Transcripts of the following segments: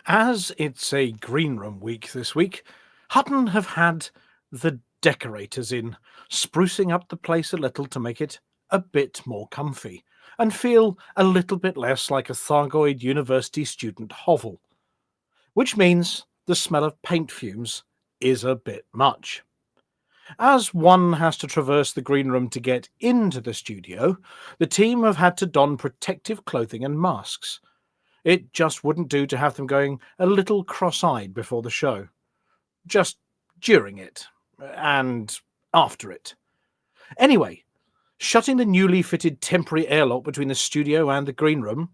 As it's a green room week this week, Hutton have had the decorators in, sprucing up the place a little to make it a bit more comfy and feel a little bit less like a Thargoid university student hovel, which means the smell of paint fumes is a bit much. As one has to traverse the green room to get into the studio, the team have had to don protective clothing and masks. It just wouldn't do to have them going a little cross-eyed before the show. Just during it. And after it. Anyway, shutting the newly fitted temporary airlock between the studio and the green room,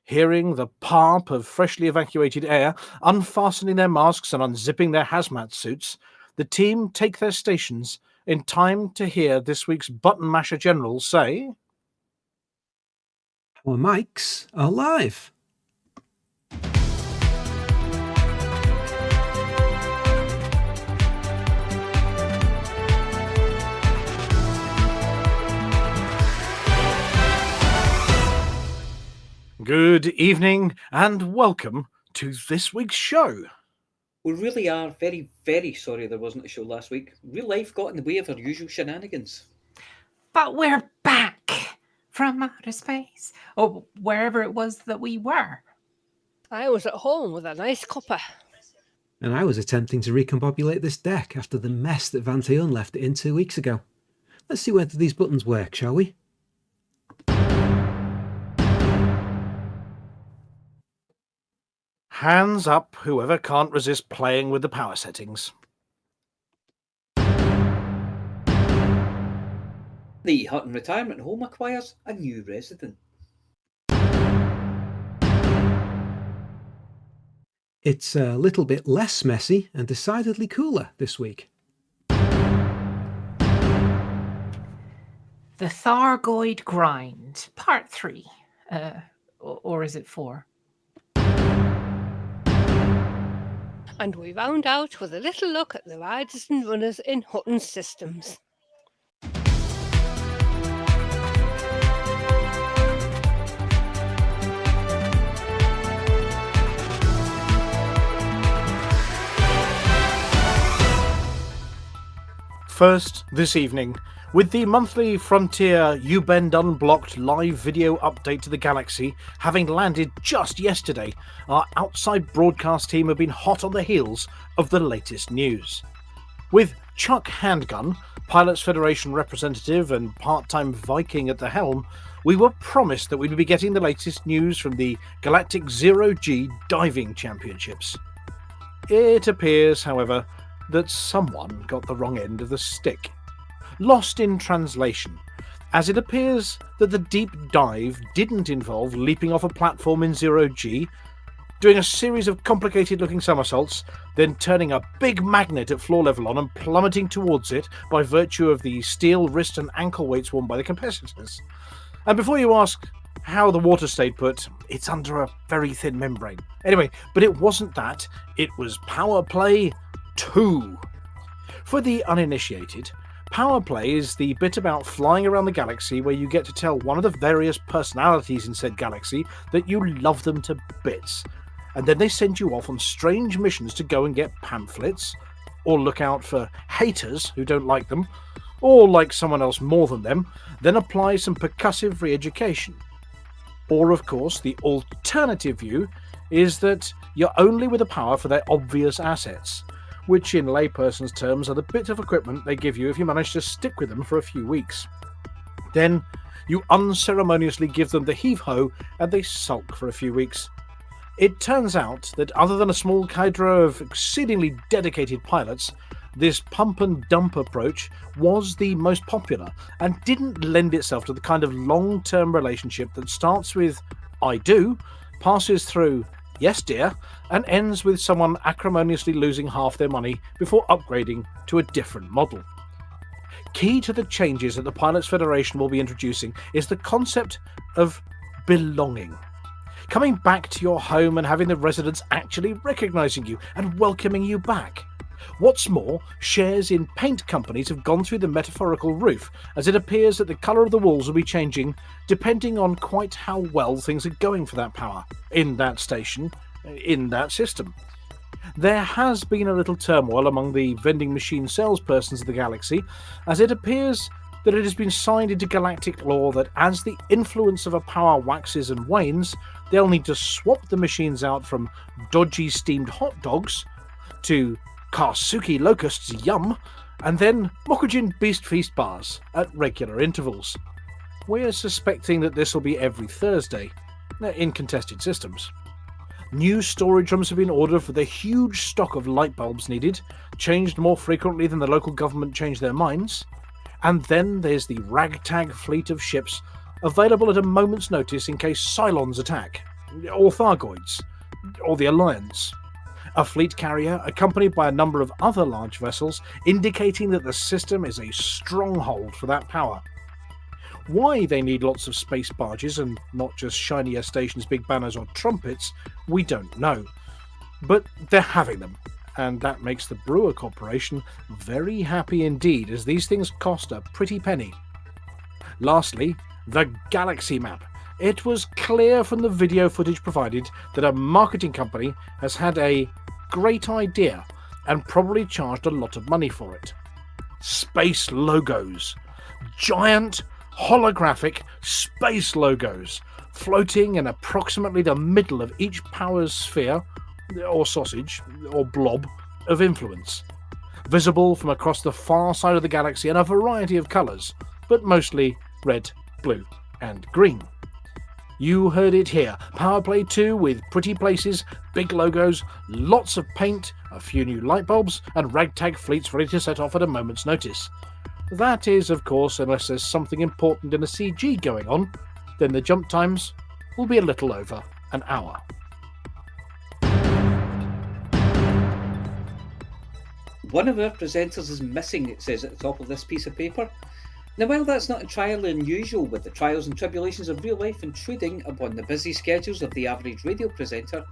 hearing the pop of freshly evacuated air, unfastening their masks and unzipping their hazmat suits, the team take their stations in time to hear this week's button masher general say, "Our mics are live." Good evening and welcome to this week's show. We really are very, very sorry there wasn't a show last week. Real life got in the way of our usual shenanigans. But we're back from outer space, or wherever it was that we were. I was at home with a nice cuppa. And I was attempting to recombobulate this deck after the mess that Banter left it in 2 weeks ago. Let's see whether these buttons work, shall we? Hands up whoever can't resist playing with the power settings. The Hutton retirement home acquires a new resident. It's a little bit less messy and decidedly cooler this week. The Thargoid Grind, Part 3. Or is it 4? And we round out with a little look at the riders and runners in Hutton's systems. First, this evening, with the monthly Frontier You Bend Unblocked live video update to the galaxy having landed just yesterday, our outside broadcast team have been hot on the heels of the latest news. With Chuck Handgun, Pilots Federation representative and part-time Viking at the helm, we were promised that we'd be getting the latest news from the Galactic Zero-G Diving Championships. It appears, however, that someone got the wrong end of the stick. Lost in translation, as it appears that the deep dive didn't involve leaping off a platform in Zero-G, doing a series of complicated-looking somersaults, then turning a big magnet at floor level on and plummeting towards it by virtue of the steel wrist and ankle weights worn by the competitors. And before you ask how the water stayed put, it's under a very thin membrane. Anyway, but it wasn't that, it was Power Play 2. For the uninitiated, Power Play is the bit about flying around the galaxy where you get to tell one of the various personalities in said galaxy that you love them to bits, and then they send you off on strange missions to go and get pamphlets, or look out for haters who don't like them, or like someone else more than them, then apply some percussive re-education. Or, of course, the alternative view is that you're only with the power for their obvious assets, which in layperson's terms are the bit of equipment they give you if you manage to stick with them for a few weeks. Then you unceremoniously give them the heave-ho and they sulk for a few weeks. It turns out that other than a small cadre of exceedingly dedicated pilots, this pump and dump approach was the most popular and didn't lend itself to the kind of long-term relationship that starts with "I do," passes through "yes dear," and ends with someone acrimoniously losing half their money before upgrading to a different model. Key to the changes that the Pilots Federation will be introducing is the concept of belonging. coming back to your home and having the residents actually recognising you and welcoming you back. What's more, shares in paint companies have gone through the metaphorical roof, as it appears that the colour of the walls will be changing depending on quite how well things are going for that power, in that station, in that system. There has been a little turmoil among the vending machine salespersons of the galaxy, as it appears that it has been signed into galactic law that as the influence of a power waxes and wanes, they'll need to swap the machines out from dodgy steamed hot dogs to Karsuki Locusts Yum, and then Mokujin Beast Feast bars at regular intervals. We're suspecting that this will be every Thursday, in contested systems. New storage rooms have been ordered for the huge stock of light bulbs needed, changed more frequently than the local government changed their minds. And then there's the ragtag fleet of ships available at a moment's notice in case Cylons attack, or Thargoids, or the Alliance. A fleet carrier accompanied by a number of other large vessels, indicating that the system is a stronghold for that power. Why they need lots of space barges and not just shinier stations, big banners or trumpets, we don't know. But they're having them, and that makes the Brewer Corporation very happy indeed, as these things cost a pretty penny. Lastly, the Galaxy Map. It was clear from the video footage provided that a marketing company has had a great idea and probably charged a lot of money for it. Space logos. Giant holographic space logos floating in approximately the middle of each power's sphere, or sausage, or blob of influence. Visible from across the far side of the galaxy in a variety of colours, but mostly red, blue and green. You heard it here. Powerplay 2 with pretty places, big logos, lots of paint, a few new light bulbs, and ragtag fleets ready to set off at a moment's notice. That is, of course, unless there's something important in the CG going on, then the jump times will be a little over an hour. One of our presenters is missing, it says at the top of this piece of paper. Now, while that's not entirely unusual with the trials and tribulations of real life intruding upon the busy schedules of the average radio presenter,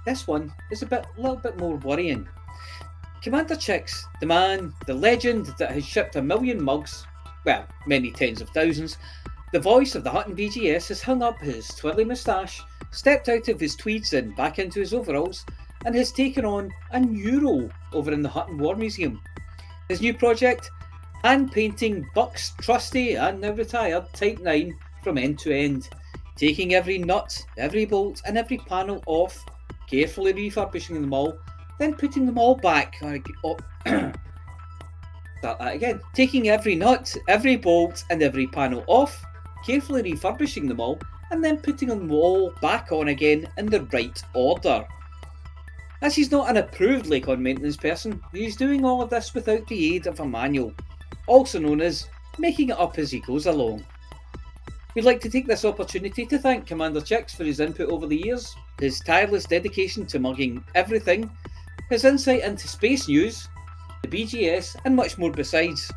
this one is a little bit more worrying. Commander Chix, the man, the legend that has shipped 1 million mugs, well, many tens of thousands, the voice of the Hutton BGS has hung up his twirly moustache, stepped out of his tweeds and back into his overalls, and has taken on a new role over in the Hutton War Museum. His new project? Hand painting Buck's trusty and now retired Type 9 from end to end, taking every nut, every bolt and every panel off, carefully refurbishing them all, then putting them all back. Start that again. Taking every nut, every bolt and every panel off, carefully refurbishing them all, and then putting them all back on again in the right order. As he's not an approved Lakon maintenance person, he's doing all of this without the aid of a manual, also known as making it up as he goes along. We'd like to take this opportunity to thank Commander Chix for his input over the years, his tireless dedication to mugging everything, his insight into space news, the BGS and much more besides.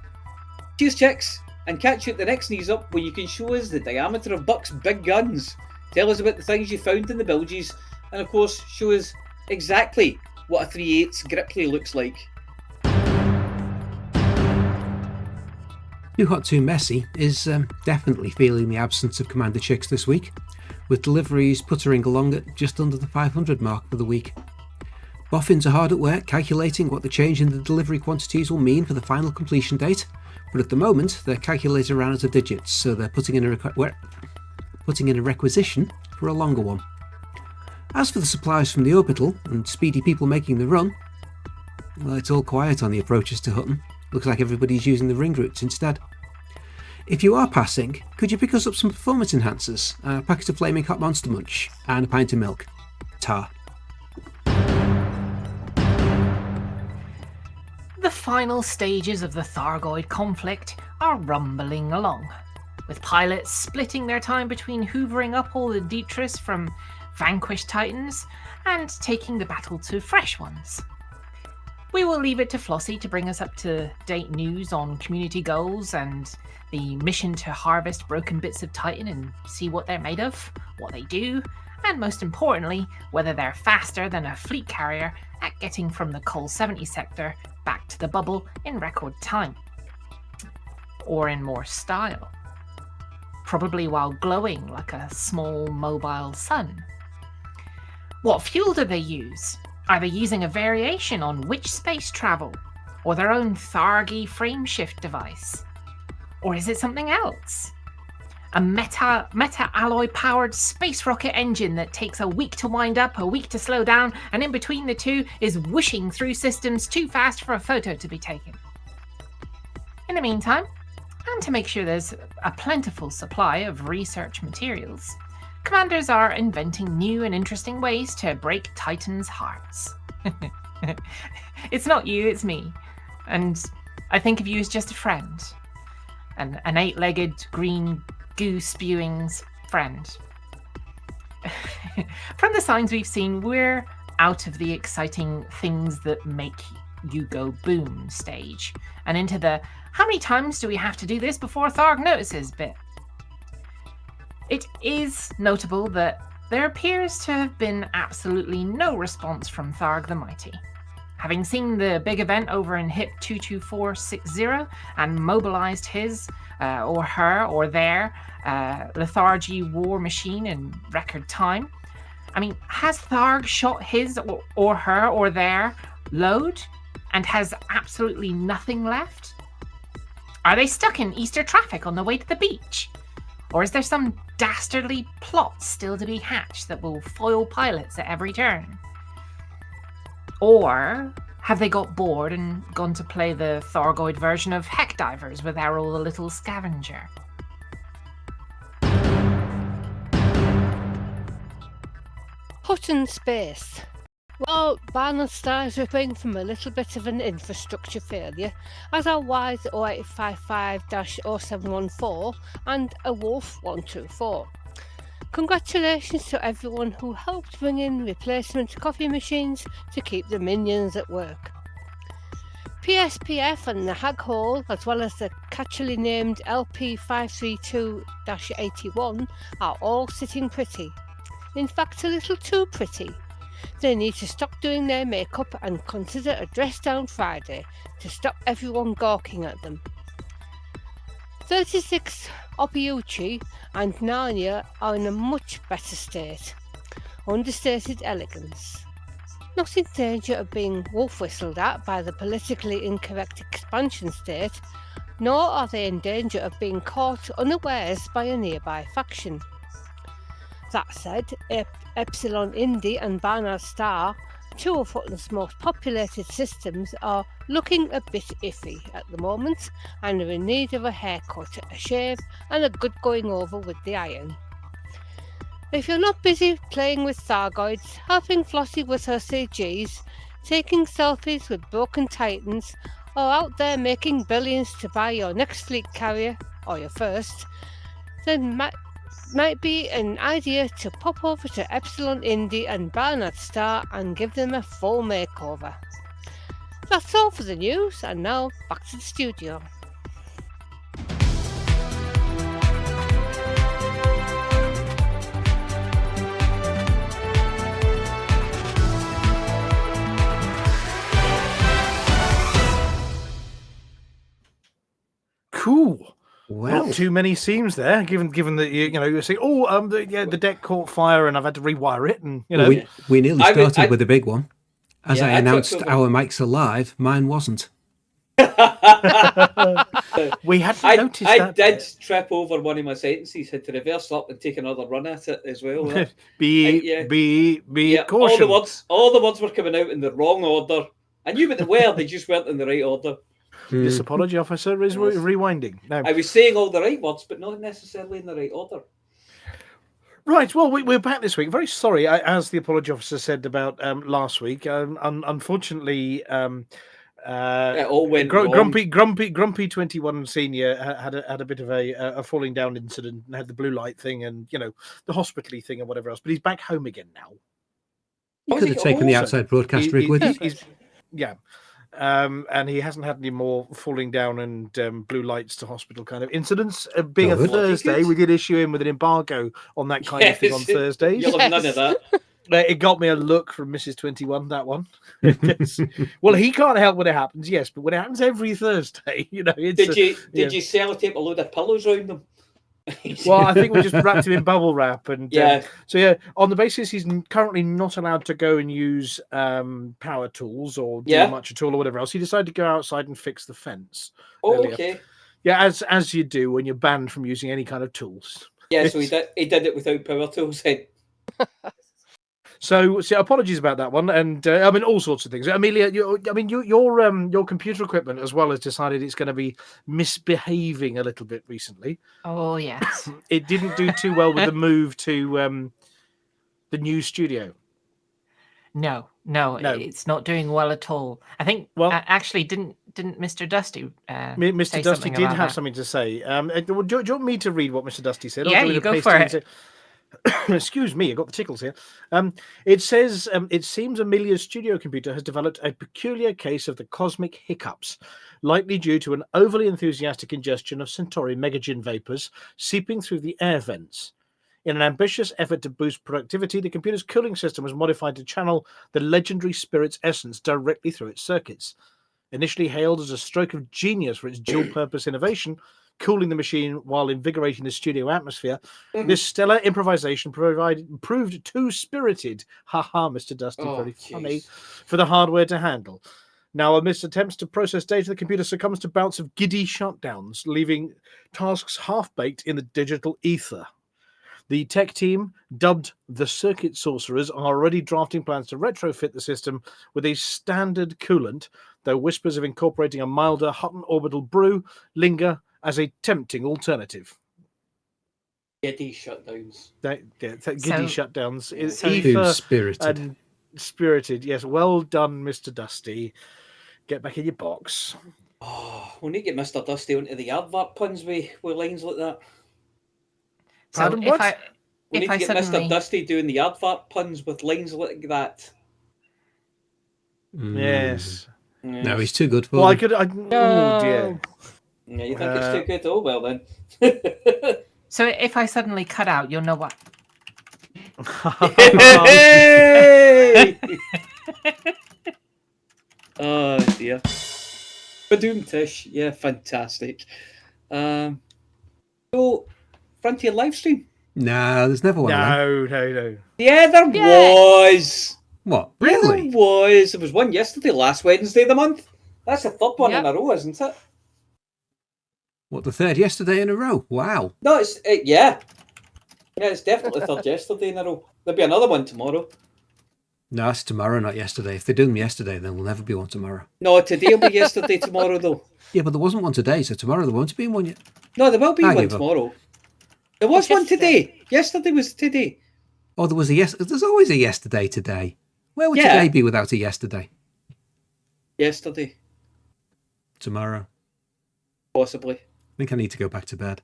Cheers Chix, and catch you at the next Knees Up where you can show us the diameter of Buck's big guns, tell us about the things you found in the bilges, and of course show us exactly what a 3/8 Gripley looks like. Too Hot Too Messy is definitely feeling the absence of Commander Chix this week, with deliveries puttering along at just under the 500 mark for the week. Boffins are hard at work calculating what the change in the delivery quantities will mean for the final completion date, but at the moment their calculator ran out of digits, so they're putting in a requisition for a longer one. As for the supplies from the Orbital and speedy people making the run, well, it's all quiet on the approaches to Hutton. Looks like everybody's using the ring routes instead. If you are passing, could you pick us up some performance enhancers, a packet of Flaming Hot Monster Munch, and a pint of milk? Tar. The final stages of the Thargoid conflict are rumbling along, with pilots splitting their time between hoovering up all the detritus from vanquished titans and taking the battle to fresh ones. We will leave it to Flossy to bring us up to date news on community goals and the mission to harvest broken bits of Titan and see what they're made of, what they do, and most importantly, whether they're faster than a fleet carrier at getting from the Col 70 sector back to the bubble in record time. Or in more style. Probably while glowing like a small mobile sun. What fuel do they use? Are they using a variation on which space travel? Or their own Thargy frameshift device? Or is it something else? A meta-alloy powered space rocket engine that takes a week to wind up, a week to slow down, and in between the two is whooshing through systems too fast for a photo to be taken. In the meantime, and to make sure there's a plentiful supply of research materials, commanders are inventing new and interesting ways to break Titans' hearts. It's not you, it's me. And I think of you as just a friend. An 8-legged green goo-spewing friend. From the signs we've seen, we're out of the exciting things that make you go boom stage and into the how many times do we have to do this before Tharg notices bit. It is notable that there appears to have been absolutely no response from Tharg the Mighty. Having seen the big event over in HIP 22460 and mobilized his or her or their lethargy war machine in record time, I mean, has Tharg shot his or her or their load and has absolutely nothing left? Are they stuck in Easter traffic on the way to the beach? Or is there some dastardly plot still to be hatched that will foil pilots at every turn? Or have they got bored and gone to play the Thargoid version of Heck Divers with Errol the Little Scavenger? Hutton Space. Well, Barnard Star is recovering from a little bit of an infrastructure failure, as are WISE 0855-0714 and a Wolf 124. Congratulations to everyone who helped bring in replacement coffee machines to keep the minions at work. PSPF and the Hag Hole, as well as the catchily named LP532-81, are all sitting pretty. In fact, a little too pretty. They need to stop doing their makeup and consider a dress down Friday to stop everyone gawking at them. 36 Opiuchi and Narnia are in a much better state. Understated elegance. Not in danger of being wolf-whistled at by the politically incorrect expansion state, nor are they in danger of being caught unawares by a nearby faction. That said, Epsilon Indy and Barnard Star, two of Hutton's most populated systems, are looking a bit iffy at the moment and are in need of a haircut, a shave and a good going over with the iron. If you're not busy playing with Thargoids, helping Flossy with her CGs, taking selfies with broken Titans, or out there making billions to buy your next fleet carrier, or your first, then might be an idea to pop over to Epsilon Indy and Barnard Star and give them a full makeover. That's all for the news, and now back to the studio. Cool. Well, Not too many seams there, given that you say, the deck caught fire and I've had to rewire it, and we nearly started with a big one. As I announced, our mics are live. Mine wasn't. We hadn't noticed that. I did trip over one of my sentences, had to reverse up and take another run at it as well. Be caution. All the words were coming out in the wrong order. I knew what they were, they just weren't in the right order. This apology officer is rewinding. No. I was saying all the right words, but not necessarily in the right order. Right, well, we're back this week. Very sorry, as the apology officer said about last week. Unfortunately, it all went Grumpy 21 Senior had a bit of a falling down incident and had the blue light thing and the hospital-y thing and whatever else. But he's back home again now. You could have taken the outside broadcast rig with you. Yeah. And he hasn't had any more falling down and blue lights to hospital kind of incidents. Being a Good. Thursday, we did issue him with an embargo on that kind of thing on Thursdays. You'll have none of that. It got me a look from Mrs. 21, that one. Yes. Well, he can't help when it happens, yes, but when it happens every Thursday, it's... Did you sellotape a load of pillows around them? Well, I think we just wrapped him in bubble wrap. And on the basis he's currently not allowed to go and use power tools or do much at all or whatever else, he decided to go outside and fix the fence. Oh, okay. Yeah, as you do when you're banned from using any kind of tools. Yeah, so he did it without power tools. So apologies about that one, and all sorts of things. Amelia, your computer equipment as well has decided it's going to be misbehaving a little bit recently. Oh yes, it didn't do too well with the move to the new studio. No, it's not doing well at all. I think. Well, actually, didn't Mr. Dusty? Mr. Dusty did have something to say. Do you want me to read what Mr. Dusty said? Yeah, you go for it. Excuse me, I got the tickles here. It says, it seems Amelia's studio computer has developed a peculiar case of the cosmic hiccups, likely due to an overly enthusiastic ingestion of Centauri megagen vapors seeping through the air vents. In an ambitious effort to boost productivity, the computer's cooling system was modified to channel the legendary spirit's essence directly through its circuits. Initially hailed as a stroke of genius for its dual-purpose innovation, cooling the machine while invigorating the studio atmosphere, this stellar improvisation proved too spirited. Haha, Mr. Dusty, very funny, for the hardware to handle. Now, amidst attempts to process data, the computer succumbs to bouts of giddy shutdowns, leaving tasks half-baked in the digital ether. The tech team, dubbed the Circuit Sorcerers, are already drafting plans to retrofit the system with a standard coolant, though whispers of incorporating a milder Hutton Orbital brew linger as a tempting alternative. Giddy shutdowns. Shutdowns. Ether spirited. And spirited, yes. Well done, Mr. Dusty. Get back in your box. Oh, we'll need to get Mr. Dusty onto the advert puns with lines like that. Pardon, we need to get Mr. Dusty doing the advert puns with lines like that. Yes. No, he's too good for them. Oh, dear. Yeah, you think it's too good? Oh, well then. So if I suddenly cut out, you'll know what. Hey! Oh, dear. Badoom Tish. Yeah, fantastic. So, Frontier livestream? No, there's never one. No. Yeah, there was. What? Really? There was. There was one yesterday, last Wednesday of the month. That's the third one in a row, isn't it? What, the third yesterday in a row? Wow. No, it's yeah. Yeah, it's definitely third yesterday in a row. There'll be another one tomorrow. No, it's tomorrow, not yesterday. If they do them yesterday, then there'll never be one tomorrow. No, today will be yesterday, tomorrow though. Yeah, but there wasn't one today, so tomorrow there won't be one yet. No, there will be one tomorrow. There was one today. Yesterday was today. Oh, there was a There's always a yesterday today. Where would today be without a yesterday? Yesterday. Tomorrow. Possibly. I think I need to go back to bed.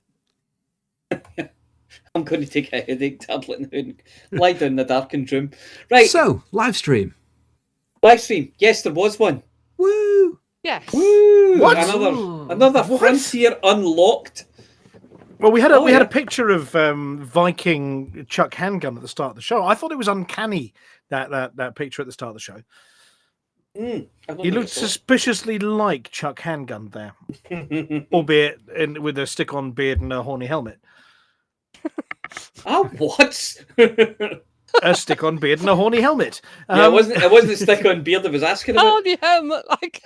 I'm going to take a headache tablet now and lie down in the darkened room. Right. So, live stream. Live stream. Yes, there was one. Woo! Yes. Woo! What? Another Frontier unlocked. Well, we had a picture of Viking Chuck handgun at the start of the show. I thought it was uncanny that picture at the start of the show. He looked suspiciously like Chuck handgun there, albeit with a stick-on beard and a horny helmet. What? A stick-on beard and a horny helmet. Yeah, it wasn't a stick-on beard that was asking about. Horny helmet, like.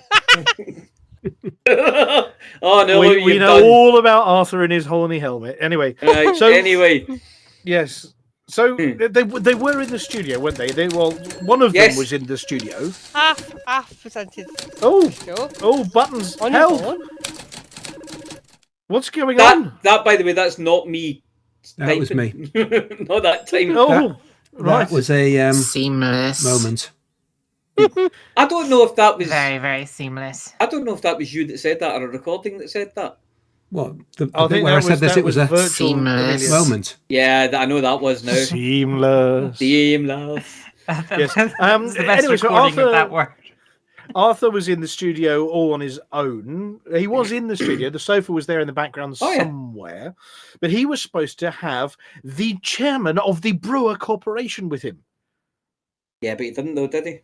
Oh no! We know all about Arthur and his horny helmet. Anyway, yes. So they were in the studio, weren't they? One of them was in the studio. Half presented. Oh, buttons! Help! What's going on? That, by the way, that's not me. That was me. Not that time. Oh, that was a seamless moment. I don't know if that was very, very seamless. I don't know if that was you that said that or a recording that said that. What? The bit where I said this, it was a seamless moment. Yeah, I know that was now. Seamless. Seamless. Yes. It's the best recording of that word. Arthur was in the studio all on his own. He was in the studio. The sofa was there in the background somewhere. But he was supposed to have the chairman of the Brewer Corporation with him. Yeah, but he didn't know, did he?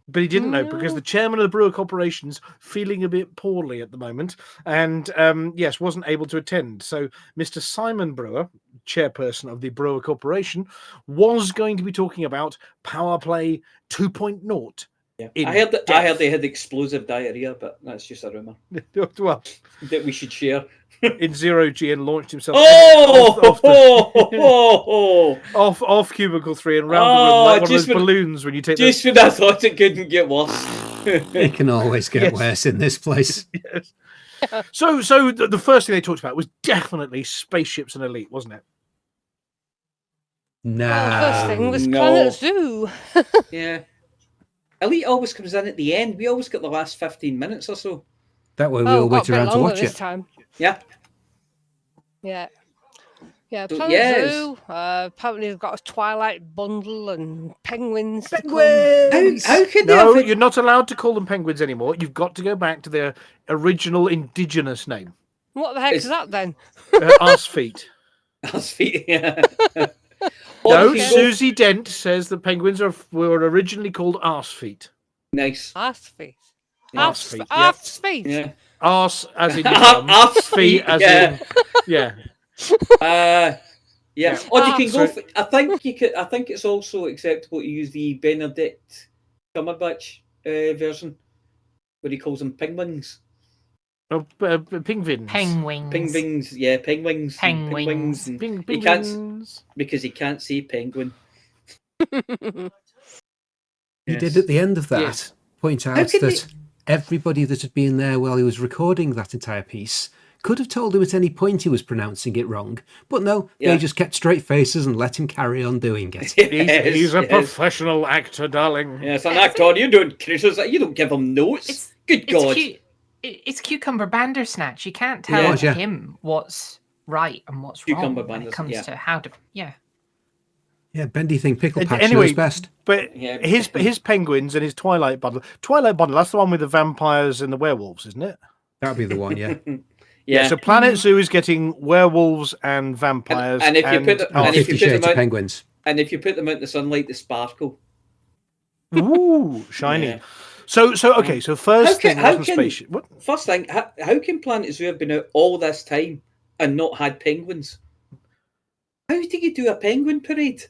But he didn't know because the chairman of the Brewer Corporation's feeling a bit poorly at the moment and, yes, wasn't able to attend. So Mr. Simon Brewer, chairperson of the Brewer Corporation, was going to be talking about Power Play 2.0. Yeah. I heard they had explosive diarrhea, but that's just a rumour. Well, that we should share. In zero G and launched himself off Cubicle 3 and round the room like one of those balloons when you take just when I thought it couldn't get worse. It can always get worse in this place. Yes. So the first thing they talked about was definitely spaceships and Elite, wasn't it? No. Well, the first thing was Planet Zoo. Yeah. Elite always comes in at the end. We always get the last 15 minutes or so. That way we'll wait around to watch it. Time. Yeah. Yeah. Yeah, So, Planet Zoo. Apparently they've got a Twilight bundle and penguins. How could they you're not allowed to call them penguins anymore. You've got to go back to their original indigenous name. What the heck is that then? Arse feet. Arse feet, yeah. No, Susie Dent says the penguins were originally called arse feet. Nice. Arse feet. Arse feet. Arse feet. Yeah. Arse as in arse feet as in yeah. Yeah. Or you can go. I think it's also acceptable to use the Benedict Cumberbatch version, where he calls them penguins. Oh, penguins. Penguins. Yeah, penguins. Penguins. He can't because he can't say penguin. He did at the end of that point out that everybody that had been there while he was recording that entire piece could have told him at any point he was pronouncing it wrong, but no, they just kept straight faces and let him carry on doing it. He's a professional actor, darling. Yes, an actor. You don't criticize. You don't give him notes. Good God. It's Cucumber Bandersnatch. You can't tell him what's right and what's wrong when it comes to how to. Yeah, Bendy thing pickle patch knows best. But his penguins and his Twilight bundle. That's the one with the vampires and the werewolves, isn't it? That'll be the one, yeah. Yeah. So Planet Zoo is getting werewolves and vampires, and if you put them, and if you put them out, penguins, and if you put them out in the sunlight, they sparkle. Ooh, shiny. Yeah. So okay. So first thing wasn't spaceship. What? First thing, how can Planet Zoo have been out all this time and not had penguins? How do you do a penguin parade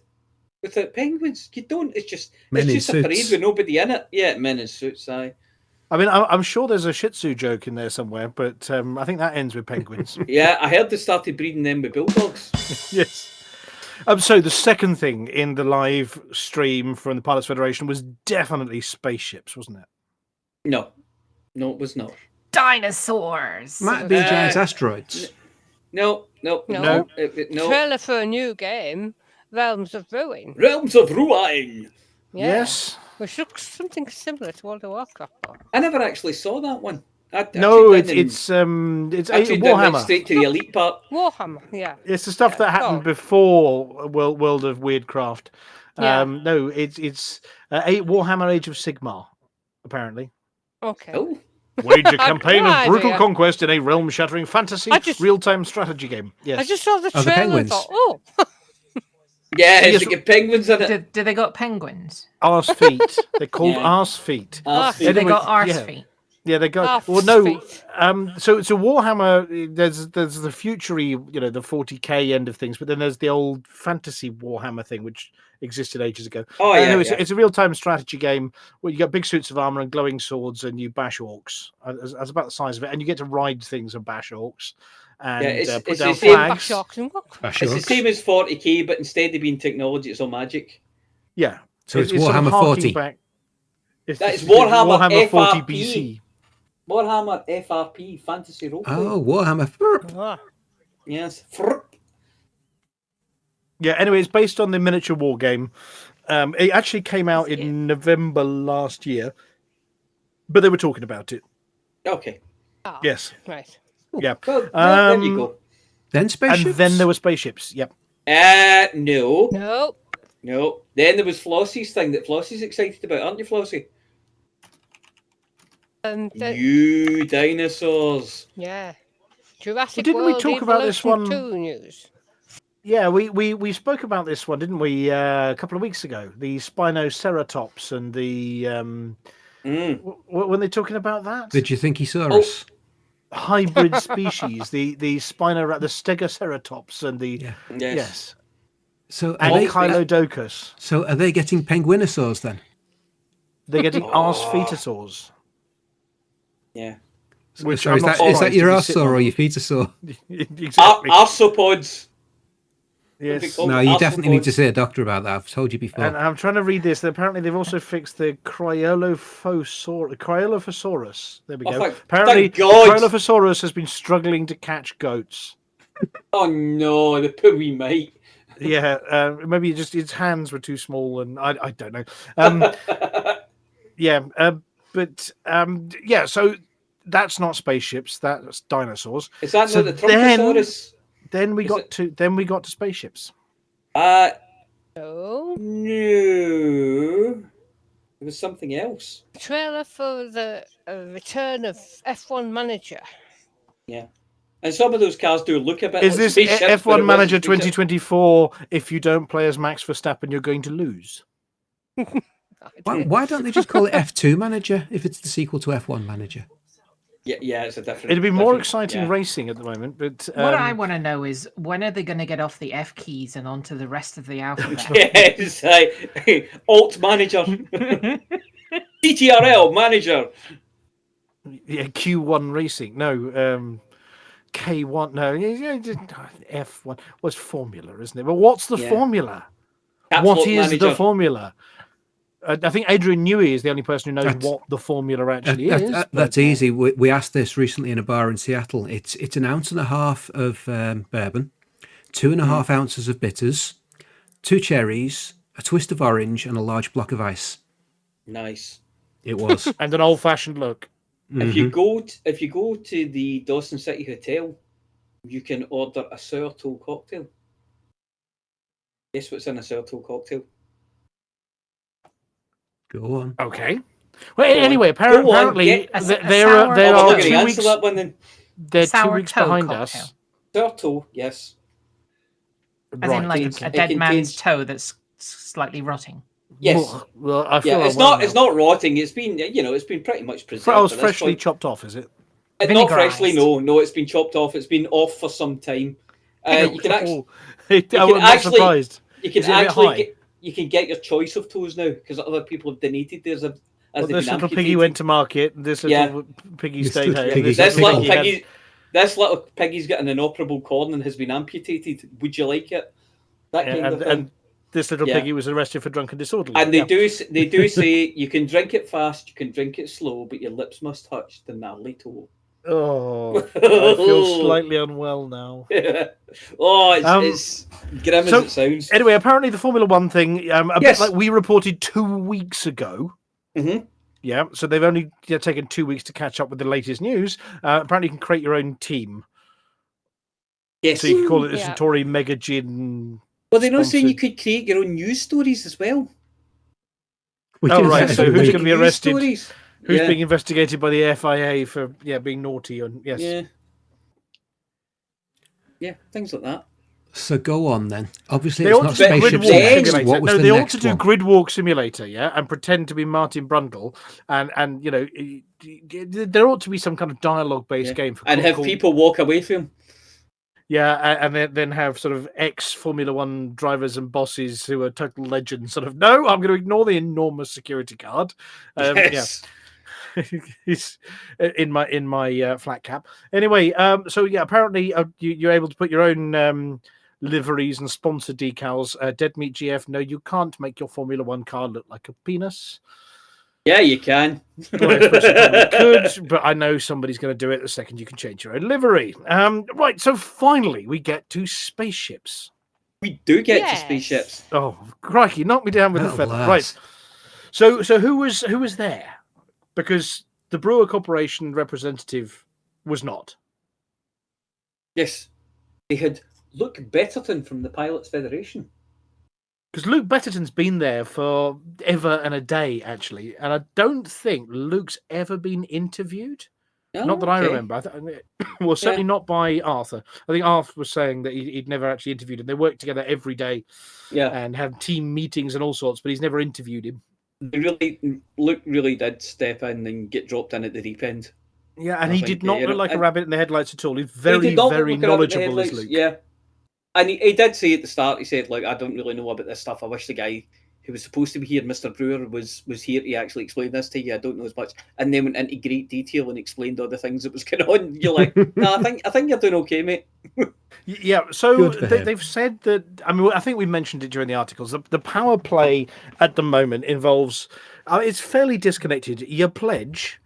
without penguins? You don't. It's just a parade with nobody in it. Yeah, men in suits. Aye. I mean, I'm sure there's a Shih Tzu joke in there somewhere, but I think that ends with penguins. Yeah, I heard they started breeding them with bulldogs. Yes. So the second thing in the live stream from the Pilots Federation was definitely spaceships, wasn't it? No, it was not. Dinosaurs. Might be giant asteroids. No. Trailer for a new game, Realms of Ruin. Realms of Ruin. Yes. Which looks something similar to World of Warcraft. I never actually saw that one. It's Warhammer. Straight to the Elite part. Warhammer, yeah. It's the stuff that happened before World of Weirdcraft. No, it's Warhammer Age of Sigmar, apparently. Okay. Oh. Wage a campaign of brutal conquest in a realm-shattering fantasy real-time strategy game. Yes. I just saw the trailer and thought, yeah, it's like penguins in it. Do they got penguins? Arse feet. They're called arse feet. So they got arse feet. Yeah, they got. So Warhammer. There's the futury, the 40k end of things, but then there's the old fantasy Warhammer thing, which existed ages ago. Oh yeah, it's a real-time strategy game where you got big suits of armor and glowing swords, and you bash orcs. That's about the size of it, and you get to ride things and bash orcs. And put down flags. It's the same as 40k, but instead of being technology, it's all magic. Yeah. So it's Warhammer 40. That is Warhammer 40 BC. Warhammer FRP, Fantasy Role. Oh, Warhammer. Yes. Yeah, anyway, it's based on the miniature war game. It actually came out in November last year, but they were talking about it. Okay. Oh, yes. Right. Yeah. Well, there you go. Then spaceships? And then there were spaceships, yep. No. Then there was Flossy's thing that Flossy's excited about, aren't you, Flossy? You dinosaurs. Yeah. Jurassic didn't we World talk about this Evolution one? 2 news. Yeah, we spoke about this one, didn't we, a couple of weeks ago? The Spinoceratops and the when they're talking about that, Did you think he saw us? hybrid species, the Stegoceratops and the yes. So are And they, Chilodocus. so are they getting penguinosaurs then? They're getting arse fetasaurs. Yeah. Which So I'm is not that surprised your if you sit arsesaur or on. your fetasaur? Exactly. Arthropods. Yes. No, you definitely need to see a doctor about that. I've told you before. And I'm trying to read this. Apparently, they've also fixed the Cryolophosaurus. There we go. Apparently, the Cryolophosaurus has been struggling to catch goats. Oh no, the poor wee mate. Yeah, maybe just its hands were too small, and I don't know. So that's not spaceships. That's dinosaurs. Is that So not the Trontosaurus? Then we got to spaceships. Oh. No. It was something else. Trailer for the return of F1 Manager. Yeah. And some of those cars do look a bit Is like this spaceships, but F1 it Manager wasn't spaceship. 2024? If you don't play as Max Verstappen, you're going to lose. Why don't they just call it F2 Manager if it's the sequel to F1 Manager? Yeah, it's a different. It'd be more exciting racing at the moment, but what I want to know is when are they going to get off the F keys and onto the rest of the alphabet? Yes, Alt Manager, TTRL Manager. Yeah, Q1 Racing. No, K1. No, F1 was Formula, isn't it? But what's the formula? What is the formula? I think Adrian Newey is the only person who knows what the formula actually is. That's easy. We asked this recently in a bar in Seattle. It's 1.5 ounces of bourbon, 2.5 ounces of bitters, 2 cherries, a twist of orange, and a large block of ice. Nice. It was. And an old-fashioned look. If you go to the Dawson City Hotel, you can order a sourdough cocktail. Guess what's in a sourdough cocktail? Go on. Okay. Well, anyway, apparently there are 2 weeks. That one, then. They're 2 weeks behind us. Sourdough, yes. As in like a dead man's toe that's slightly rotting. Yes. Well, I feel it's not rotting. It's been pretty much preserved. Well, it's freshly chopped off, is it? Not freshly, no. It's been chopped off. It's been off for some time. You can actually. You can get your choice of toes now because other people have donated theirs. This little piggy went to market. This little piggy stayed home. This little piggy's got an inoperable corn and has been amputated. Would you like it? That kind of thing. And this little piggy was arrested for drunk and disorderly. And they do say you can drink it fast, you can drink it slow, but your lips must touch the gnarly toe. Oh, I feel slightly unwell now. It's grim as it sounds. Anyway, apparently the Formula One thing, bit like we reported 2 weeks ago. Mm-hmm. Yeah, so they've only taken 2 weeks to catch up with the latest news. Apparently, you can create your own team. Yes, so you can call it the Centauri Mega Gin. Well, they're not saying you could create your own news stories as well. Right. So who's going to be arrested? Stories? Who's being investigated by the FIA for being naughty? Yeah, things like that. So go on then. Obviously, they it's not Spaceship Simulator. What was they ought to do Grid Walk Simulator, and pretend to be Martin Brundle, and there ought to be some kind of dialogue-based game and have people walk away from him. Yeah, and then have sort of ex-Formula One drivers and bosses who are total legends. Sort of, no, I'm going to ignore the enormous security guard. Yes. He's in my flat cap. Anyway, apparently you're able to put your own liveries and sponsor decals. Dead Meat GF, no, you can't make your Formula One car look like a penis. Yeah, you can. Could, but I know somebody's going to do it the second you can change your own livery. Right, so finally we get to spaceships. We do get to spaceships. Oh, crikey, knock me down with a feather. Right. So who was there? Because the Brewer Corporation representative was not. Yes. They had Luke Betterton from the Pilots Federation. Because Luke Betterton's been there for ever and a day, actually, and I don't think Luke's ever been interviewed. Oh, Not that I okay. remember. Well, certainly not by Arthur. I think Arthur was saying that he'd never actually interviewed him. They work together every day Yeah, and have team meetings and all sorts, but he's never interviewed him. Luke really did step in and get dropped in at the deep end. Yeah, and I he think, did not you look know, like a and rabbit in the headlights at all. He's he very, did not look very like a rabbit in the knowledgeable as headlights. Luke. Yeah, and he did say at the start, he said, like, I don't really know about this stuff. I wish the guy who was supposed to be here, Mr. Brewer, was here to actually explain this to you. I don't know as much. And then went into great detail and explained all the things that was going on. You're like, no, I think you're doing okay, mate. Yeah, so Good for him. they've said that. I mean, I think we mentioned it during the articles. The power play at the moment involves. It's fairly disconnected. You pledge,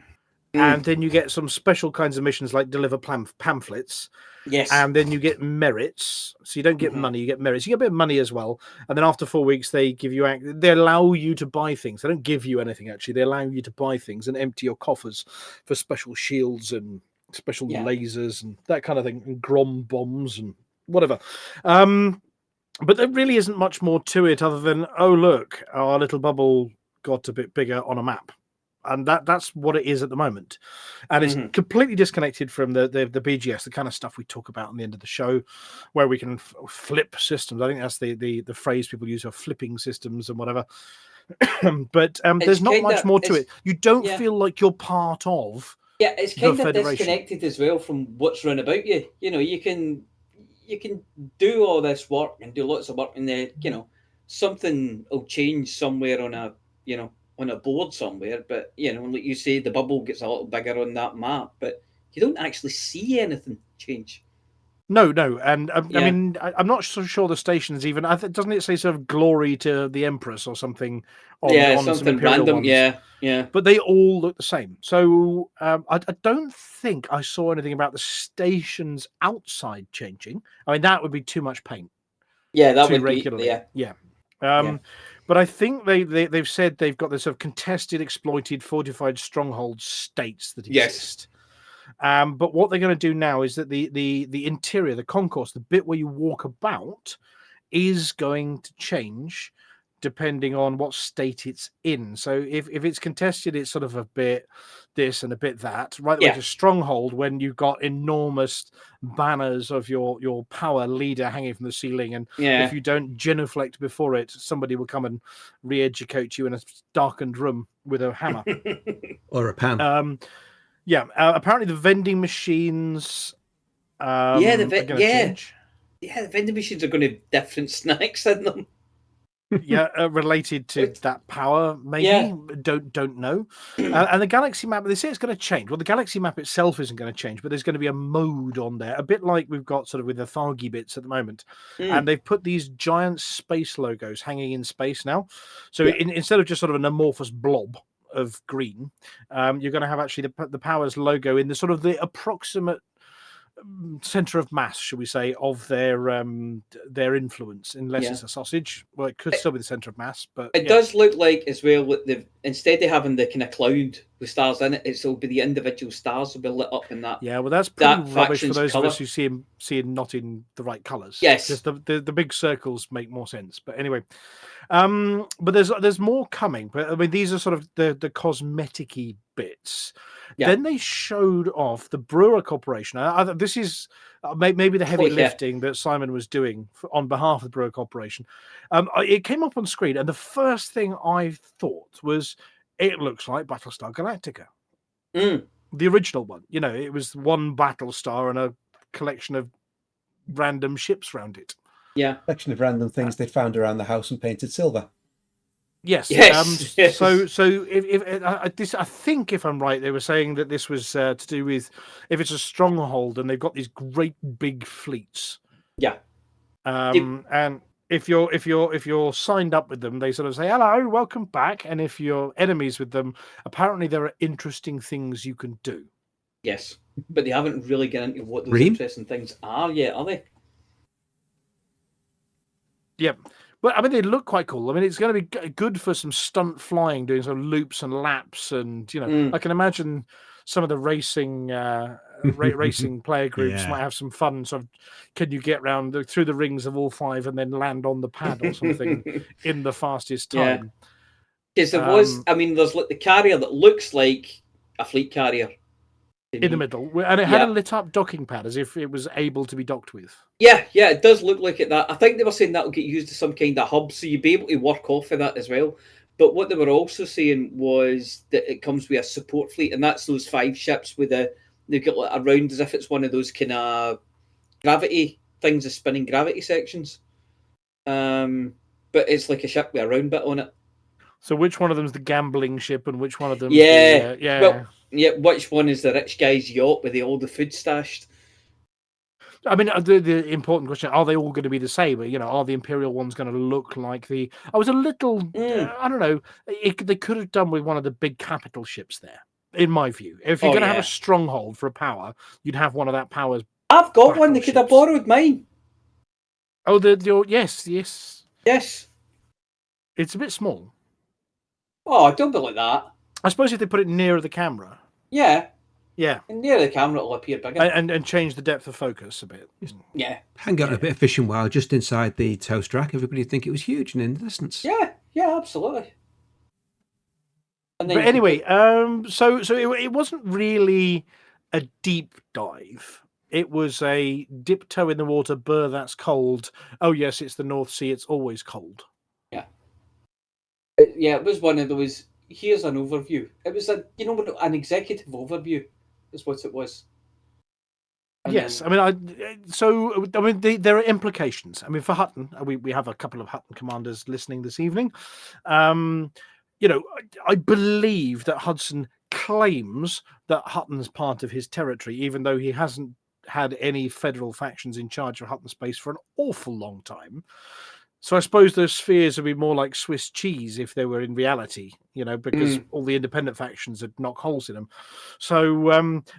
and then you get some special kinds of missions like deliver pamphlets. Yes. And then you get merits. So you don't get money, you get merits. You get a bit of money as well. And then after 4 weeks, they give you, they allow you to buy things. They don't give you anything, actually. They allow you to buy things and empty your coffers for special shields and special lasers and that kind of thing, and Grom bombs and whatever. But there really isn't much more to it other than, oh, look, our little bubble got a bit bigger on a map. And that's what it is at the moment. And it's completely disconnected from the BGS, the kind of stuff we talk about on the end of the show, where we can flip systems. I think that's the phrase people use, are flipping systems and whatever. But there's not much more to it. You don't feel like you're part of. Yeah, it's kind of Federation. disconnected as well from what's run about you. You know, you can do all this work and do lots of work, and then, you know, something will change somewhere on a, you know, on a board somewhere, but, you know, like you say, the bubble gets a little bigger on that map, but you don't actually see anything change. No, and I mean, I'm not so sure the station's even. Doesn't it say sort of glory to the Empress or something? On Something random. ones? Yeah. But they all look the same. So I don't think I saw anything about the stations outside changing. I mean, that would be too much paint. Yeah, that would regularly. be. Yeah. But I think they've said they've got this sort of contested, exploited, fortified stronghold states that exist. Yes. But what they're going to do now is that the interior, the concourse, the bit where you walk about, is going to change depending on what state it's in. So if it's contested, it's sort of a bit this and a bit that. Right the way to Stronghold, when you've got enormous banners of your power leader hanging from the ceiling, and if you don't genuflect before it, somebody will come and re-educate you in a darkened room with a hammer. Or a pan. Apparently the vending machines the vending machines are going to have different snacks in them. Related to that power, maybe. Don't know. And the galaxy map, they say it's going to change. Well, the galaxy map itself isn't going to change, but there's going to be a mode on there, a bit like we've got sort of with the Thargy bits at the moment. And they've put these giant space logos hanging in space now. So instead of just sort of an amorphous blob of green, you're going to have actually the Powers logo in the sort of the approximate center of mass, shall we say, of their influence, unless it's a sausage. Well, it could still be the center of mass, but it does look like as well that instead of having the kind of cloud with stars in it, it'll be the individual stars will be lit up in that. Yeah, well, that's pretty rubbish for those colour. of us who see him not in the right colors. Yes, just the big circles make more sense. But anyway, but there's more coming. But I mean, these are sort of the cosmetic-y bits. Then they showed off the Brewer Corporation. This is maybe the heavy lifting that Simon was doing on behalf of the Brewer Corporation. It came up on screen, and the first thing I thought was, it looks like Battlestar Galactica. The original one. You know, it was one Battlestar and a collection of random ships around it. Yeah. Collection of random things they'd found around the house and painted silver. Yes. So if I think, if I'm right, they were saying that this was to do with if it's a stronghold and they've got these great big fleets. Yeah. And if you're signed up with them, they sort of say, "Hello, welcome back." And if you're enemies with them, apparently there are interesting things you can do. Yes, but they haven't really got into what those interesting things are yet, are they? Yeah. Well, I mean, they look quite cool. I mean, it's going to be good for some stunt flying, doing some loops and laps, and I can imagine some of the racing racing player groups Yeah. might have some fun. So, can you get round through the rings of all 5 and then land on the pad or something in the fastest Yeah. time? Because there was, I mean, there's like the carrier that looks like a fleet carrier. In the middle, and it had a lit up docking pad as if it was able to be docked with. Yeah, it does look like it. That I think they were saying that'll get used as some kind of hub, so you'd be able to work off of that as well. But what they were also saying was that it comes with a support fleet, and that's those 5 ships with they've got like around as if it's one of those kind of gravity things, the spinning gravity sections. But it's like a ship with a round bit on it. So which one of them's the gambling ship, and which one of them? Yeah. Well, yeah. Which one is the rich guy's yacht with all the food stashed? I mean, the important question: are they all going to be the same? You know, are the Imperial ones going to look like the? I was a little, I don't know. They could have done with one of the big capital ships there, in my view. If you're going to have a stronghold for a power, you'd have one of that power's. I've got one. They could have borrowed mine. Oh, yes. It's a bit small. Oh, don't be like that. I suppose if they put it nearer the camera. Yeah. And near the camera, it'll appear bigger. And change the depth of focus a bit. Yeah. Hang out a bit of fishing wire just inside the toast rack. Everybody would think it was huge and in the distance. Yeah, absolutely. But anyway, so it wasn't really a deep dive. It was a dip toe in the water, burr, that's cold. Oh, yes, it's the North Sea. It's always cold. Yeah, it was one of those, here's an overview. It was an executive overview is what it was. And yes, then... there are implications. I mean, for Hutton, we have a couple of Hutton commanders listening this evening. I believe that Hudson claims that Hutton's part of his territory, even though he hasn't had any federal factions in charge of Hutton space for an awful long time. So I suppose those spheres would be more like Swiss cheese if they were in reality, because all the independent factions would knock holes in them. So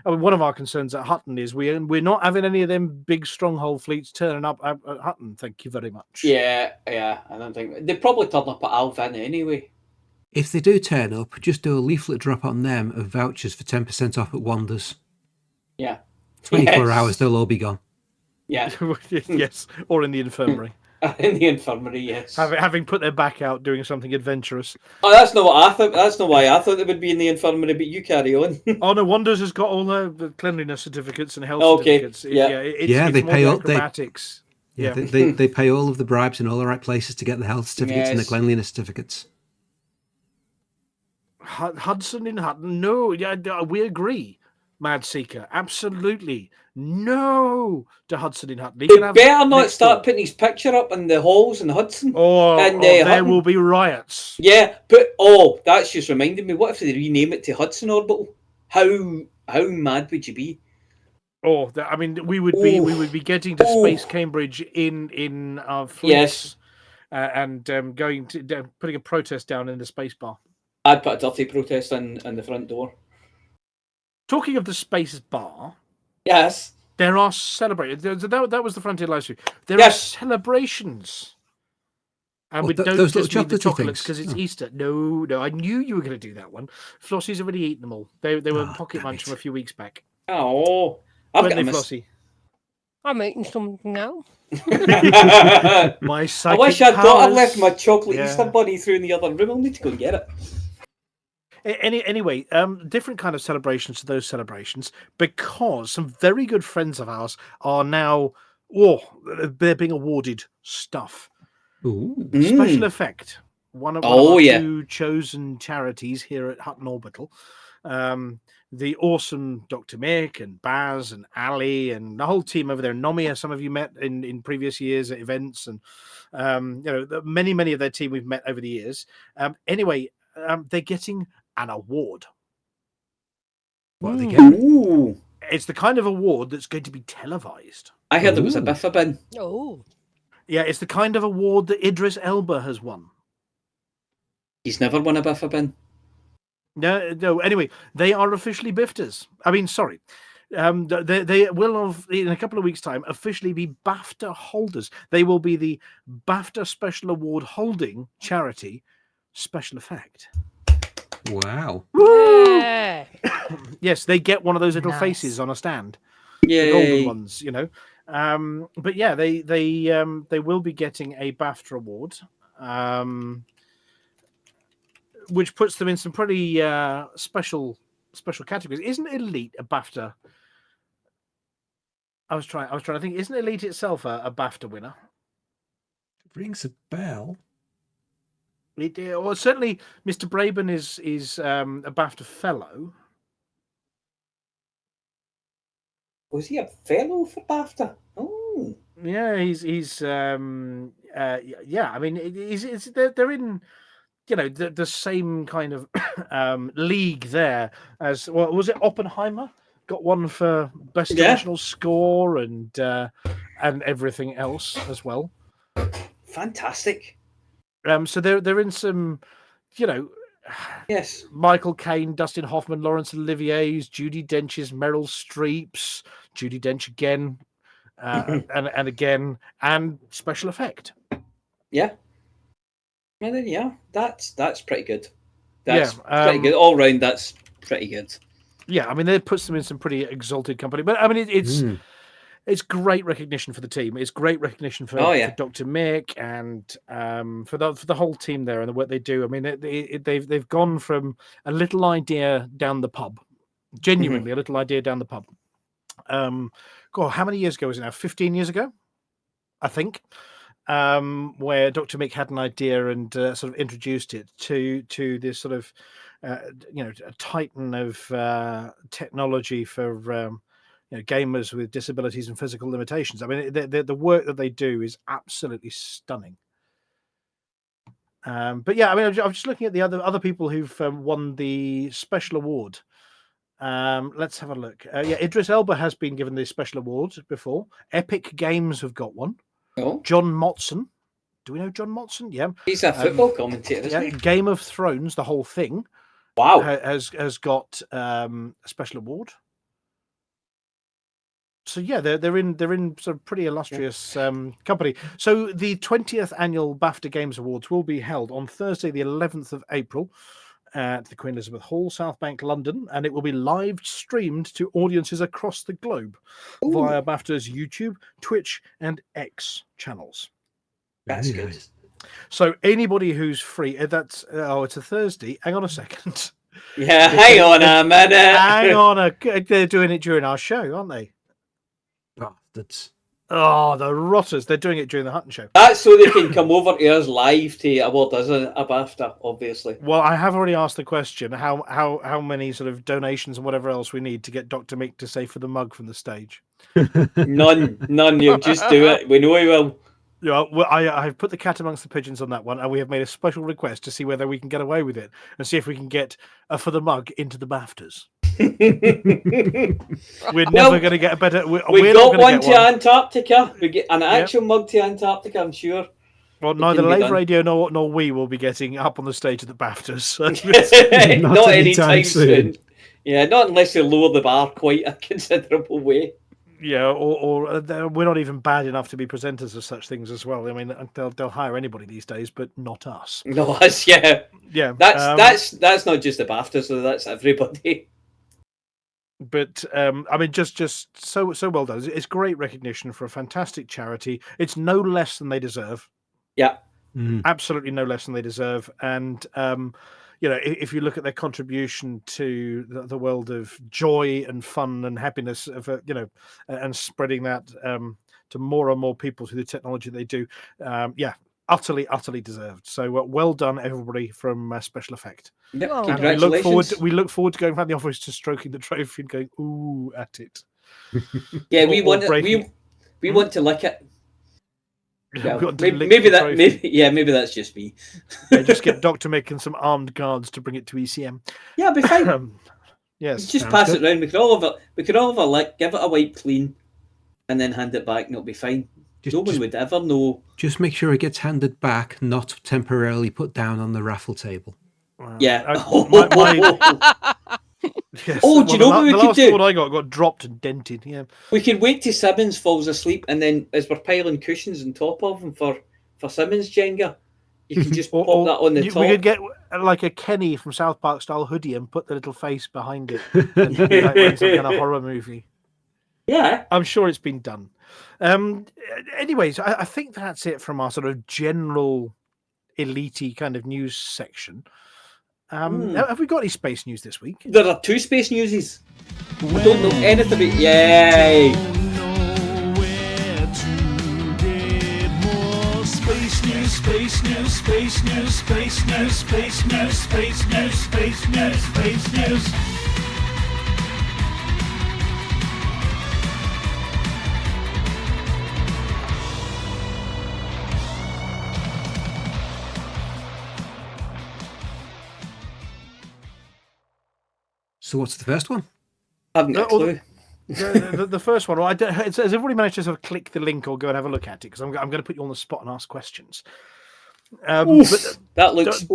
one of our concerns at Hutton is we're not having any of them big stronghold fleets turning up at Hutton. Thank you very much. Yeah. I don't think they probably turn up at Alvin anyway. If they do turn up, just do a leaflet drop on them of vouchers for 10% off at Wonders. Yeah. 24 hours, they'll all be gone. Yeah. Yes, or in the infirmary. In the infirmary, yes. Having put their back out doing something adventurous. Oh, that's not what I thought. That's not why I thought they would be in the infirmary. But you carry on. Oh no, Wonders has got all the cleanliness certificates and health certificates. They pay all acrobatics. They pay all of the bribes in all the right places to get the health certificates and the cleanliness certificates. Hudson in Hutton, no, we agree. Mad Seeker, absolutely no to Hudson in Hutton. They better not start putting his picture up in the halls in Hudson. There will be riots. Yeah, that's just reminded me. What if they rename it to Hudson Orbital? How mad would you be? We would be getting to Space Cambridge in our fleets, and going to putting a protest down in the space bar. I'd put a dirty protest in the front door. Talking of the space bar, yes, there are celebrations. That was the Frontier live stream. There are celebrations, and we don't those just little need the chocolates things? because it's Easter. No, I knew you were going to do that one. Flossy's already eaten them all. They were pocket munch from a few weeks back. Oh, I've got Flossie. I'm eating something now. My I wish I left my chocolate Easter bunny through in the other room. I'll need to go and get it. Anyway, different kind of celebrations to those celebrations because some very good friends of ours are now, they're being awarded stuff. Ooh. Special Effect, one of our two chosen charities here at Hutton Orbital. The awesome Dr. Mick and Baz and Ali and the whole team over there. Nomia, some of you met in previous years at events, and many of their team we've met over the years. They're getting an award. What are they getting? Ooh. It's the kind of award that's going to be televised. I heard there was a biffa bin. Oh. Yeah, it's the kind of award that Idris Elba has won. He's never won a biffa bin. No. Anyway, they are officially BIFTAs. I mean, sorry. They will, in a couple of weeks' time, officially be BAFTA holders. They will be the BAFTA Special Award holding charity Special Effect. Wow. Yeah. Yes, they get one of those little Nice. faces on a stand. The golden Yay. ones, but yeah, they will be getting a BAFTA award, which puts them in some pretty special categories. Isn't Elite a BAFTA? I was trying to think. Isn't Elite itself a BAFTA winner? Rings a bell. Or certainly, Mr. Braben is a BAFTA fellow. Was he a fellow for BAFTA? Oh. Yeah, he's yeah. I mean, they're in the same kind of league there as was it Oppenheimer got one for best original score and everything else as well. Fantastic. So they're in some, Yes. Michael Caine, Dustin Hoffman, Laurence Olivier's, Judi Dench's, Meryl Streep's, Judi Dench again, and again, and special effect. Yeah. And then that's pretty good. That's Yeah, pretty good all round. That's pretty good. Yeah, I mean, that puts them in some pretty exalted company. But I mean, it's great recognition for the team. It's great recognition for Dr. Mick and for the whole team there and the work they do. I mean, they've gone from a little idea down the pub, genuinely a little idea down the pub. God, how many years ago was it now? 15 years ago, I think. Where Dr. Mick had an idea and sort of introduced it to this sort of a titan of technology for gamers with disabilities and physical limitations. I mean, the work that they do is absolutely stunning. But yeah, I mean, I'm just looking at the other people who've won the special award. Let's have a look. Idris Elba has been given the special award before. Epic Games have got one. Oh, John Motson. Do we know John Motson? Yeah, he's a football commentator, isn't he? Game of Thrones, the whole thing. Wow, has got a special award. So yeah, they're in sort of pretty illustrious company. So the 20th annual BAFTA Games Awards will be held on Thursday, the 11th of April, at the Queen Elizabeth Hall, South Bank, London, and it will be live streamed to audiences across the globe via BAFTA's YouTube, Twitch, and X channels. That's good. So anybody who's free, it's a Thursday. Hang on a second. Yeah, hang on a minute. Hang on they're doing it during our show, aren't they? Bastards. Oh, the rotters! They're doing it during the Hutton show. That's so they can come over to us live to award us a BAFTA, obviously. Well, I have already asked the question: how many sort of donations and whatever else we need to get Dr. Mick to say for the mug from the stage? None. You'll just do it. We know he will. Yeah, well, I've put the cat amongst the pigeons on that one, and we have made a special request to see whether we can get away with it and see if we can get for the mug into the BAFTAs. We're never going to get a better. We got one to Antarctica. We get an actual mug to Antarctica, I'm sure. Well, neither Live Radio nor we will be getting up on the stage at the BAFTAs. So not anytime soon. Yeah, not unless you lower the bar quite a considerable way. Yeah, or we're not even bad enough to be presenters of such things as well. I mean, they'll hire anybody these days, but not us. No, us, yeah. That's not just the BAFTAs, so that's everybody. But I mean, just so well done. It's great recognition for a fantastic charity. It's no less than they deserve. Yeah, absolutely no less than they deserve. And if you look at their contribution to the world of joy and fun and happiness, of and spreading that to more and more people through the technology they do, utterly deserved. So well done, everybody from Special Effect. Yep. Oh, Congratulations. We look forward to going around the office to stroking the trophy and going ooh at it. Yeah, we want to lick it. Yeah, maybe that's just me. Just get Dr. Mick and some armed guards to bring it to ECM. Yeah, it'll be fine. Yes, just pass it around. We could all have a lick, give it a wipe clean, and then hand it back, and it'll be fine. No one would ever know. Just make sure it gets handed back, not temporarily put down on the raffle table. Yeah. Yes. Oh, do you know what we could do? What I got dropped and dented. Yeah. We could wait till Simmons falls asleep, and then as we're piling cushions on top of him for Simmons Jenga, you can just pop that on the top. like a Kenny from South Park style hoodie and put the little face behind it, and be like we're in some kind of horror movie. Yeah. I'm sure it's been done. Anyways, I think that's it from our sort of general elite kind of news section. Have we got any space news this week? There are 2 space newsies. I don't know anything about. Yay! Space news, space news, space news, space news, space news, space news, space news, space news. So what's the first one? I haven't got a clue. The first one. Well, has everybody managed to sort of click the link or go and have a look at it? Because I'm going to put you on the spot and ask questions. But that looks.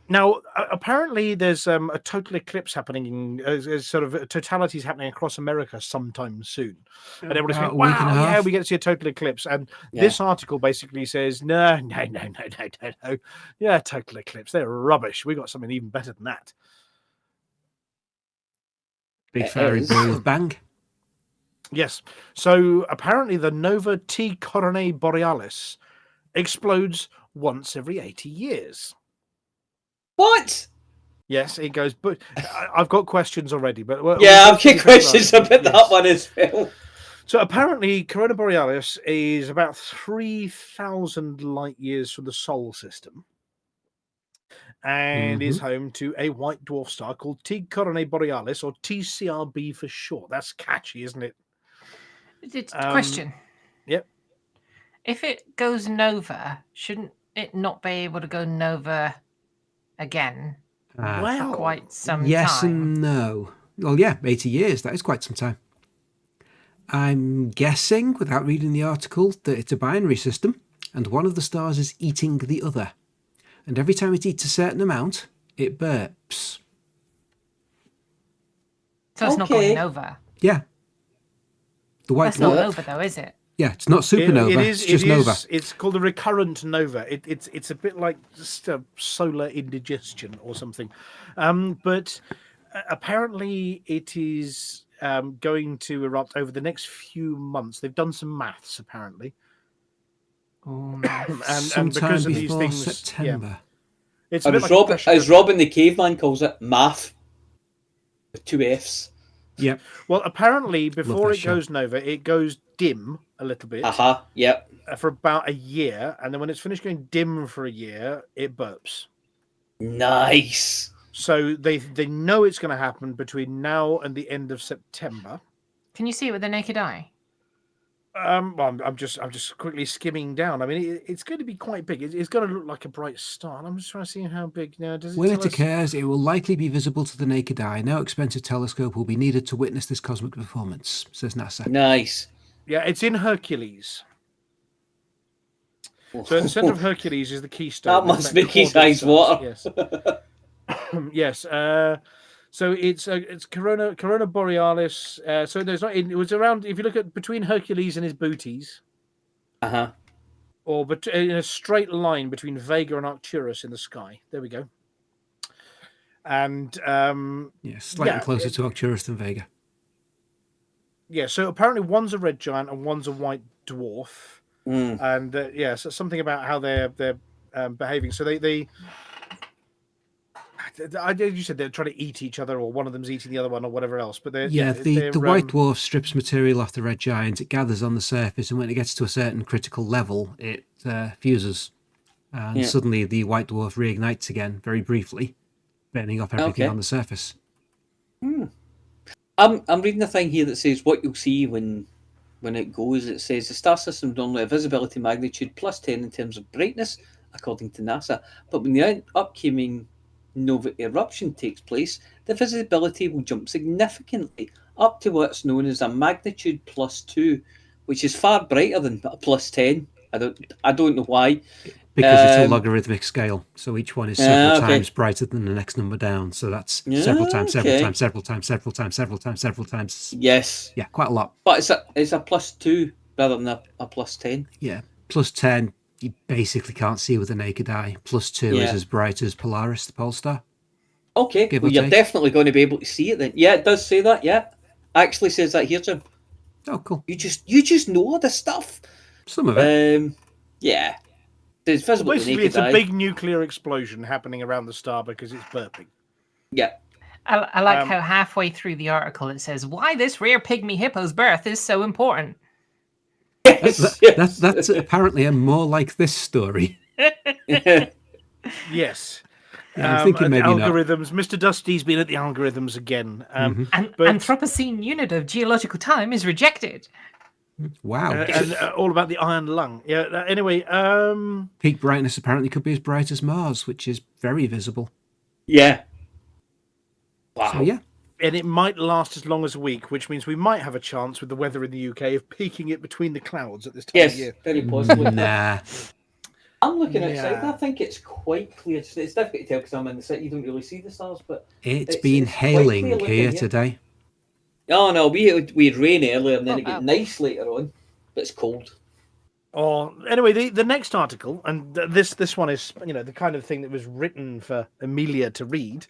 Now, apparently, there's a total eclipse happening. Sort of totalities happening across America sometime soon, and everybody's going, "Wow, yeah, we get to see a total eclipse." And this article basically says, "No, yeah, total eclipse. They're rubbish. We got something even better than that." Big fiery ball with bang. Yes. So apparently, the nova T Coronae Borealis explodes once every 80 years. What? Yes, it goes. But I've got questions already. But I've got questions about that one as well. So apparently, Corona Borealis is about 3,000 light years from the Solar System, and is home to a white dwarf star called T Coronae Borealis, or TCRB for short. That's catchy, isn't it? Question. Yep. If it goes nova, shouldn't it not be able to go nova again for quite some time? Yes and no. Well, yeah, 80 years. That is quite some time. I'm guessing, without reading the article, that it's a binary system, and one of the stars is eating the other. And every time it eats a certain amount, it burps. So it's not going nova. Yeah. The white That's not nova, though, is it? Yeah, it's not supernova. It's just nova. It's called a recurrent nova. It's a bit like just a solar indigestion or something. But apparently it is going to erupt over the next few months. They've done some maths, apparently. And because of these before things, September. It's as Robin the Caveman calls it, math with 2 F's. Yep. Well, apparently, before it goes nova, it goes dim a little bit. Yep. For about a year, and then when it's finished going dim for a year, it burps. Nice. So they know it's going to happen between now and the end of September. Can you see it with the naked eye? Well, I'm just quickly skimming down. I mean, it's going to be quite big. It's going to look like a bright star. And I'm just trying to see how big. Now, when it occurs, it will likely be visible to the naked eye. No expensive telescope will be needed to witness this cosmic performance, says NASA. Nice. Yeah, it's in Hercules. So in the center of Hercules is the keystone. That must make his eyes water. Yes. Yes. So it's Corona Borealis. So there's not. It was around. If you look at between Hercules and his booties. Or in a straight line between Vega and Arcturus in the sky. There we go. And slightly closer to Arcturus than Vega. Yeah. So apparently one's a red giant and one's a white dwarf. And so something about how they're behaving. So they you said they're trying to eat each other, or one of them's eating the other one, or whatever else. But the white dwarf strips material off the red giant. It gathers on the surface, and when it gets to a certain critical level, it fuses, and suddenly the white dwarf reignites again, very briefly, burning off everything on the surface. I'm reading a thing here that says what you'll see when it goes. It says the star system is normally a visibility magnitude plus 10 in terms of brightness, according to NASA. But when the upcoming nova eruption takes place, the visibility will jump significantly up to what's known as a magnitude plus 2, which is far brighter than a plus 10. I don't know why. Because it's a logarithmic scale, so each one is several times brighter than the next number down. So that's several times. Yes. Yeah, quite a lot. But it's a plus 2 rather than a plus 10. Yeah, plus 10. you basically can't see with the naked eye. +2 is as bright as Polaris, the pole star. Okay, well, you're definitely going to be able to see it then. Yeah, it does say that. Yeah, actually says that here, Jim. Oh, cool. You just know all this stuff. Some of it. Yeah. It's visible. Well, basically, it's a big nuclear explosion happening around the star because it's burping. Yeah. I like how halfway through the article it says, "Why this rare pygmy hippo's birth is so important." That's apparently a more like this story. Yes. Yeah, I'm thinking maybe algorithms. Not. Mr. Dusty's been at the algorithms again. An Anthropocene unit of geological time is rejected. Wow. And all about the iron lung. Yeah. Anyway. Peak brightness apparently could be as bright as Mars, which is very visible. Yeah. Wow. So, yeah. And it might last as long as a week, which means we might have a chance with the weather in the UK of peaking it between the clouds at this time of year. Yes, very possibly. Nah. I'm looking outside and I think it's quite clear. It's difficult to tell because I'm in the city. You don't really see the stars, but it's been hailing here today. Oh no, we had rain earlier and then it got nice later on, but it's cold. Oh, anyway, the next article, and this one is the kind of thing that was written for Amelia to read.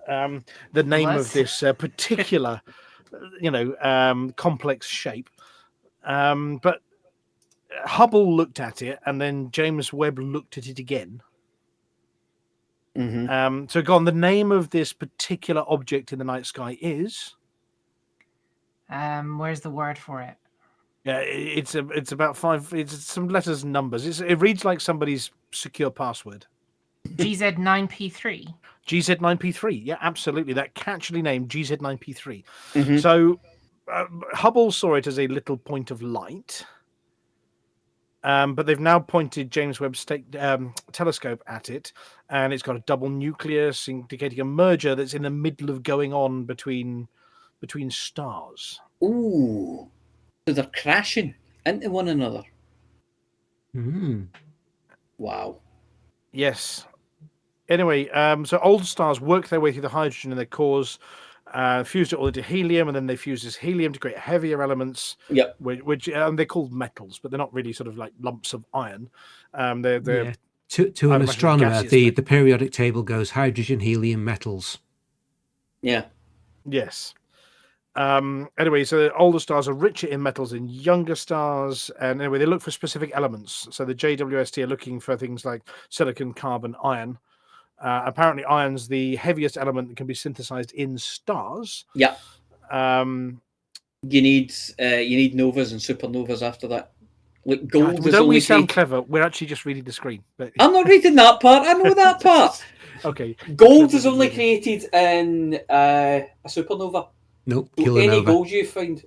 The name of this particular complex shape, but Hubble looked at it, and then James Webb looked at it again. Mm-hmm. So, go on. The name of this particular object in the night sky is. Where's the word for it? Yeah, it's about 5. It's some letters and numbers. It reads like somebody's secure password. GZ9P3. GZ9P3. Yeah, absolutely. That catchily named GZ9P3. Mm-hmm. So Hubble saw it as a little point of light. But they've now pointed James Webb telescope at it, and it's got a double nucleus indicating a merger that's in the middle of going on between stars. Ooh. So they're crashing into one another. Wow. Yes. Anyway, so old stars work their way through the hydrogen in their cores, fused it all into helium, and then they fuse this helium to create heavier elements. Yep. Which they're called metals, but they're not really sort of like lumps of iron. They're to an astronomer, the periodic table goes hydrogen, helium, metals. Yeah. Yes. Anyway, so older stars are richer in metals than younger stars, and anyway, they look for specific elements. So the JWST are looking for things like silicon, carbon, iron. Apparently, iron's the heaviest element that can be synthesized in stars. Yeah. You need novas and supernovas after that. Like gold. Don't we sound clever? We're actually just reading the screen. But... I'm not reading that part. I know that part. Okay. Gold is only created in a supernova. Nope, so kilonova. Any gold you find.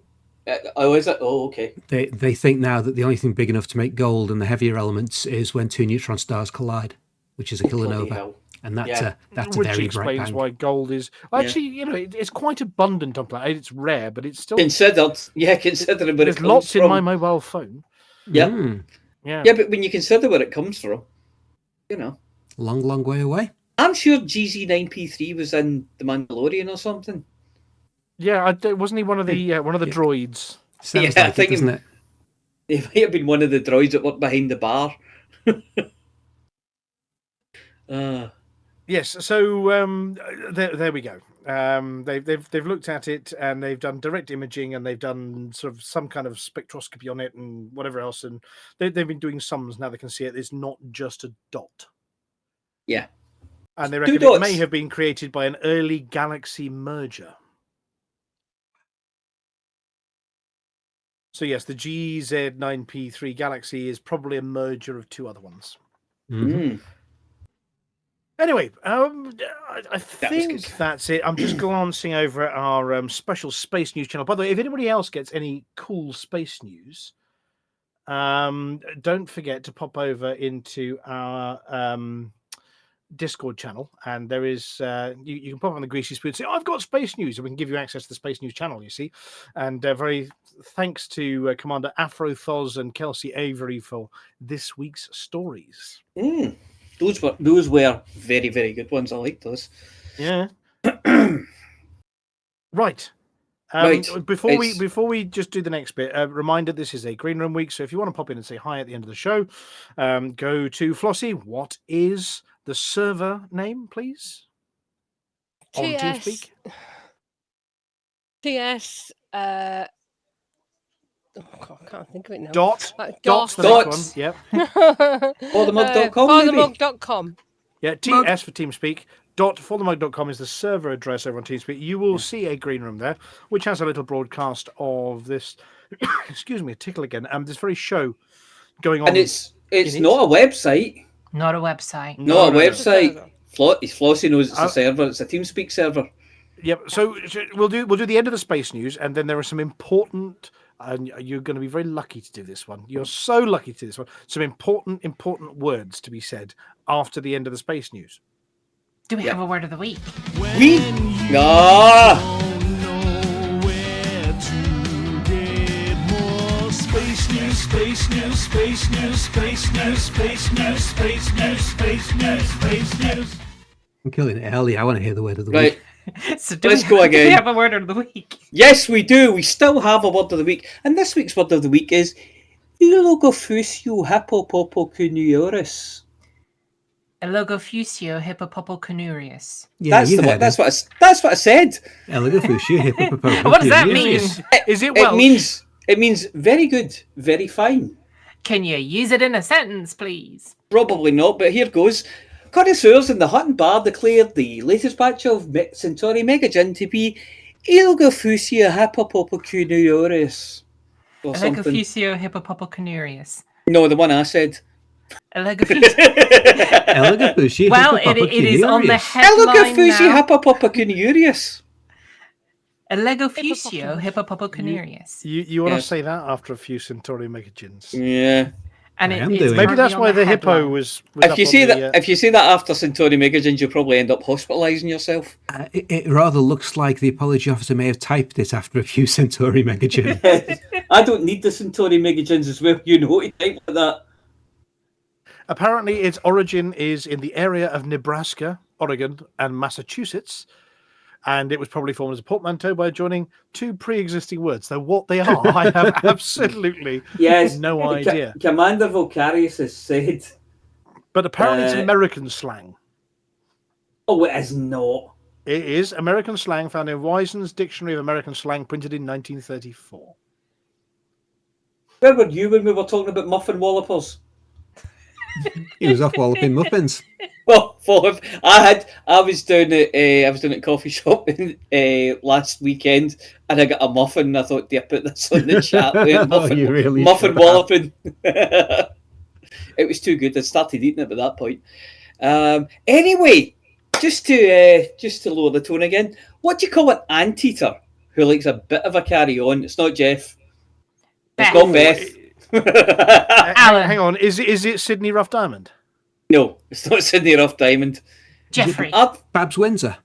Oh, is it? Oh, okay. They think now that the only thing big enough to make gold and the heavier elements is when two neutron stars collide, which is a kilonova. And that's a which very explains bright bang. why gold is actually, it's quite abundant on planet. It's rare, but it's still considered. Yeah, considering where there's it comes lots from. in my mobile phone. Yeah, yeah, but when you consider where it comes from, long way away. I'm sure GZ9P3 was in The Mandalorian or something. Yeah, wasn't he one of the droids? Sounds like it, doesn't it? He might have been one of the droids that worked behind the bar. Yes, so there we go. They've looked at it and they've done direct imaging and they've done sort of some kind of spectroscopy on it and whatever else, and they've been doing sums. Now they can see it. It's not just a dot. Yeah, and they reckon it may have been created by an early galaxy merger. So yes, the GZ9P3 galaxy is probably a merger of two other ones. Mm-hmm. Anyway, I think that's it. I'm just glancing over at our special space news channel. By the way, if anybody else gets any cool space news, don't forget to pop over into our Discord channel, and there is you can pop on the Greasy Spoon and say, I've got space news, and we can give you access to the space news channel, you see. And very thanks to Commander Afrothoz and Kelsey Avery for this week's stories. Those were very, very good ones. I like those. Yeah. Right. Right, Before it's- we just do the next bit, a reminder: this is a green room week, so if you want to pop in and say hi at the end of the show, go to Flossy. What is the server name, please? On TeamSpeak. TS. Oh God, I can't think of it now. Dot. Dot. The next one. Yep. Foldermug.com, maybe? Foldermug.com. Yeah. TS for TeamSpeak. .foldermug.com is the server address over on TeamSpeak. You will see a green room there, which has a little broadcast of this. Excuse me, a tickle again. This very show going on. And it's not a website. Not a website. Not a No. website. Flossy knows it's a server. It's a TeamSpeak server. Yep. So we'll do the end of the space news, and then there are some important. And you're going to be very lucky to do this one. You're so lucky to do this one. Some important words to be said after the end of the space news. Do we have a word of the week? Space news, space news, space news, space news, space news, space news, space news, space news. I'm killing it early. I want to hear the word of the Right. week. So Let's go Do again. we have a word of the week? Yes, we do. We still have a word of the week. And this week's word of the week is Ilogofusio Hippopopocuniorus. Elogofusio hippopopocuniorus. Yeah, That's you the heard one. That's what I said. Elegophusia hippopopocuniorus. What does that mean? Is it Welsh? It means very good, very fine. Can you use it in a sentence, please? Probably not, but here goes. Connoisseurs in the Hutton Bar declared the latest batch of Centauri Mega Gin to be Ilogophusia Hippopopocuniorus. Or something. Elogofusio hippopopocuniorus. No, the one I said. Elogofusio. Elegophusia Well, it is on the headline Elogophusia now. Hippopopocuniorus. Elogofusio hippopopocuniorus. You want Yes. to say that after a few Centauri Mega Gins? Yeah. And I it, am it's doing it. Maybe currently that's on why the hippo headline. was If up you on say the, that, if you say that after Centauri Mega Gins, you'll probably end up hospitalising yourself. It rather looks like the apology officer may have typed it after a few Centauri Megagin. I don't need the Centauri Mega Gins as well. You know, to type like that. Apparently, its origin is in the area of Nebraska, Oregon, and Massachusetts, and it was probably formed as a portmanteau by joining two pre-existing words. Though what they are, I have absolutely Yes, no idea. Commander Volcarius has said. But apparently, it's American slang. Oh, it is not. It is American slang found in Wisen's Dictionary of American Slang, printed in 1934. Where were you when we were talking about muffin wallopers? He was off walloping muffins. Well, I was down at a coffee shop last weekend, and I got a muffin. And I thought, do I put this on the chat? Muffin, you really muffin should walloping. It was too good. I started eating it by that point. Anyway, just to lower the tone again, what do you call an anteater who likes a bit of a carry on? It's not Jeff. Beth. It's not Beth. Alan. Hang on, is it Sydney Rough Diamond? No, it's not Sydney Rough Diamond. Jeffrey. Babs Windsor.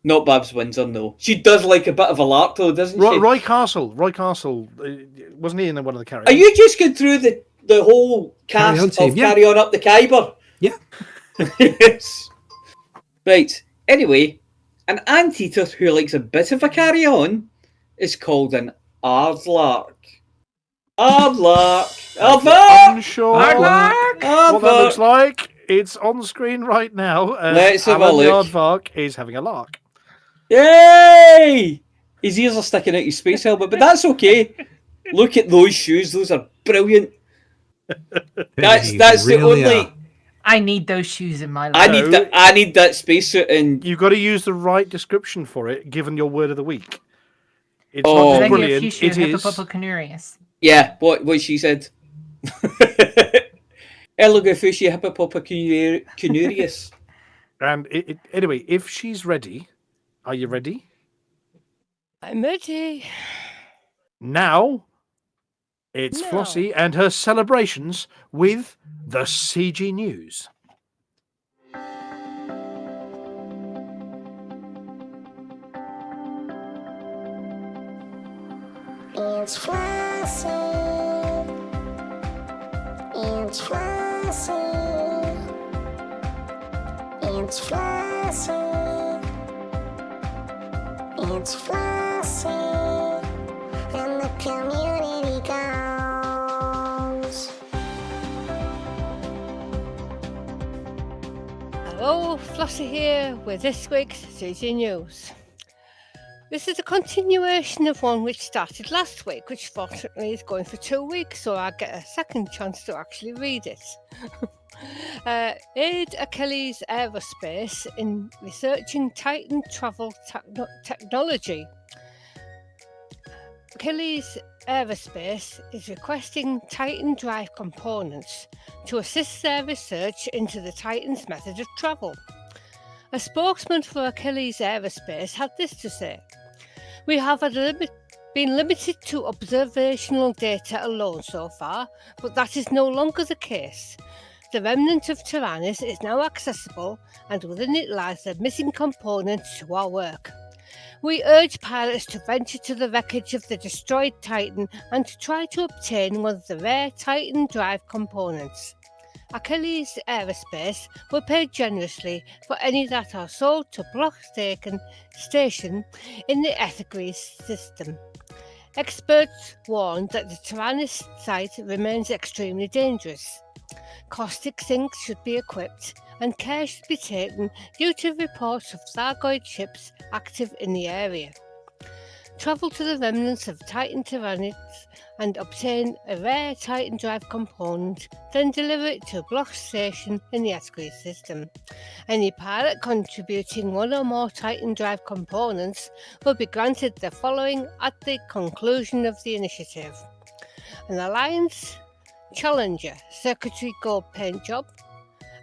Not Babs Windsor, no. She does like a bit of a lark, though, doesn't she? Roy Castle. Wasn't he in one of the carry? Are you just going through the whole Carry On cast team, of yeah. Carry On Up the Khyber? Yeah. Yes. Right. Anyway, an anteater who likes a bit of a carry on is called an aardlark. Aardlark. Aardvark. Unsure Aardvark. what that looks like. It's on screen right now. Let's have a Alan the look. Aardvark is having a lark. Yay! His ears are sticking out his space helmet, but that's okay. Look at those shoes; those are brilliant. That's They the really only. are. I need those shoes in my I life. need that spacesuit, and You've got to use the right description for it, given your word of the week. It's Oh. not just brilliant. Elogofusio It is. hippopopocuniorus. yeah, what she said. Elogophusia hippopopocuniorus. And anyway, if she's ready, are you ready? I'm ready. Now, it's No. Flossy and her celebrations with the CG News. It's Flossy. It's Flossy. It's Flossy. It's Flossy. Flossy here with this week's CG News. This is a continuation of one which started last week, which fortunately is going for 2 weeks, so I get a second chance to actually read it. Aid Achilles Aerospace in researching Titan travel technology. Achilles Aerospace is requesting Titan drive components to assist their research into the Titan's method of travel. A spokesman for Achilles Aerospace had this to say: "We have been limited to observational data alone so far, but that is no longer the case. The remnant of Tyrannus is now accessible, and within it lies the missing component to our work. We urge pilots to venture to the wreckage of the destroyed Titan and to try to obtain one of the rare Titan drive components. Achilles Aerospace will pay generously for any that are sold to Block Station in the imagery system. Experts warn that the Tyrannus site remains extremely dangerous. Caustic sinks should be equipped, and care should be taken due to reports of Thargoid ships active in the area. Travel to the remnants of Titan Tyrannus and obtain a rare Titan drive component, then deliver it to a Block Station in the imagery system. Any pilot contributing one or more Titan drive components will be granted the following at the conclusion of the initiative: an Alliance Challenger Circuitry Gold Paint Job,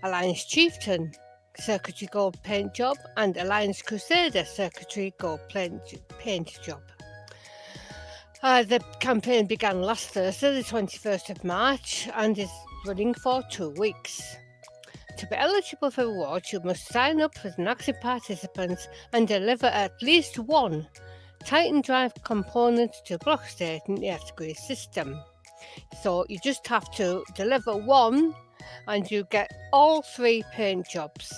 Alliance Chieftain Circuitry Gold Paint Job, and Alliance Crusader Circuitry Gold Paint Job. The campaign began last Thursday, the 21st of March, and is running for 2 weeks. To be eligible for rewards, you must sign up as an active participant and deliver at least one Titan drive component to Block Station in the imagery system. So you just have to deliver one, and you get all 3 paint jobs.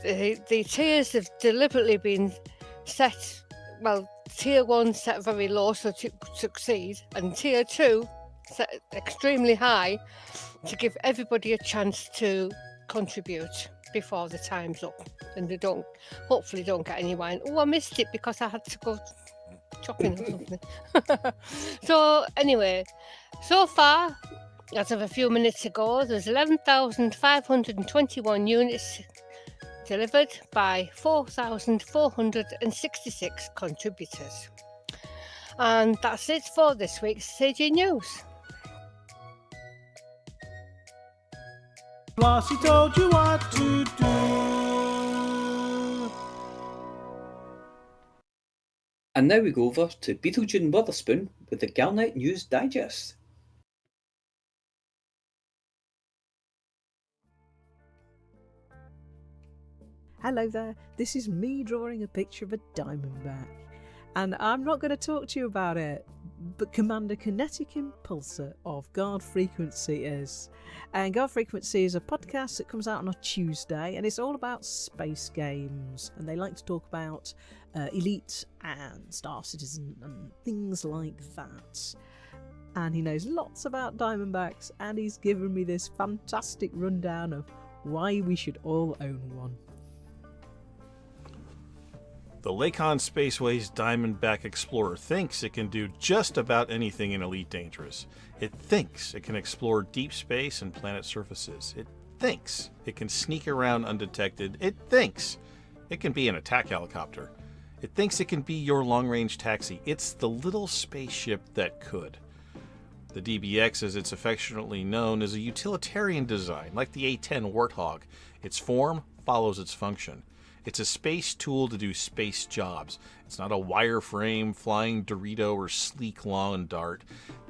The tiers have deliberately been set, well, tier 1 set very low so to succeed, and tier 2 set extremely high to give everybody a chance to contribute before the time's up, and they hopefully don't get any wine. Oh, I missed it because I had to go shopping or something. So anyway, so far, as of a few minutes ago, there's 11,521 units delivered by 4,466 contributors. And that's it for this week's CG News. Flossy told you what to do. And now we go over to Beetlejuice Witherspoon with the Galnet News Digest. Hello there, this is me drawing a picture of a diamondback. And I'm not going to talk to you about it, but Commander Kinetic Impulsor of Guard Frequency is. And Guard Frequency is a podcast that comes out on a Tuesday, and it's all about space games. And they like to talk about Elite and Star Citizen and things like that. And he knows lots about diamondbacks, and he's given me this fantastic rundown of why we should all own one. The Lakon Spaceways Diamondback Explorer thinks it can do just about anything in Elite Dangerous. It thinks it can explore deep space and planet surfaces. It thinks it can sneak around undetected. It thinks it can be an attack helicopter. It thinks it can be your long-range taxi. It's the little spaceship that could. The DBX, as it's affectionately known, is a utilitarian design, like the A-10 Warthog. Its form follows its function. It's a space tool to do space jobs. It's not a wireframe, flying Dorito, or sleek lawn dart.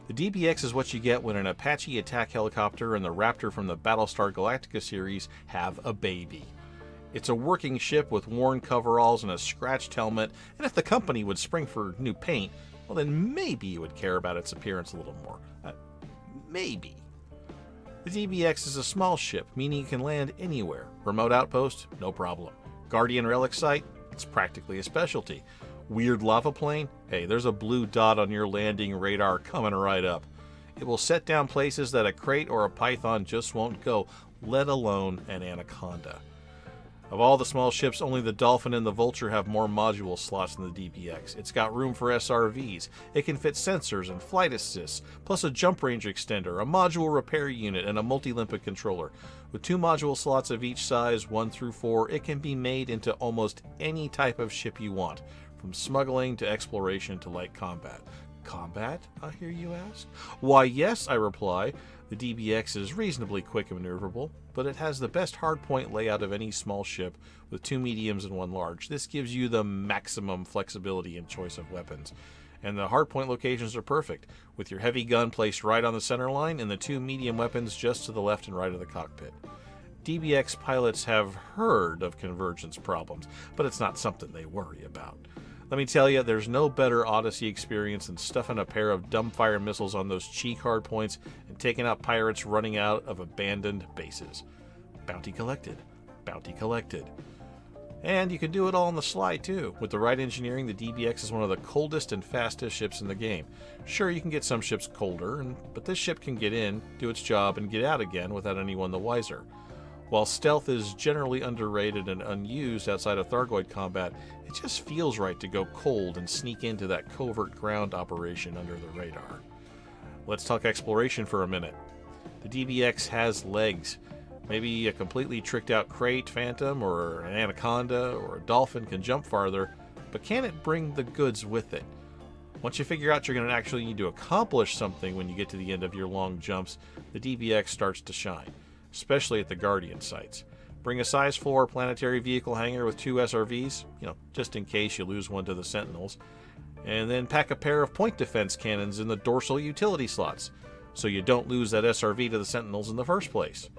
The DBX is what you get when an Apache attack helicopter and the Raptor from the Battlestar Galactica series have a baby. It's a working ship with worn coveralls and a scratched helmet, and if the company would spring for new paint, well then maybe you would care about its appearance a little more. Maybe. The DBX is a small ship, meaning it can land anywhere. Remote outpost? No problem. Guardian relic site? It's practically a specialty. Weird lava plane? Hey, there's a blue dot on your landing radar coming right up. It will set down places that a crate or a python just won't go, let alone an anaconda. Of all the small ships, only the Dolphin and the Vulture have more module slots than the DBX. It's got room for SRVs. It can fit sensors and flight assists, plus a jump range extender, a module repair unit, and a multi-limpet controller. With 2 module slots of each size, 1 through 4, it can be made into almost any type of ship you want, from smuggling to exploration to light combat. Combat, I hear you ask? Why, yes, I reply. The DBX is reasonably quick and maneuverable, but it has the best hardpoint layout of any small ship, with 2 mediums and 1 large. This gives you the maximum flexibility in choice of weapons. And the hardpoint locations are perfect, with your heavy gun placed right on the center line and the 2 medium weapons just to the left and right of the cockpit. DBX pilots have heard of convergence problems, but it's not something they worry about. Let me tell you, there's no better Odyssey experience than stuffing a pair of dumbfire missiles on those cheek hardpoints and taking out pirates running out of abandoned bases. Bounty collected. Bounty collected. And you can do it all on the slide too. With the right engineering, the DBX is one of the coldest and fastest ships in the game. Sure, you can get some ships colder, but this ship can get in, do its job, and get out again without anyone the wiser. While stealth is generally underrated and unused outside of Thargoid combat, it just feels right to go cold and sneak into that covert ground operation under the radar. Let's talk exploration for a minute. The DBX has legs. Maybe a completely tricked out Crate Phantom or an Anaconda or a Dolphin can jump farther, but can it bring the goods with it? Once you figure out you're going to actually need to accomplish something when you get to the end of your long jumps, the DBX starts to shine, especially at the Guardian sites. Bring a size 4 planetary vehicle hangar with 2 SRVs, just in case you lose one to the Sentinels, and then pack a pair of point defense cannons in the dorsal utility slots, so you don't lose that SRV to the Sentinels in the first place.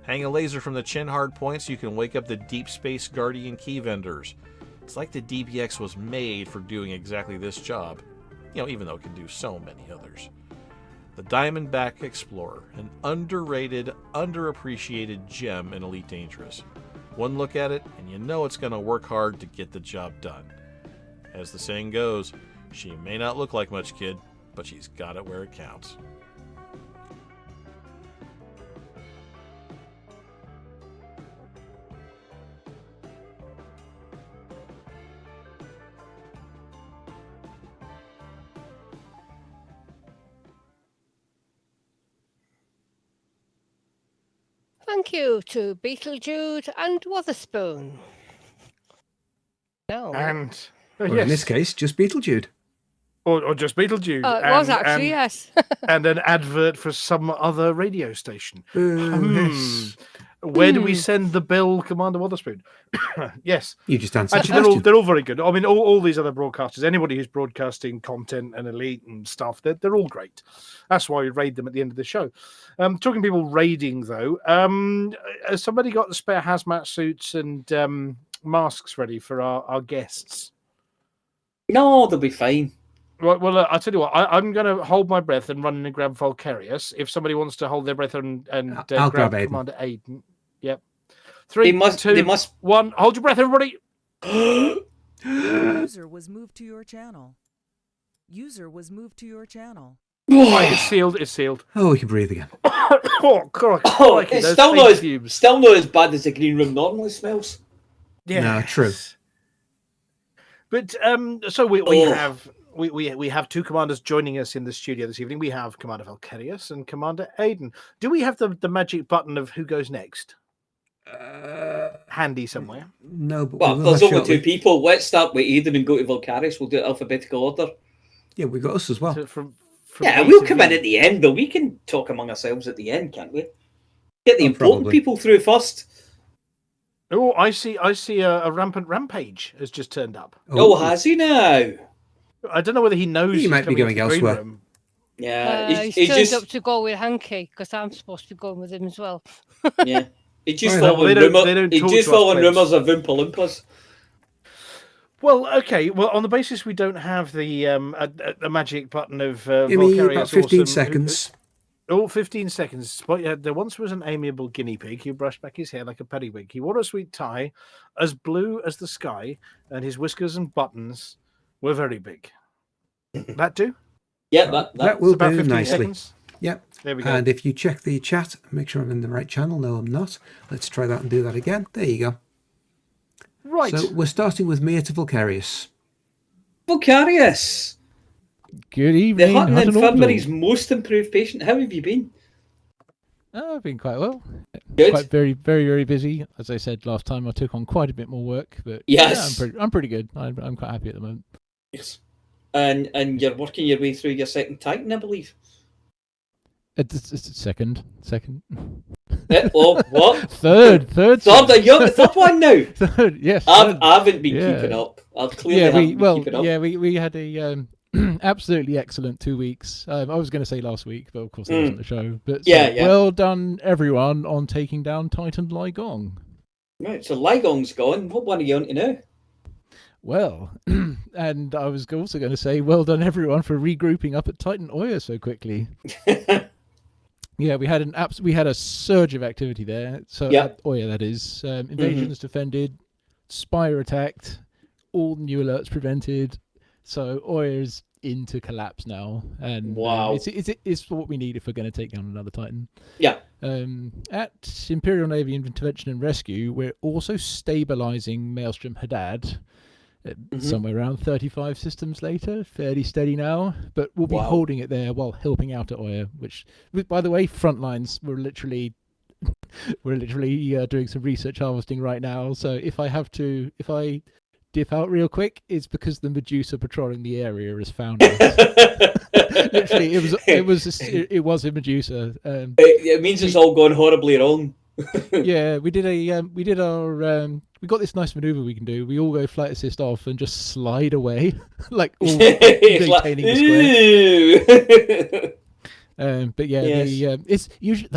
Hang a laser from the chin hard points so you can wake up the Deep Space Guardian key vendors. It's like the DBX was made for doing exactly this job, even though it can do so many others. The Diamondback Explorer, an underrated, underappreciated gem in Elite Dangerous. One look at it, and you know it's going to work hard to get the job done. As the saying goes, she may not look like much, kid, but she's got it where it counts. Thank you to Beetlejude and Wotherspoon. No. And Or in this case, just Beetlejude. Or just Beetlejude. It was actually, yes. And an advert for some other radio station. Yes. Where do we send the bill, Commander Wotherspoon? Yes. You just answered Actually, the question. they're all very good. I mean, all these other broadcasters, anybody who's broadcasting content and Elite and stuff, they're all great. That's why we raid them at the end of the show. Talking people raiding, though, has somebody got the spare hazmat suits and masks ready for our guests? No, they'll be fine. Well, I'll tell you what, I'm going to hold my breath and run in and grab Volcarius. If somebody wants to hold their breath and I'll grab Commander Aiden. Yep. 3, They must 1. Hold your breath, everybody. User was moved to your channel. User was moved to your channel. Right, it's sealed. It's sealed. Oh, we can breathe again. Oh, God. It's still not as bad as the green room normally smells. Yeah, No, true. But so we have 2 commanders joining us in the studio this evening. We have Commander Volcarius and Commander Aiden. Do we have the magic button of who goes next? Handy somewhere. No, but Well, there's only 2 people. Let's start with Aiden and go to Volcarius. We'll do it alphabetical order. Yeah, we got us as well. So from Yeah, A we'll to come V. in at the end, but we can talk among ourselves at the end, can't we? Get the important Probably. people through first. Oh, I see a rampant rampage has just turned up. Oh, has he now? I don't know whether he knows He he's might be coming going to the green elsewhere. room. Yeah, He's he turned just up to go with Hanky, because I'm supposed to be going with him as well. yeah, he just Right, following they don't rumours. He talk just to us, following please. rumours of Oompa Loompas. Well, okay. Well, on the basis we don't have the a magic button of Give me Volcarius about 15 Awesome, seconds. 15 seconds. But yeah, there once was an amiable guinea pig who brushed back his hair like a periwig. He wore a sweet tie, as blue as the sky, and his whiskers and buttons were very big. That do? Yeah, That that will about do 15 nicely. seconds. Yep. There we go. And if you check the chat, make sure I'm in the right channel. No, I'm not. Let's try that and do that again. There you go. Right. So we're starting with Mia to Vulcarius. Vulcarius, Good the evening, Hutton Hutton Infirmary's Orbital. most improved patient. How have you been? Oh, I've been quite well. Good. Quite very, very, very busy. As I said last time, I took on quite a bit more work, but Yes. yeah, I'm pretty good. I'm quite happy at the moment. Yes. And you're working your way through your second Titan, I believe. It's second. Oh, what? Third. Third, you're the third one now. Third, yes. I haven't been Yeah. keeping up. I've clearly haven't been keeping up. We had a absolutely excellent 2 weeks. I was going to say last week, but of course that wasn't the show. But Yeah. Well done, everyone, on taking down Titan Ligong. Right, so Ligong's gone. What one are you on to now? Well, and I was also going to say, well done, everyone, for regrouping up at Titan Oya so quickly. Yeah, we had a surge of activity there. So at Oya, that is, invasions defended, Spire attacked, all new alerts prevented. So Oya's into collapse now, and wow, it's what we need if we're going to take down another Titan. Yeah. At Imperial Navy Intervention and Rescue, we're also stabilizing Maelstrom Haddad. Somewhere around 35 systems later, fairly steady now, but we'll be holding it there while helping out at Oya, which, by the way, Frontlines, we're literally doing some research harvesting right now. So if I dip out real quick, it's because the Medusa patrolling the area has found us. Literally, it was a Medusa. It means it's all gone horribly wrong. Yeah, we got this nice maneuver we can do. We all go flight assist off and just slide away, like all maintaining the square. But yeah, it's usually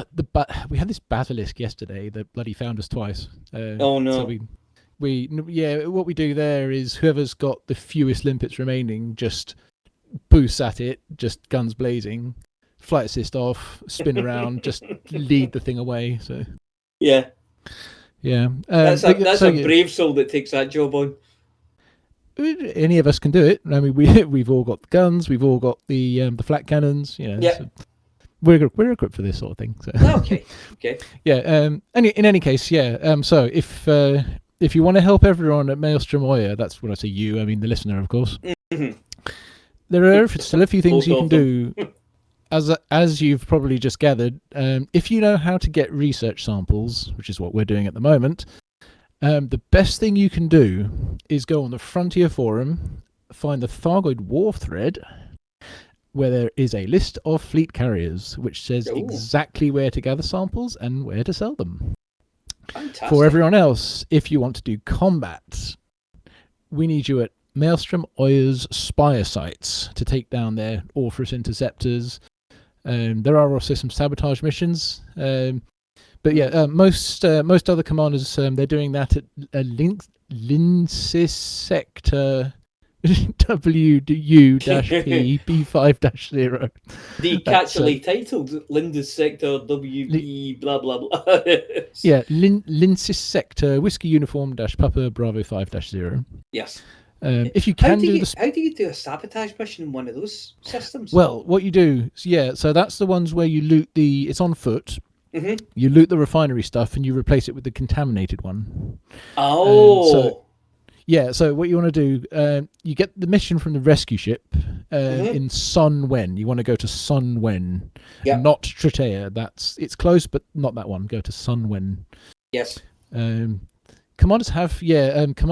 we had this basilisk yesterday that bloody found us twice. Oh no! So what we do there is whoever's got the fewest limpets remaining just boosts at it, just guns blazing, flight assist off, spin around, just lead the thing away. So yeah. That's a brave soul that takes that job on. Any of us can do it. I mean, we've all got the guns, we've all got the flat cannons. So we're equipped for this sort of thing. So. Okay. Yeah. In any case, so if you want to help everyone at Maelstrom Oya, that's when I say you, I mean the listener, of course. Mm-hmm. There are still a few things you can do. As you've probably just gathered, if you know how to get research samples, which is what we're doing at the moment, the best thing you can do is go on the Frontier Forum, find the Thargoid War thread, where there is a list of fleet carriers, which says exactly where to gather samples and where to sell them. Fantastic. For everyone else, if you want to do combat, we need you at Maelstrom Oya's Spire sites to take down their Orpheus interceptors. There are also some sabotage missions, but most other commanders they're doing that at Linsis Sector WU-P B5-0. The catchily titled Lindes Sector WB blah blah blah. Yeah, Linsis Sector Whiskey Uniform Papa Bravo 5-0. Yes. If you can how do you do a sabotage mission in one of those systems? Well, what you do, so that's the ones where you loot it's on foot. Mm-hmm. You loot the refinery stuff and you replace it with the contaminated one. Oh. So what you want to do, you get the mission from the rescue ship in Sun Wen. You want to go to Sun Wen, not Tritea. It's close, but not that one. Go to Sun Wen. Yes. Commanders have,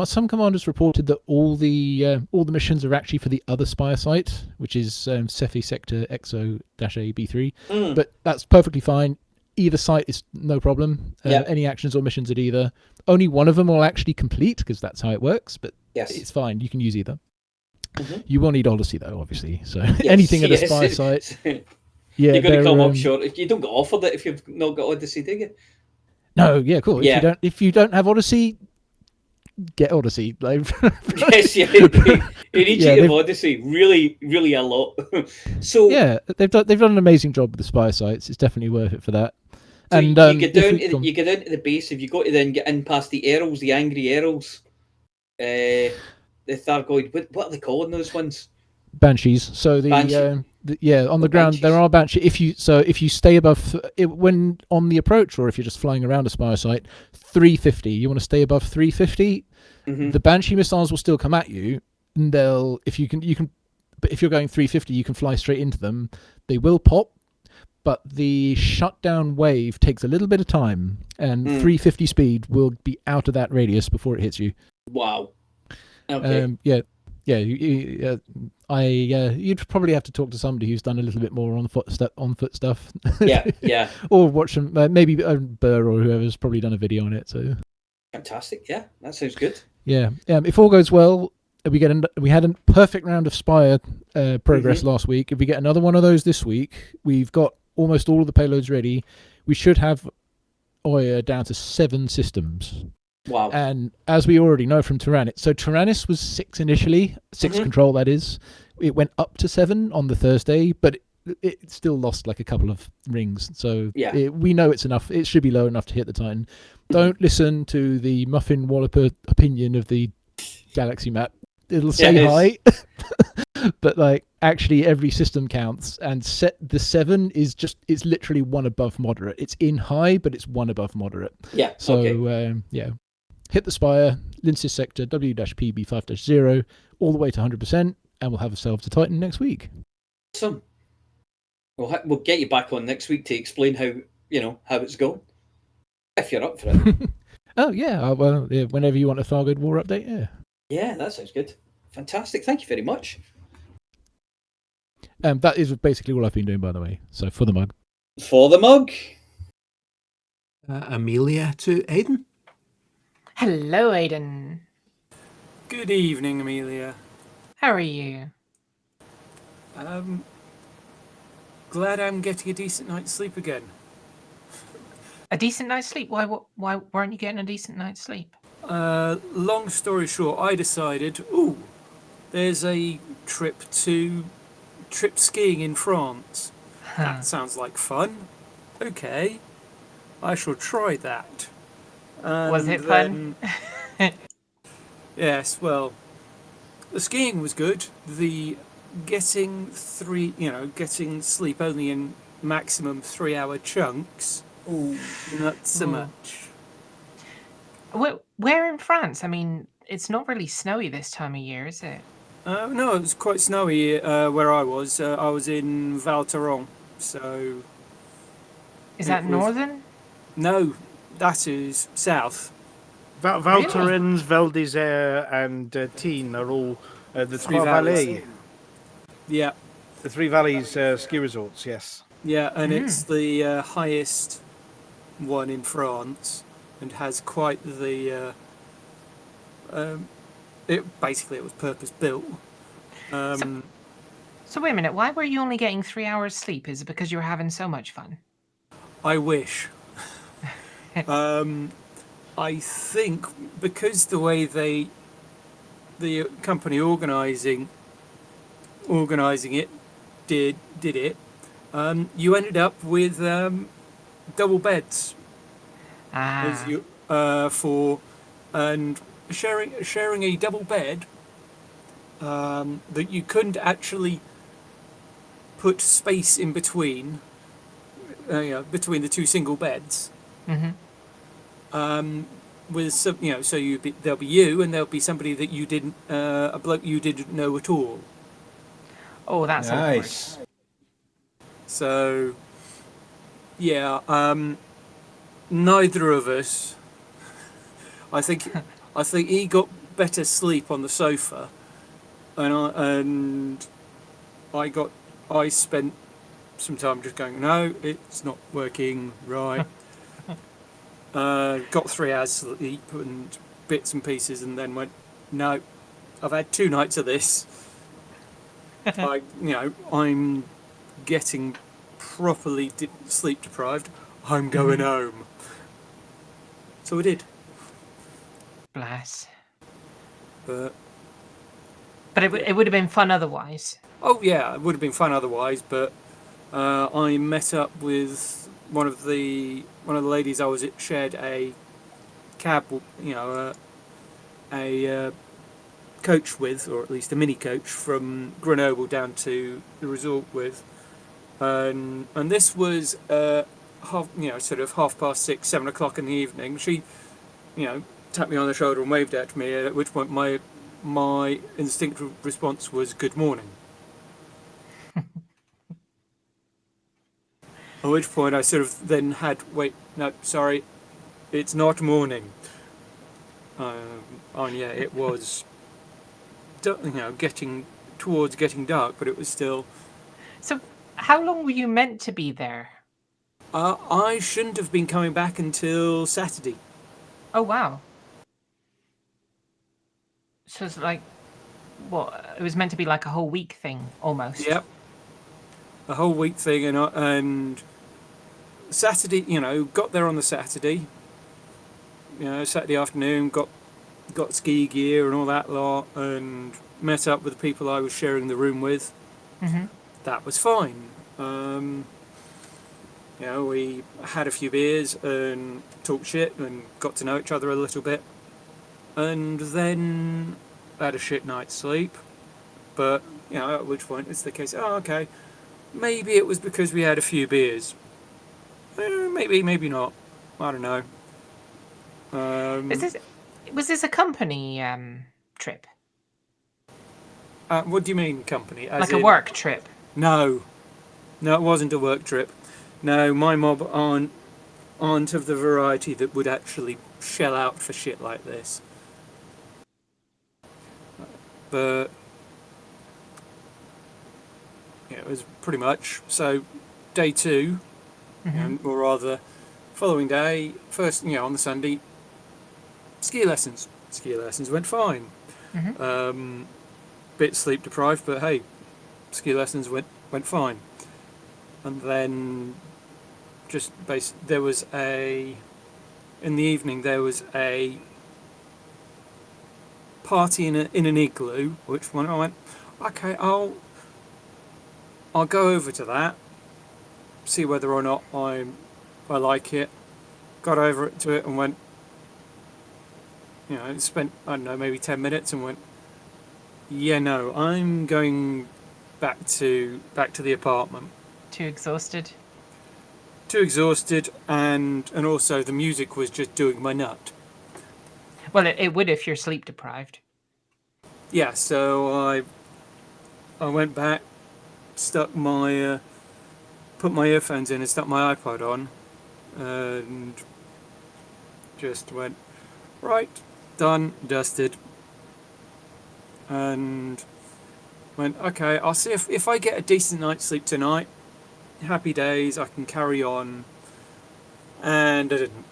some commanders reported that all the missions are actually for the other Spire site, which is Cephi Sector Exo-AB3. But that's perfectly fine. Either site is no problem. Any actions or missions at either. Only one of them will actually complete, because that's how it works, but it's fine. You can use either. Mm-hmm. You will need Odyssey, though, obviously. So anything at a Spire site. You're going to come up short. You don't get offered it if you've not got Odyssey, do you? No, cool. Yeah. If you don't have Odyssey, get Odyssey. Yes, you need to have Odyssey really, really a lot. So they've done an amazing job with the Spire sites. It's definitely worth it for that. So and you get down to the base. If you got to then get in past the Errls, the angry Errls, the Thargoid. What are they calling those ones? Banshees. So the On the ground there are banshee. If you stay above when on the approach, or if you're just flying around a spire site, 350. You want to stay above 350. The banshee missiles will still come at you, and if you can. But if you're going 350, you can fly straight into them. They will pop, but the shutdown wave takes a little bit of time, and 350 speed will be out of that radius before it hits you. Wow. Okay. You'd probably have to talk to somebody who's done a little bit more on foot stuff. Yeah. Or watch some, maybe Burr or whoever's probably done a video on it. So fantastic. Yeah, that sounds good. Yeah. If all goes well, we had a perfect round of Spire progress last week. If we get another one of those this week, we've got almost all of the payloads ready. We should have Oya down to 7 systems. Wow. And as we already know from Tyrannus, so Tyrannus was 6 initially, 6 control that is. It went up to 7 on the Thursday, but it still lost like a couple of rings. So we know it's enough. It should be low enough to hit the Titan. Don't listen to the Muffin Walloper opinion of the Galaxy map. It'll say hi, but like actually every system counts, and the 7 is it's literally 1 above moderate. It's in high, but it's 1 above moderate. Yeah. So hit the Spire, Lindsay sector W-PB5-0 all the way to 100%, and we'll have ourselves a Titan next week. Awesome. We'll get you back on next week to explain how it's going, if you're up for it. Oh yeah, whenever you want a Thargoid War update, yeah. Yeah, that sounds good. Fantastic. Thank you very much. That is basically all I've been doing, by the way. So for the mug. For the mug. Amelia to Aidan. Hello, Aidan. Good evening, Amelia. How are you? Glad I'm getting a decent night's sleep again. A decent night's sleep? Why weren't you getting a decent night's sleep? Long story short, I decided, there's a trip skiing in France. That sounds like fun. Okay, I shall try that. Was it fun? Yes, well, the skiing was good. The getting sleep only in maximum 3-hour chunks. Not so much. Where in France? I mean, it's not really snowy this time of year, is it? No, it was quite snowy where I was. I was in Val Thorens, so... Is that northern? No, that is south. Val Thorens, Val d'Isère, and Tignes are all the Trois Vallées. Yeah. The Three Valleys ski resorts, yes. Yeah, and it's the highest one in France, and has quite the it was purpose built. So wait a minute, why were you only getting 3 hours sleep? Is it because you were having so much fun? I wish. I think because the way the company organising it did it, you ended up with double beds. As you, and sharing a double bed that you couldn't actually put space in between, between the 2 single beds. With some, so there'll be you, and there'll be somebody that you didn't, a bloke you didn't know at all. Oh, that's nice. So, yeah, neither of us. I think he got better sleep on the sofa, and I spent some time just going, no, it's not working right. Got 3 hours sleep and bits and pieces, and then went, no, I've had 2 nights of this. I'm getting properly sleep deprived. I'm going home. So we did. Bless. But it would have been fun otherwise. Oh yeah, it would have been fun otherwise. But I met up with one of the ladies I was at, shared a cab, a coach with, or at least a mini coach from Grenoble down to the resort with, and this was sort of 6:30, 7 o'clock in the evening. She, tapped me on the shoulder and waved at me. At which point my instinctive response was "Good morning." At which point I sort of then had, wait, no, sorry, it's not morning. It was, getting towards getting dark, but it was still. So, how long were you meant to be there? I shouldn't have been coming back until Saturday. Oh, wow. So it's like, what? It was meant to be like a whole week thing, almost. Yep. A whole week thing, and Saturday, got there on the Saturday. Saturday afternoon, got ski gear and all that lot, and met up with the people I was sharing the room with. Mm-hmm. That was fine. We had a few beers and talked shit and got to know each other a little bit, and then had a shit night's sleep. But at which point it's the case. Oh, okay. Maybe it was because we had a few beers. Maybe not. I don't know. Was this a company trip? What do you mean, company? Like a work trip? No, it wasn't a work trip. No, my mob aren't of the variety that would actually shell out for shit like this. But it was pretty much so. Day 2, or rather, following day, first on the Sunday, ski lessons. Ski lessons went fine. Mm-hmm. Bit sleep deprived, but hey, ski lessons went fine. And then in the evening there was a party in an igloo, which one I went, okay, I'll go over to that, see whether or not I like it. Got over to it and went, spent, I don't know, maybe 10 minutes and went, yeah, no, I'm going back to the apartment. Too exhausted, and also the music was just doing my nut. Well, it would if you're sleep deprived. Yeah, so I went back, put my earphones in and stuck my iPod on, and just went, right, done, dusted, and went, okay, I'll see if I get a decent night's sleep tonight. Happy days, I can carry on. And I didn't.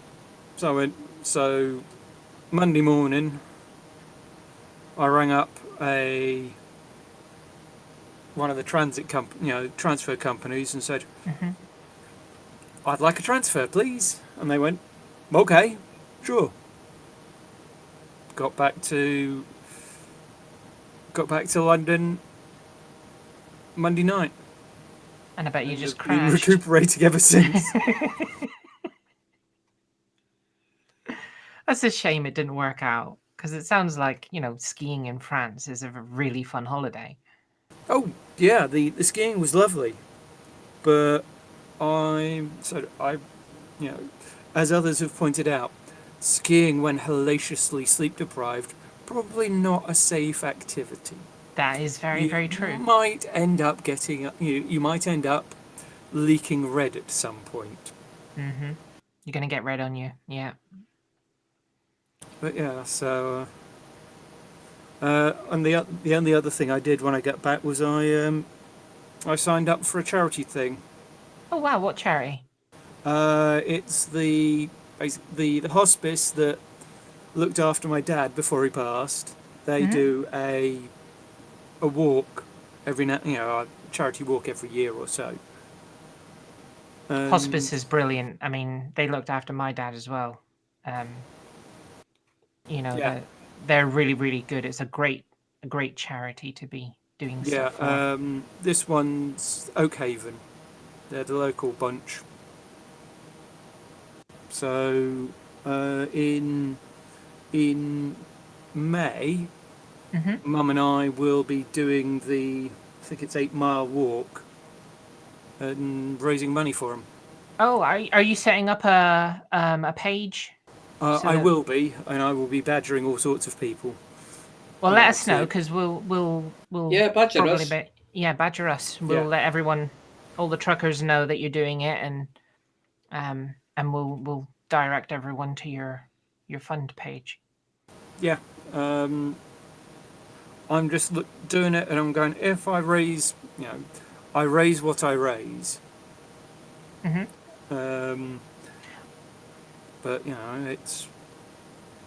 So Monday morning, I rang up one of the transfer companies and said, I'd like a transfer, please. And they went, okay, sure. Got back to London Monday night. And I bet you just been crashed. Recuperating ever since. That's a shame it didn't work out, because it sounds like, skiing in France is a really fun holiday. Oh, yeah, the skiing was lovely. But as others have pointed out, skiing when hellaciously sleep deprived, probably not a safe activity. That is very, very true. You might end up you might end up leaking red at some point. Mm-hmm. You're going to get red on you, yeah. But yeah, so and the only other thing I did when I got back was I signed up for a charity thing. Oh wow, what charity? It's the hospice that looked after my dad before he passed. They do a walk a charity walk every year or so. Hospice is brilliant. I mean, they looked after my dad as well. They're really, really good. It's a great charity to be doing stuff for. This one's Oakhaven. They're the local bunch. So in May, Mum and I will be doing I think it's 8-mile walk and raising money for them. Oh, are you setting up a page? I will be, and I will be badgering all sorts of people. Well, let us know, because we'll badger probably us. Badger us. We'll let everyone, all the truckers, know that you're doing it, and we'll direct everyone to your fund page. Yeah, I'm just doing it, and I'm going. If I raise, I raise what I raise. But it's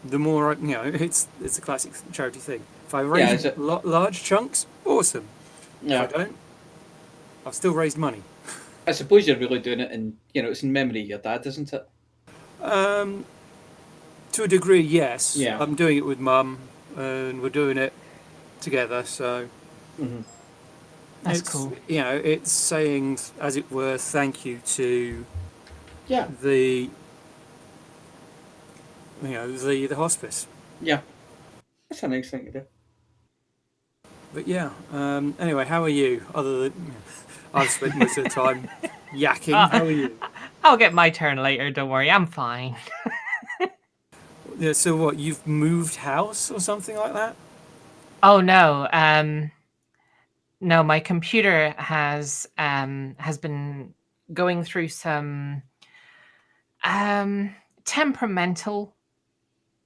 the more it's a classic charity thing. If I raise large chunks, awesome. Yeah. If I don't, I've still raised money. I suppose you're really doing it in, it's in memory of your dad, isn't it? To a degree, yes. Yeah. I'm doing it with Mum, and we're doing it together. So that's cool. It's saying, as it were, thank you to the the hospice. Yeah, that's a nice thing to do. But yeah. Anyway, how are you? Other than I've spent most of the time yakking. How are you? I'll get my turn later. Don't worry, I'm fine. Yeah. So what? You've moved house or something like that? Oh no. No, my computer has been going through some temperamental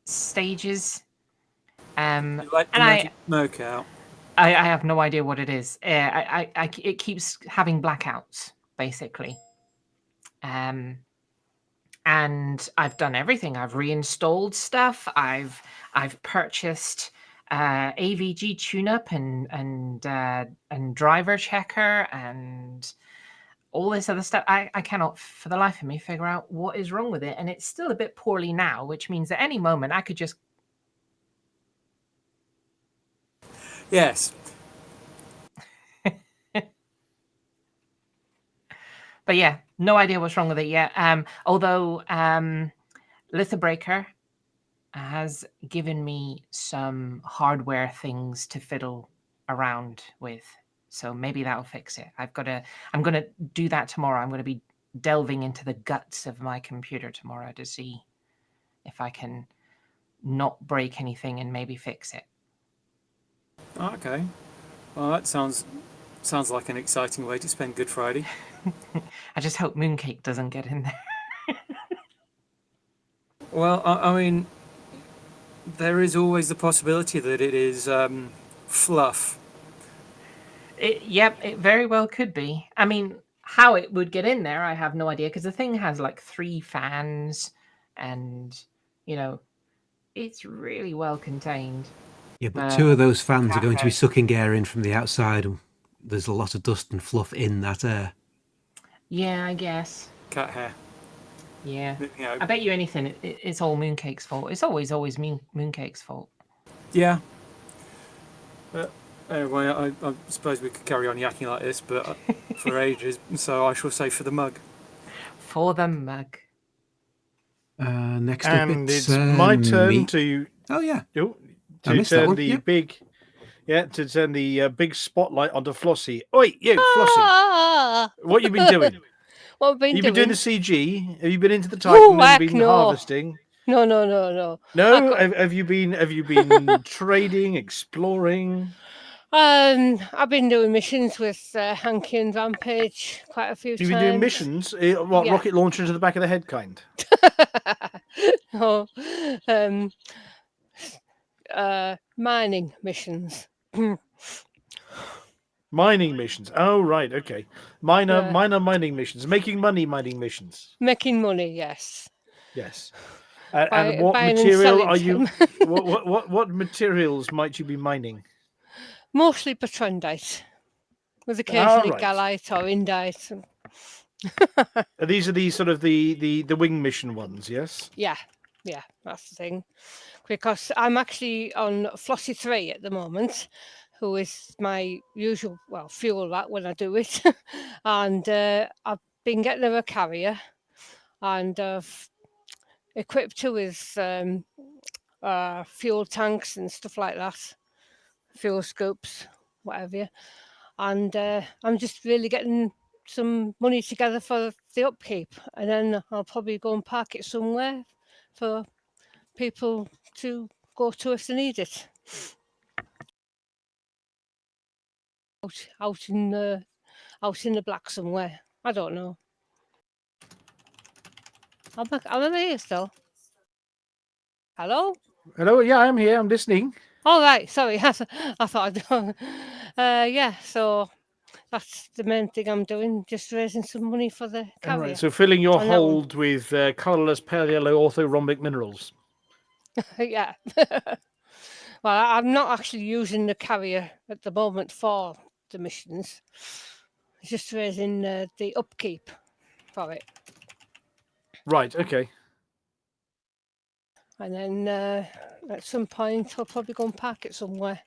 stages. You like the magic smoke out? I have no idea what it is. It keeps having blackouts, basically. And I've done everything. I've reinstalled stuff. I've purchased AVG tune-up and driver checker and all this other stuff. I cannot for the life of me figure out what is wrong with it, and it's still a bit poorly now, which means at any moment I could just... Yes. But yeah, no idea what's wrong with it yet. Although Lithobreaker has given me some hardware things to fiddle around with, so maybe that'll fix it. I'm gonna do that tomorrow. I'm gonna be delving into the guts of my computer tomorrow to see if I can not break anything and maybe fix it. Okay. Well, that sounds like an exciting way to spend Good Friday. I just hope Mooncake doesn't get in there. Well, I mean, there is always the possibility that it is fluff. Yep, it very well could be. I mean, how it would get in there, I have no idea, because the thing has like 3 fans and, it's really well contained. Yeah, but 2 of those fans are going to be sucking air in from the outside, and there's a lot of dust and fluff in that air. Yeah, I guess. Cat hair. Yeah. I bet you anything, it's all Mooncake's fault. It's always Mooncake's fault. Yeah. Anyway, I suppose we could carry on yakking like this, but for ages. So I shall say for the mug. For the mug. Next and up, it's my turn to. Oh yeah. To turn the big. Yeah, to turn the big spotlight onto Flossy. Oi, you, Flossy. What you been doing? What have been you doing? been doing the CG? Have you been into the Titan and been harvesting? No. No, have you been trading, exploring? I've been doing missions with Hanky and Rampage quite a few times. You've been doing missions? What, yeah. Rocket launcher into the back of the head kind? No. Mining missions. Mining missions. Oh, right. Okay. Mining missions. Making money mining missions. Making money, yes. Yes. And what material are you... what materials might you be mining? Mostly Petrondite. With occasionally Galnet or Indite. These are the sort of the wing mission ones, yes? Yeah, that's the thing. Because I'm actually on Flossy 3 at the moment, who is my usual, fuel rat when I do it. And I've been getting her a carrier and equipped her with fuel tanks and stuff like that. fuel scoops, whatever. And I'm just really getting some money together for the upkeep, and then I'll probably go and park it somewhere for people to go to if they need it. Out in the black somewhere. I don't know. I'm here still. Hello? Hello, yeah, I'm here. I'm listening. All right, sorry. I thought I'd yeah, so that's the main thing I'm doing, just raising some money for the All carrier. right, so filling your on that one. hold with colourless pale yellow orthorhombic minerals. Yeah. Well, I'm not actually using the carrier at the moment for the missions. It's just raising the upkeep for it. Right, okay. And then at some point, I'll probably go and park it somewhere.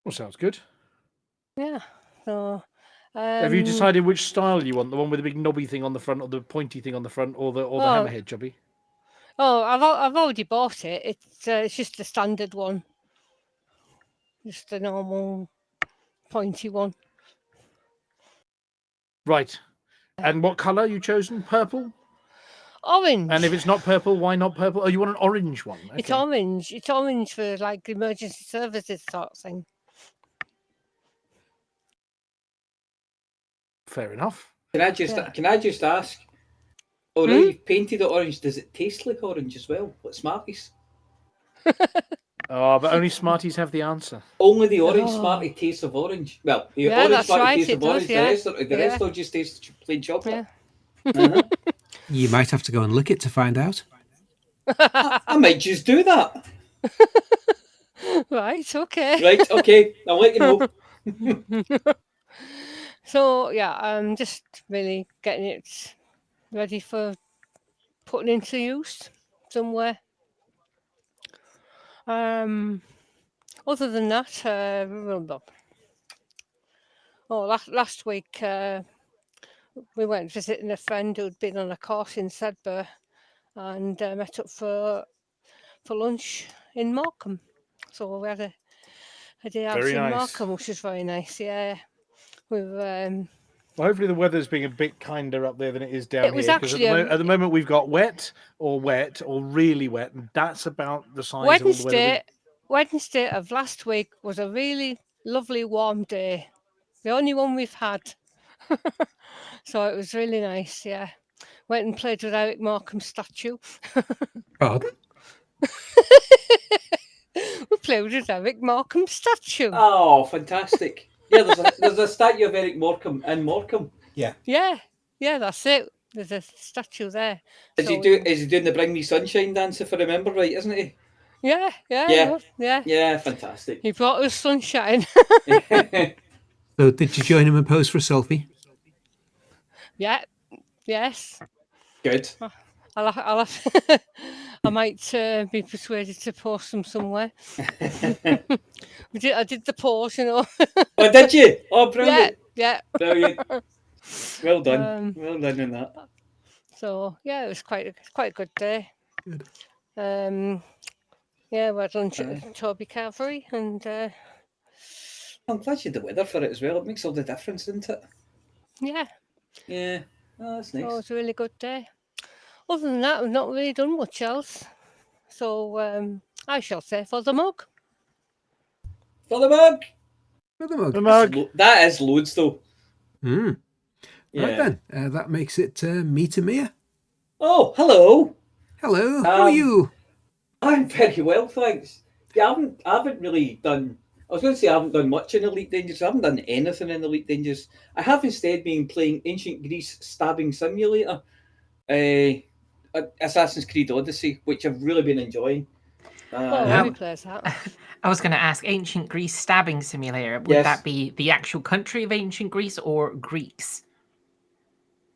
Well, sounds good. Yeah. So. Have you decided which style you want? The one with the big knobby thing on the front, or the pointy thing on the front, or the hammerhead jobby? Oh, I've already bought it. It's just the standard one, just the normal pointy one. Right. And what colour you chosen? Purple? Orange. And if it's not purple, why not purple? Oh, you want an orange one? Okay. It's orange. It's orange for like emergency services sort of thing. Fair enough. Can I just ask? Although you've painted it orange, does it taste like orange as well? Like Smarties? Oh, but only Smarties have the answer. Only the orange Smartie tastes of orange. Well, the orange that's Smartie right, tastes it of does, orange. yeah. The rest will just taste plain chocolate. Yeah. You might have to go and lick it to find out. I might just do that. Right, okay. Right, okay. I'll let you know. So, yeah, I'm just really getting it ready for putting into use somewhere. Other than that, last week we went visiting a friend who'd been on a course in Sedbergh and met up for lunch in Morecambe. So we had a day out Very in nice. Morecambe, which was very nice. Yeah, we were. Well, hopefully the weather's being a bit kinder up there than it is down It was here. Because actually at the moment we've got wet or really wet, and that's about the size of all the weather. Wednesday of last week was a really lovely warm day. The only one we've had. So it was really nice, yeah. Went and played with Eric Morecambe's statue. Pardon? We played with Eric Morecambe's statue. Oh, fantastic. Yeah, there's a statue of Eric Morecambe in Morecambe. Yeah. Yeah, that's it. There's a statue there. Is he doing the Bring Me Sunshine dance, if I remember right, isn't he? Yeah. Yeah, fantastic. He brought us sunshine. So did you join him and pose for a selfie? Yeah, yes. Good. I'll have I might be persuaded to post them somewhere. I did the pose, you know. Oh, did you? Oh, brilliant. Yeah. Brilliant. Well done. Well done in that. So yeah, it was quite a good day. Good. Yeah, we had lunch at Toby Cavalry, and I'm glad you had the weather for it as well. It makes all the difference, doesn't it? yeah. Yeah. Oh, that's nice. So it was a really good day. Other than that, I've not really done much else. So I shall say for the mug. For the mug. For the mug. The mug. That is loads, though. Yeah. Right then, that makes it me to Mia. Oh, hello. Hello, how are you? I'm very well, thanks. Yeah, I haven't really done. I was going to say I haven't done much in Elite Dangerous. I haven't done anything in Elite Dangerous. I have instead been playing Ancient Greece Stabbing Simulator, Assassin's Creed Odyssey, which I've really been enjoying. Who plays that? I was going to ask, Ancient Greece Stabbing Simulator, would that be the actual country of Ancient Greece or Greeks?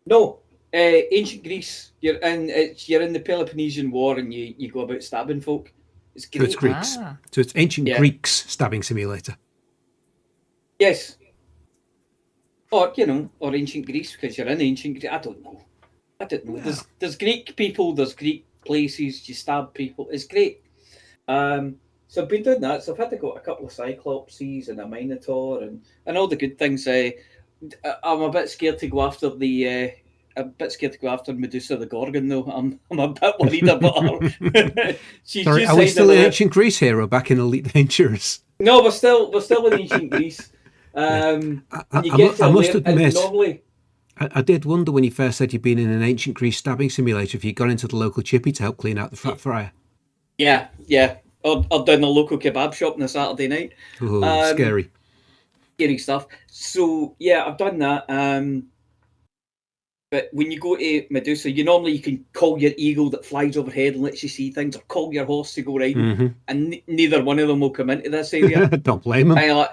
No, Ancient Greece. You're in the Peloponnesian War, and you go about stabbing folk. It's great. So it's Greeks. So it's Ancient Greeks Stabbing Simulator. Yes. Or Ancient Greece, because you're in Ancient Greece. I don't know. Yeah. There's Greek people, there's Greek places, you stab people. It's great. So I've been doing that. So I've had to go to a couple of Cyclopses and a Minotaur and all the good things. I'm a bit scared to go after Medusa the Gorgon though. I'm a bit worried about her. She's Sorry, just are we hiding still in away. ancient Greece here or back in Elite Dangerous? No, we're still in ancient Greece. You get to I a must layer, and admit, normally. I did wonder when you first said you'd been in an ancient Greece stabbing simulator if you'd gone into the local chippy to help clean out the fat fryer. Yeah. Or down the local kebab shop on a Saturday night. Oh, scary. Scary stuff. So yeah, I've done that. But when you go to Medusa, you can call your eagle that flies overhead and lets you see things, or call your horse to go riding, and neither one of them will come into this area. Don't blame them. And you're like,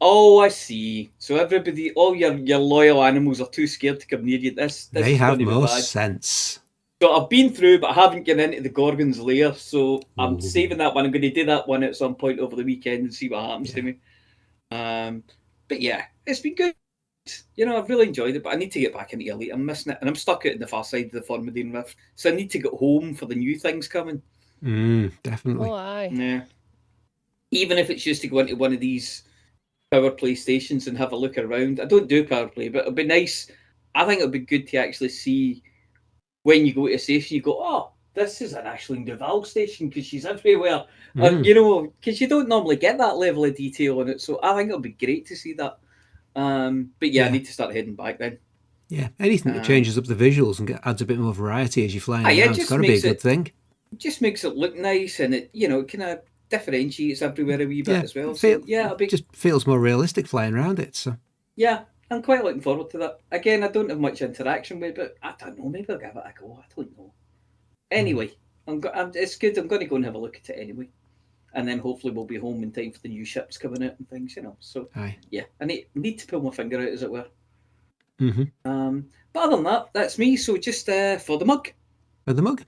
oh, I see. So everybody, all your loyal animals are too scared to come near you. This They is have going to be more bad. sense. So I've been through, but I haven't gotten into the Gorgon's lair. So I'm saving that one. I'm going to do that one at some point over the weekend and see what happens to me. But yeah, it's been good. I've really enjoyed it, but I need to get back into Elite. I'm missing it, and I'm stuck out in the far side of the Formidine Rift. So I need to get home for the new things coming. Definitely. Oh, aye. Yeah. Even if it's just to go into one of these power play stations and have a look around. I don't do power play, but it'd be nice. I think it'd be good to actually see when you go to a station, you go, oh, this is an Aisling Duval station because she's everywhere. Because you don't normally get that level of detail on it. So I think it'll be great to see that. But yeah, I need to start heading back then. Yeah, anything that changes up the visuals and adds a bit more variety as you're flying around, it's got to be a good thing. It just makes it look nice, and it kind of differentiates everywhere a wee bit as well. It just feels more realistic flying around it. So yeah, I'm quite looking forward to that. Again, I don't have much interaction with it, but I don't know. Maybe I'll give it a go. I don't know. Anyway, it's good. I'm going to go and have a look at it anyway. And then hopefully we'll be home in time for the new ships coming out and things, So yeah, I need to pull my finger out, as it were. But other than that, that's me. So just for the mug. For the mug.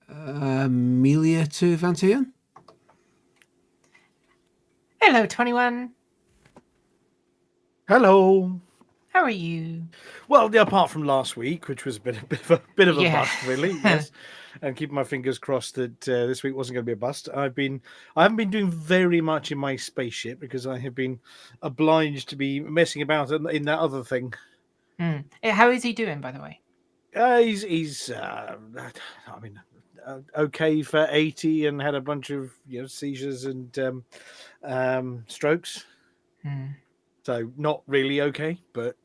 Amelia to Vantian. Hello, 21. Hello. How are you? Well, apart from last week, which was a bit of a bust, really. Yes. And keeping my fingers crossed that this week wasn't going to be a bust. I haven't been doing very much in my spaceship because I have been obliged to be messing about in that other thing. How is he doing, by the way? He's okay for 80 and had a bunch of seizures and strokes. So not really okay, but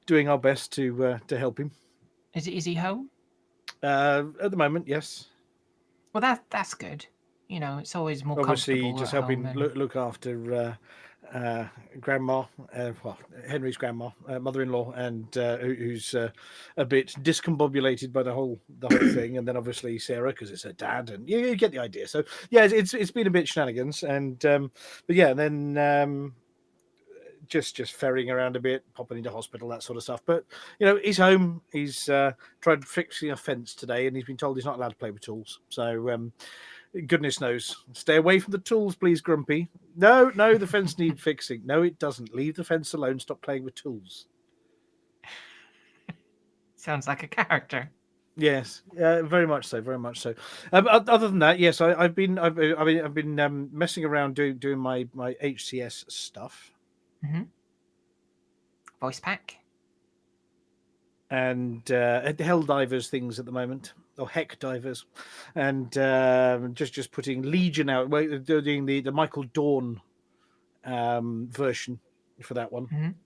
doing our best to help him. Is he home? At the moment, yes. Well, that's good. It's always more obviously comfortable just at helping home look after grandma, Henry's grandma, mother-in-law, and who's a bit discombobulated by the whole thing, and then obviously Sarah because it's her dad, and you get the idea. So yeah, it's been a bit shenanigans, and but yeah, and then just ferrying around a bit, popping into hospital, that sort of stuff. But he's home. He's tried fixing a fence today, and he's been told he's not allowed to play with tools. So goodness knows, stay away from the tools, please, Grumpy. No, the fence needs fixing. No, it doesn't. Leave the fence alone. Stop playing with tools. Sounds like a character. Yes, very much so. Very much so. Other than that, yes, I've been messing around doing my HCS stuff. Voice pack and hell divers things at the moment, or heck divers, and just putting Legion out. We're doing the Michael Dawn version for that one.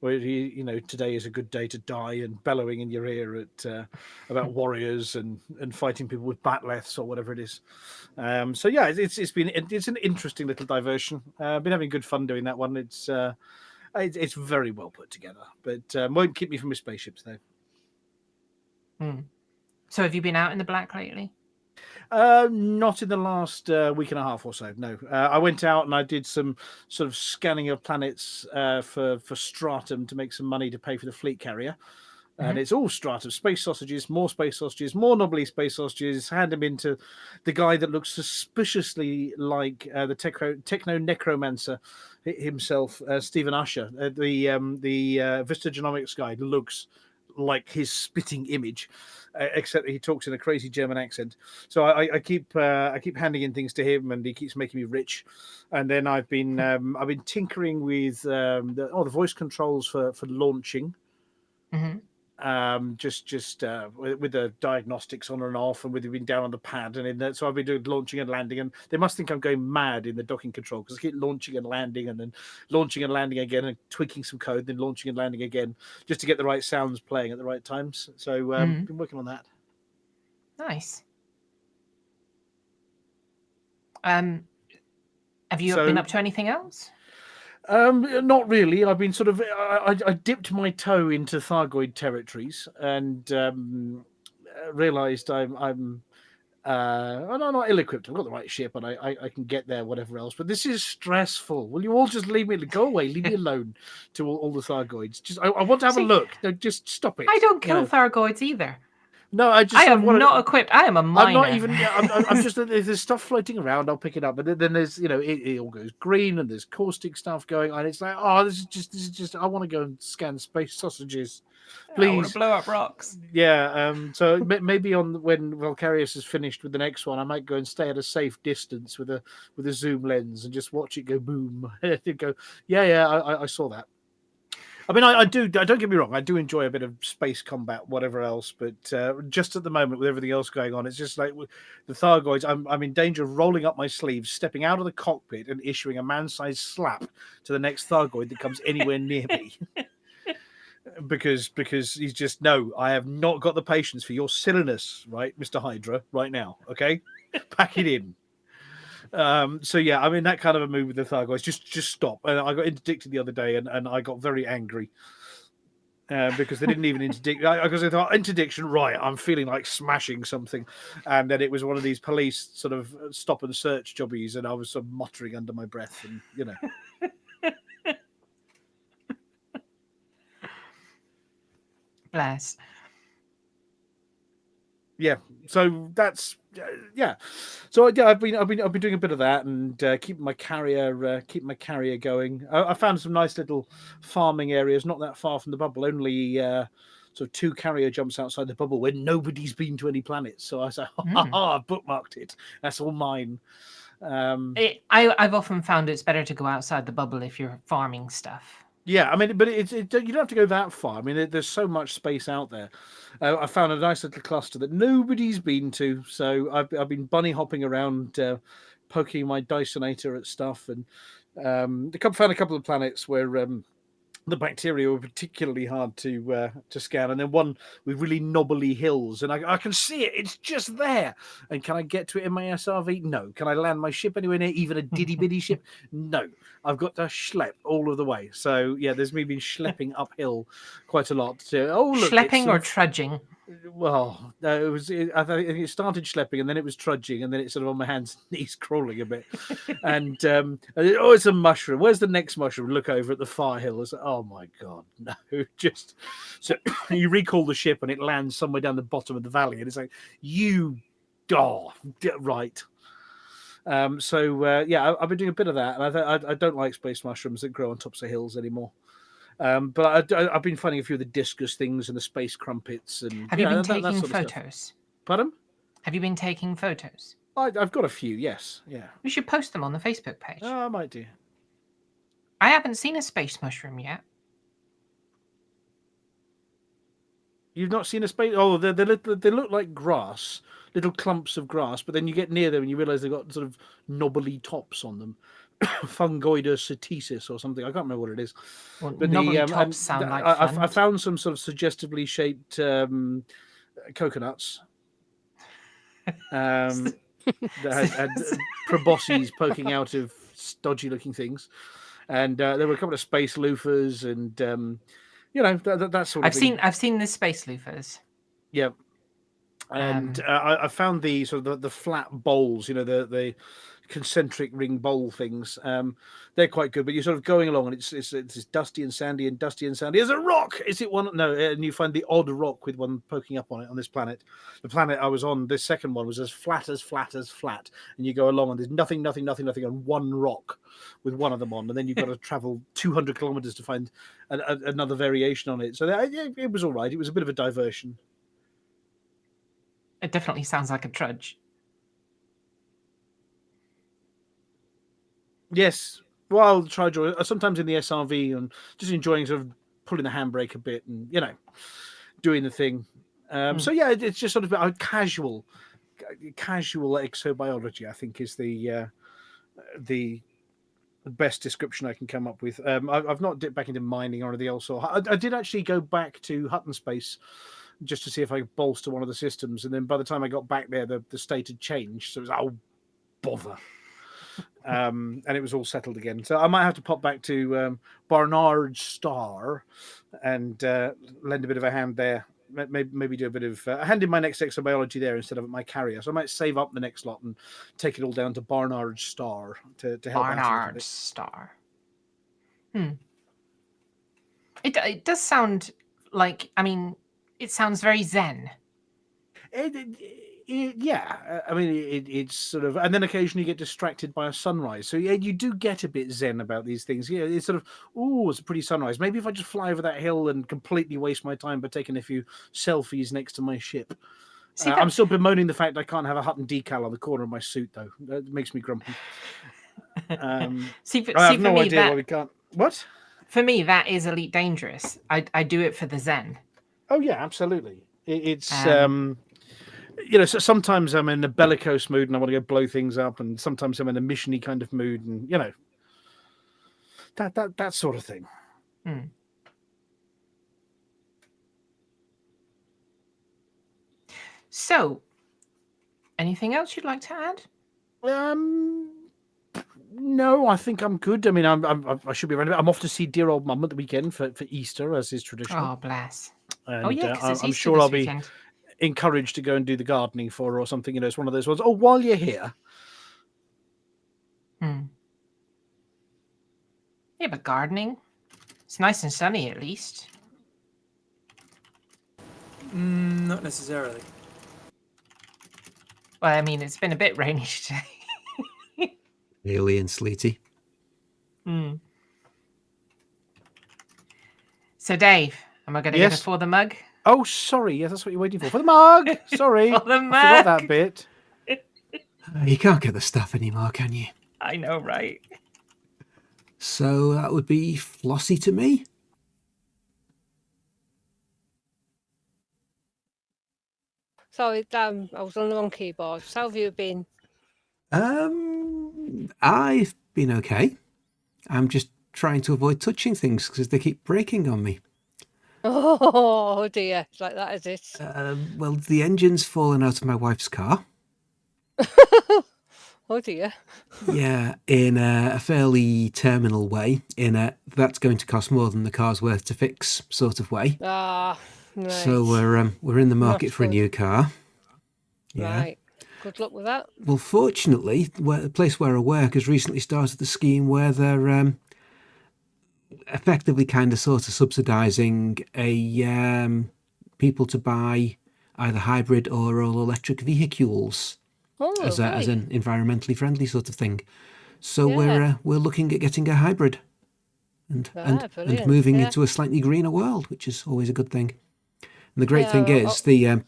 Where today is a good day to die, and bellowing in your ear at about warriors and fighting people with batleths or whatever it is. So yeah, it's an interesting little diversion. I've been having good fun doing that one. It's very well put together, but won't keep me from my spaceships though. So have you been out in the black lately? Not in the last week and a half or so. No, I went out and I did some sort of scanning of planets for Stratum to make some money to pay for the fleet carrier. And it's all Stratum, space sausages, more knobbly space sausages. Hand them into the guy that looks suspiciously like the techno necromancer himself, Stephen Usher. The Vista Genomics guy looks like his spitting image, except that he talks in a crazy German accent. So I keep handing in things to him, and he keeps making me rich. And then I've been tinkering with the voice controls for launching. Mhm. Just with the diagnostics on and off, and with it being down on the pad and in there. So I've been doing launching and landing, and they must think I'm going mad in the docking control because I keep launching and landing, and then launching and landing again, and tweaking some code, then launching and landing again, just to get the right sounds playing at the right times. So been working on that. Nice. Have you been up to anything else? Not really. I've been sort of. I dipped my toe into Thargoid territories and realised I'm not ill-equipped. I've got the right ship, and I can get there, whatever else. But this is stressful. Will you all just leave me? Go away. Leave me alone. To all the Thargoids. Just I want to have a look. No, just stop it. I don't kill Thargoids either. No, I am not equipped. I am a miner. I'm not even. I'm just. If there's stuff floating around, I'll pick it up. But then there's, it all goes green, and there's caustic stuff going on. It's like, oh, this is just. I want to go and scan space sausages, please. I want to blow up rocks. Yeah. So maybe when Valkyrius is finished with the next one, I might go and stay at a safe distance with a zoom lens and just watch it go boom. Go. Yeah. I saw that. I mean, I do. Don't get me wrong. I do enjoy a bit of space combat, whatever else. But just at the moment, with everything else going on, it's just like the Thargoids. I'm in danger of rolling up my sleeves, stepping out of the cockpit, and issuing a man-sized slap to the next Thargoid that comes anywhere near me. because he's just, no, I have not got the patience for your silliness, right, Mr. Hydra, right now. Okay, pack it in. So yeah, I'm in that kind of a mood with the Thargoids. Just stop. And I got interdicted the other day, and I got very angry because they didn't even interdict. Because I thought, interdiction, right? I'm feeling like smashing something, and then it was one of these police sort of stop and search jobbies, and I was sort of muttering under my breath, and Bless. Yeah, so that's So yeah, I've been doing a bit of that and keeping my carrier going. I found some nice little farming areas, not that far from the bubble. Only sort of 2 carrier jumps outside the bubble where nobody's been to any planets. So I said, I've bookmarked it. That's all mine. I've often found it's better to go outside the bubble if you're farming stuff. Yeah, I mean, but you don't have to go that far. I mean, there's so much space out there. I found a nice little cluster that nobody's been to, so I've been bunny hopping around, poking my Dysonator at stuff, and found a couple of planets where the bacteria were particularly hard to scan, and then one with really knobbly hills, and I can see it. It's just there. And can I get to it in my SRV? No. Can I land my ship anywhere near, even a diddy bitty ship? No. I've got to schlep all of the way. So yeah, there's me been schlepping uphill quite a lot. Schlepping or trudging? Well, I think it started schlepping, and then it was trudging, and then it's sort of on my hands and knees crawling a bit. And it's a mushroom. Where's the next mushroom? Look over at the far hill. It's like, oh my god, no! Just so you recall the ship, and it lands somewhere down the bottom of the valley, and it's like right. Yeah, I've been doing a bit of that, and I don't like space mushrooms that grow on tops of hills anymore. But I've been finding a few of the discus things and the space crumpets. And have you been taking photos? Pardon? Have you been taking photos? I've got a few, yes. Yeah. You should post them on the Facebook page. Oh, I might do. I haven't seen a space mushroom yet. You've not seen a space? Oh, they look like grass, little clumps of grass, but then you get near them and you realise they've got sort of knobbly tops on them. Fungoida satesis or something. I can't remember what it is. Well, but knobbly tops sound like fun. I found some sort of suggestively shaped coconuts that had probosces poking out of stodgy looking things, and there were a couple of space loofers and that sort of thing. I've seen the space loofers. Yeah. And I found the sort of the flat bowls, the concentric ring bowl things. They're quite good, but you're sort of going along, and it's dusty and sandy and dusty and sandy. There's a rock. Is it one? No, and you find the odd rock with one poking up on it on this planet. The planet I was on, this second one, was as flat, and you go along, and there's nothing, and one rock with one of them on, and then you've got to travel 200 kilometers to find another variation on it. So it was all right. It was a bit of a diversion. It definitely sounds like a trudge. Yes, well, try sometimes in the SRV and just enjoying sort of pulling the handbrake a bit and doing the thing. So yeah, it's just sort of a casual exobiology, I think, is the best description I can come up with. I've not dipped back into mining or anything else. I did actually go back to Hutton Space just to see if I could bolster one of the systems, and then by the time I got back there, the state had changed. So it was bother. And it was all settled again. So I might have to pop back to Barnard Star and lend a bit of a hand there. Maybe do a bit of a hand in my next exobiology there instead of at my carrier. So I might save up the next lot and take it all down to Barnard Star to help out. Barnard Star. It does sound like, I mean, it sounds very zen. Yeah, I mean, it's sort of, and then occasionally you get distracted by a sunrise. So yeah, you do get a bit zen about these things. Yeah, it's sort of, it's a pretty sunrise. Maybe if I just fly over that hill and completely waste my time by taking a few selfies next to my ship. I'm still bemoaning the fact I can't have a Hutton decal on the corner of my suit, though. That makes me grumpy. I have no idea why we can't. What? For me, that is Elite Dangerous. I do it for the zen. Oh yeah, absolutely. It's so sometimes I'm in a bellicose mood and I want to go blow things up, and sometimes I'm in a missiony kind of mood, and that sort of thing. So, anything else you'd like to add? No, I think I'm good. I mean, I should be around. I'm off to see dear old mum at the weekend for Easter, as is traditional. Oh, bless. And, yeah, because I'm sure I'll be encouraged to go and do the gardening for her or something. It's one of those ones. Oh, while you're here. Yeah, but gardening, it's nice and sunny at least. Not necessarily. Well, I mean, it's been a bit rainy today. Hilly and sleety. So, Dave, am I going to get it for the mug? Oh, sorry. Yes, that's what you're waiting for. For the mug. Sorry. For the mug. I forgot that bit. You can't get the stuff anymore, can you? I know, right? So that would be Flossy to me. Sorry, I was on the wrong keyboard. So how have you been? I've been okay. I'm just trying to avoid touching things because they keep breaking on me. Oh dear, it's like that, is it? Well, the engine's fallen out of my wife's car. Oh dear. Yeah, in a fairly terminal way. In a that's going to cost more than the car's worth to fix sort of way. Ah, right. So we're in the market for a new car. Yeah. Right. Good luck with that. Well, fortunately, the place where I work has recently started a scheme where they're effectively kind of sort of subsidising people to buy either hybrid or all electric vehicles as an environmentally friendly sort of thing. So we're looking at getting a hybrid and moving into a slightly greener world, which is always a good thing. And the great thing is the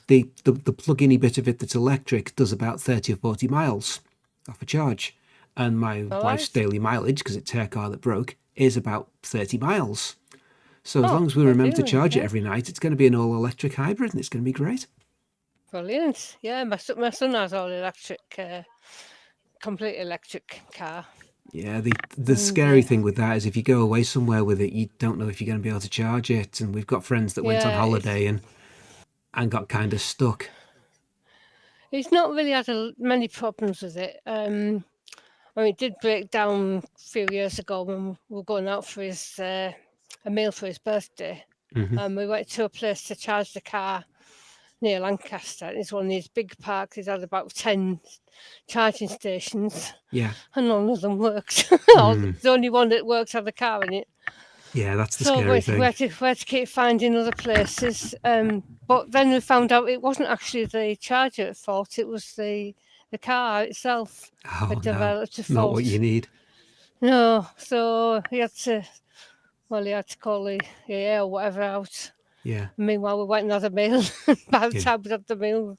plug-in bit of it that's electric does about 30 or 40 miles off a charge. And my wife's daily mileage, because it's her car that broke, is about 30 miles. So as long as we remember to charge it every night, it's going to be an all-electric hybrid, and it's going to be great. Brilliant. Yeah, my son has all-electric, complete electric car. Yeah, the scary thing with that is if you go away somewhere with it, you don't know if you're going to be able to charge it. And we've got friends that went on holiday and got kind of stuck. He's not really had many problems with it. It did break down a few years ago when we were going out for his a meal for his birthday. We went to a place to charge the car, near Lancaster. It's one of these big parks. It had about 10 charging stations, Yeah. and none of them worked. Mm. The only one that works had a car in it. Yeah, that's the So scary we thing. had to keep finding other places. But then we found out it wasn't actually the charger at fault. It was the car itself Oh, had no. developed a fault. Not what you need. No, so he had to call the EA or whatever out. Yeah. Meanwhile, we went and had a meal. By the Yeah. time we had the meal,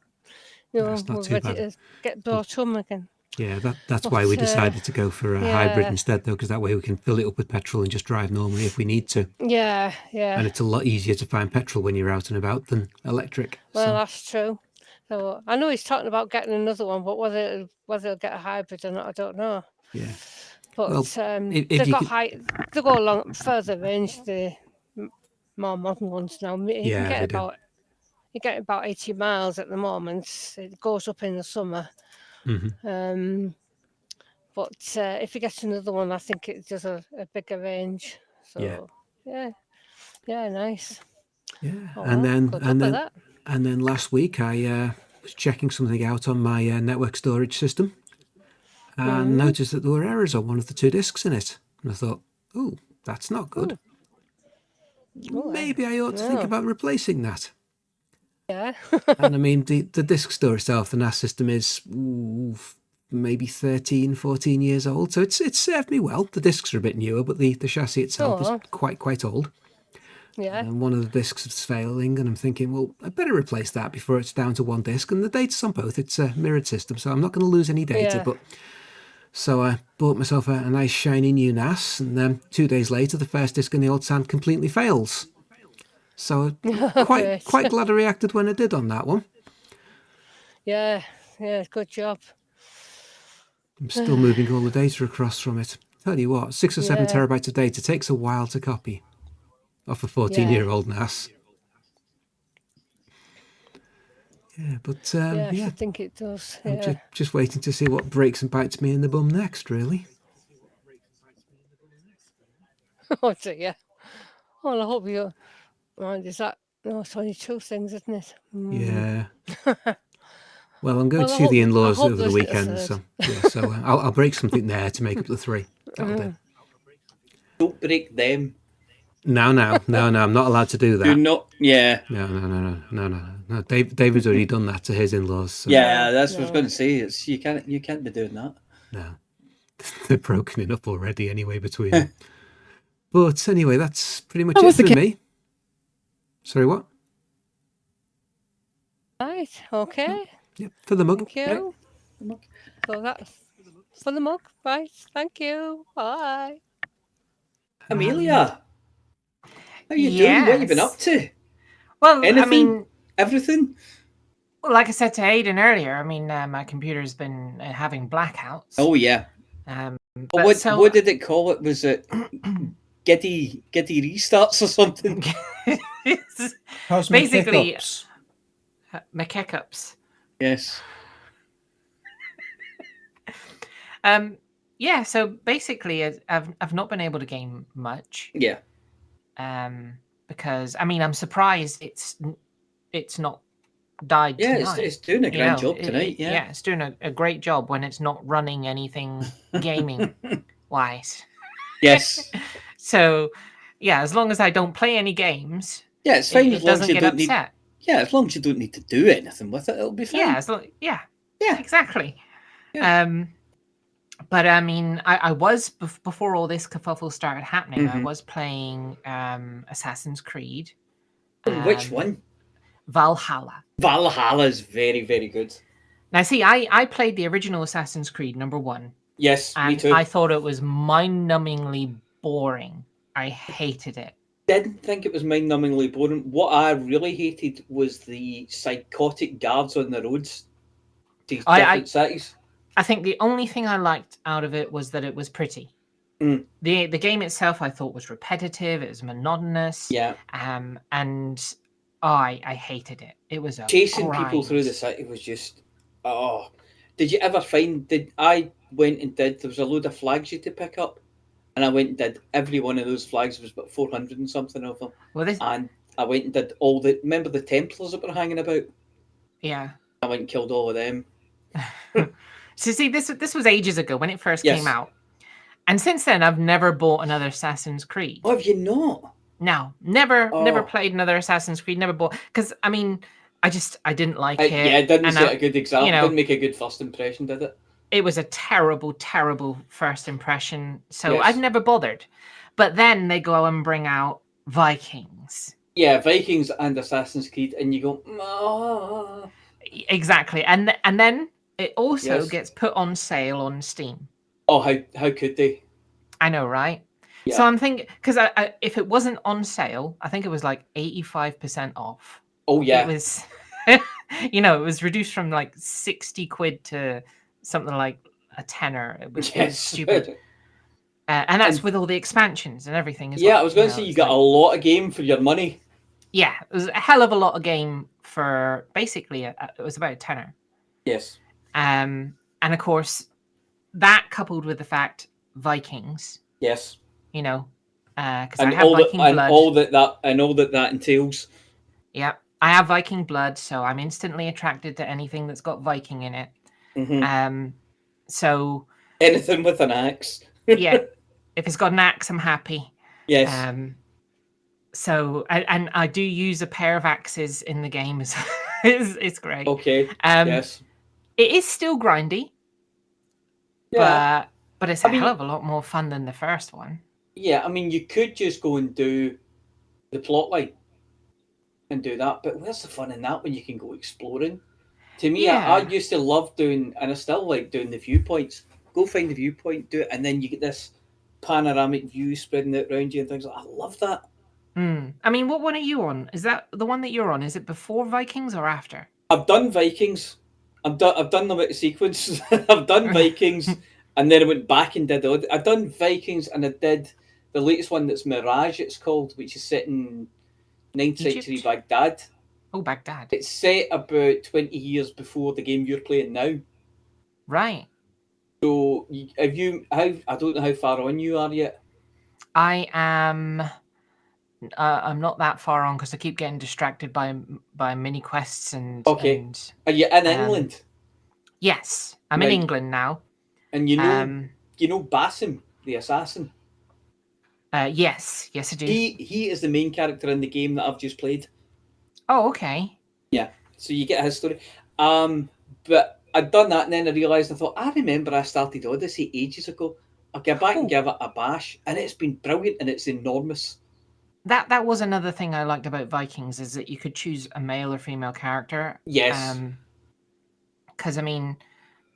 That's not we're too ready bad. to get brought home again. Yeah, that's But, why we decided to go for a hybrid yeah. instead, though, because that way we can fill it up with petrol and just drive normally if we need to. Yeah. And it's a lot easier to find petrol when you're out and about than electric. Well, so. that's true. So I know he's talking about getting another one, but whether he'll get a hybrid or not, I don't know. Yeah. But Well, they if you got could- they go along further range, the more modern ones now. You Yeah, can they do. get about 80 miles at the moment. It goes up in the summer. Mm-hmm. But if you get another one, I think it does a bigger range. So yeah, nice. Yeah, Oh, and well, then good and luck then with that. and then last week I was checking something out on my network storage system and noticed that there were errors on one of the 2 disks in it, and I thought, oh, that's not good. Maybe I ought to think about replacing that. Yeah. And I mean, the disk store itself, the NAS system, is maybe 13, 14 years old, so it's served me well. The disks are a bit newer, but the chassis itself is quite old. Yeah. And one of the disks is failing, and I'm thinking, well, I better replace that before it's down to 1 disk. And the data's on both. It's a mirrored system, so I'm not going to lose any data. Yeah. But so I bought myself a nice shiny new NAS, and then 2 days later, the first disk in the old SAN completely fails. So quite glad I reacted when I did on that one. Yeah, good job. I'm still moving all the data across from it. Tell you what, 6 or 7 terabytes of data takes a while to copy off a 14-year-old NAS. Yeah, but I think it does. I'm Yeah. just waiting to see what breaks and bites me in the bum next, really. Oh dear. Well, I hope you. Mind is that? No, it's only 2 things, isn't it? Yeah. Well, I'm going Well, to I see hope- the I in-laws hope over the there's a weekend, third. so I'll break something there to make up the 3. That'll do. Don't break them. No, I'm not allowed to do that. Do not. Yeah. No. David's already done that to his in-laws. So. Yeah, that's what I was going to say. It's you can't be doing that. No, they're broken it up already anyway between them. But anyway, that's pretty much it for me. Sorry, what? Right. Okay. Yep, for the mug. Thank you. So that's for the mug. Right. Thank you. Bye. Amelia, how you doing? What have you been up to? Well, Anything? I mean, Everything? well, like I said to Aiden earlier, I mean, my computer's been having blackouts. Oh yeah. What did it call it? Was it giddy restarts or something? Basically, McHiccups. Yes. Yeah. So basically, I've not been able to game much. Yeah. Because I mean, I'm surprised it's not died tonight. It's doing a grand job tonight. Yeah, it's doing a great job when it's not running anything gaming wise. Yes. So, yeah, as long as I don't play any games, yeah, it's fine. It doesn't get upset. As long as you don't need to do anything with it, it'll be fine. Yeah, exactly. Yeah. But I mean, I was before all this kerfuffle started happening. I was playing Assassin's Creed. Which one? Valhalla. Valhalla is very, very good. Now, see, I played the original Assassin's Creed #1. Yes, and me too. I thought it was mind-numbingly boring. I hated it. Didn't think it was mind-numbingly boring. What I really hated was the psychotic guards on the roads to different cities. I think the only thing I liked out of it was that it was pretty. The game itself I thought was repetitive. It was monotonous. Yeah. And I hated it. It was chasing people through the city was just Did you ever find? There was a load of flags you had to pick up, and I went and did every one of those flags. There was about 400 and something of them. And I went and did remember the Templars that were hanging about? Yeah. I went and killed all of them. So see, this was ages ago when it first Yes. came out, and since then I've never bought another Assassin's Creed. Oh, have you not? No, never Oh. played another Assassin's Creed. Never bought because I mean, I didn't like it. Yeah, it didn't and set a good example. you know, Didn't make a good first impression, did it? It was a terrible, terrible first impression. So Yes. I've never bothered. But then they go and bring out Vikings. Yeah, Vikings and Assassin's Creed, and you go, ah. Exactly, and then it also Yes. gets put on sale on Steam. Oh, how could they? I know, right? Yeah. So I'm thinking, because if it wasn't on sale, I think it was like 85% off. Oh yeah. It was, it was reduced from like 60 quid to something like a tenner. It was stupid. And that's with all the expansions and everything as well. Yeah, I was going to say you got a lot of game for your money. Yeah, it was a hell of a lot of game for basically it was about a tenner. Yes. And of course, that coupled with the fact Vikings. Yes. Because I have Viking blood. And all that entails. Yep, I have Viking blood, so I'm instantly attracted to anything that's got Viking in it. Mm-hmm. So anything with an axe. Yeah, if it's got an axe, I'm happy. Yes. So I do use a pair of axes in the game. It's great. Okay. Yes. It is still grindy. Yeah. But it's a hell of a lot more fun than the first one. Yeah, I mean, you could just go and do the plot line and do that, but where's the fun in that when you can go exploring? To me, I used to love doing, and I still like doing the viewpoints. Go find the viewpoint, do it, and then you get this panoramic view spreading out around you and things like that. I love that. I mean, what one are you on? Is that the one that you're on? Is it before Vikings or after? I've done Vikings. I've done them out of sequence. I've done Vikings, and then I went back and did it. I've done Vikings, and I did the latest one that's Mirage, it's called, which is set in 9th century Baghdad. Oh, Baghdad. It's set about 20 years before the game you're playing now. Right. So, I don't know how far on you are yet. I am. I'm not that far on because I keep getting distracted by mini quests and. Okay. And, are you in England? Yes, I'm in England now. And you know Basim, the assassin. Yes, I do. He is the main character in the game that I've just played. Oh, okay. Yeah, so you get his story. But I'd done that, and then I realised, I thought, I remember I started Odyssey ages ago. I'll get back and give it a bash, and it's been brilliant, and it's enormous. That was another thing I liked about Vikings, is that you could choose a male or female character. Yes. Because, I mean,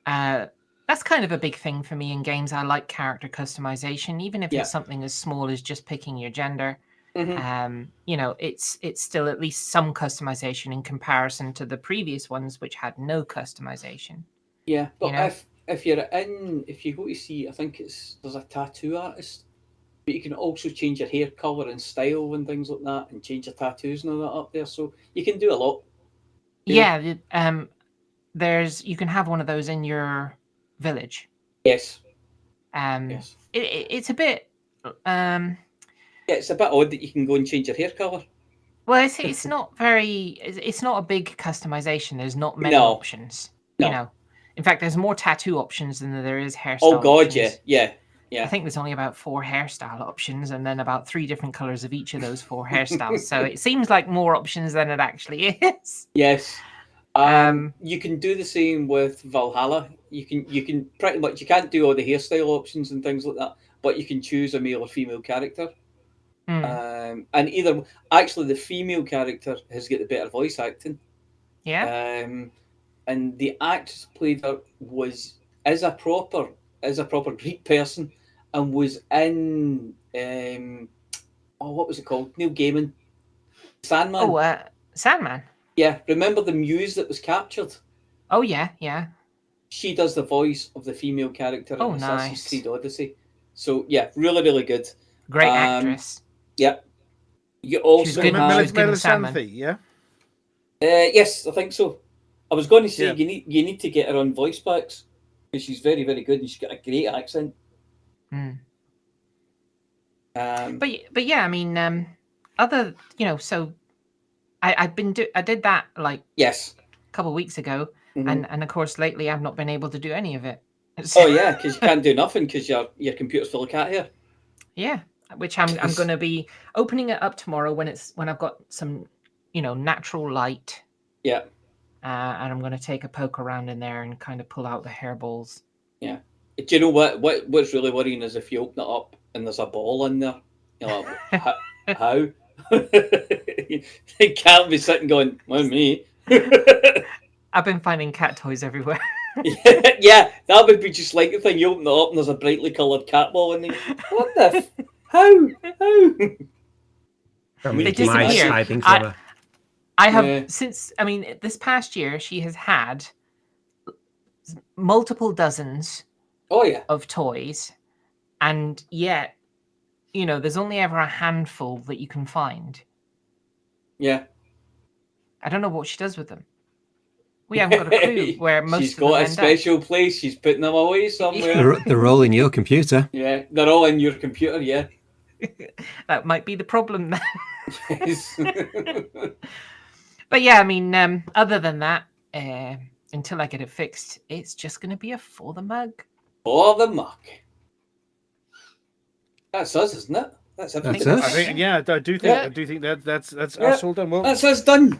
that's kind of a big thing for me in games. I like character customization, even if it's something as small as just picking your gender. Mm-hmm. It's still at least some customization in comparison to the previous ones, which had no customization. Yeah, but if you go to see, I think there's a tattoo artist, but you can also change your hair color and style and things like that, and change your tattoos and all that up there. So you can do a lot. Yeah, you can have one of those in your village. Yes. Yes. It's a bit. It's a bit odd that you can go and change your hair color. Well, it's not very. It's not a big customization. There's not many options. No. In fact, there's more tattoo options than there is hairstyle. Oh God, options. yeah. I think there's only about 4 hairstyle options, and then about 3 different colors of each of those 4 hairstyles. So it seems like more options than it actually is. Yes. You can do the same with Valhalla. You can pretty much, you can't do all the hairstyle options and things like that, but you can choose a male or female character. And actually the female character has got the better voice acting. Yeah. And the actress who played her is a proper Greek person, and was in what was it called? Neil Gaiman, Sandman. Oh, Sandman. Yeah, remember the muse that was captured? Oh yeah. She does the voice of the female character in Assassin's Nice. Creed Odyssey. So yeah, really, really good. Great actress. Yeah. You also good. have Melisanthe, yeah. Yes, I think so. I was going to say Yeah. you need to get her on voice packs, because she's very, very good and she's got a great accent. But yeah, I mean, so I did that like yes, a couple of weeks ago, Mhm. and of course lately I've not been able to do any of it. Oh yeah, because you can't do nothing because your computer's full of cat hair. Yeah, which I'm going to be opening it up tomorrow when I've got some, natural light. Yeah. And I'm going to take a poke around in there and kind of pull out the hairballs. Yeah. Do you know what's really worrying is if you open it up and there's a ball in there. You're like, how? They can't be sitting going, well, me. I've been finding cat toys everywhere. Yeah, that would be just like the thing. You open it up and there's a brightly coloured cat ball in there. What the? How? They disappear. I have since. I mean, this past year she has had multiple dozens. Oh yeah. Of toys, and yet, there's only ever a handful that you can find. Yeah. I don't know what she does with them. We haven't got a clue where most She's of them got a end special place. She's putting them away somewhere. They're all in your computer. Yeah, they're all in your computer. Yeah. That might be the problem then. Yes. But yeah, I mean, other than that, until I get it fixed, it's just going to be a for the mug. For the mug. That's us, isn't it? That's everything. That's us. I think, yeah, I do think that's us all done. Well, that's us done.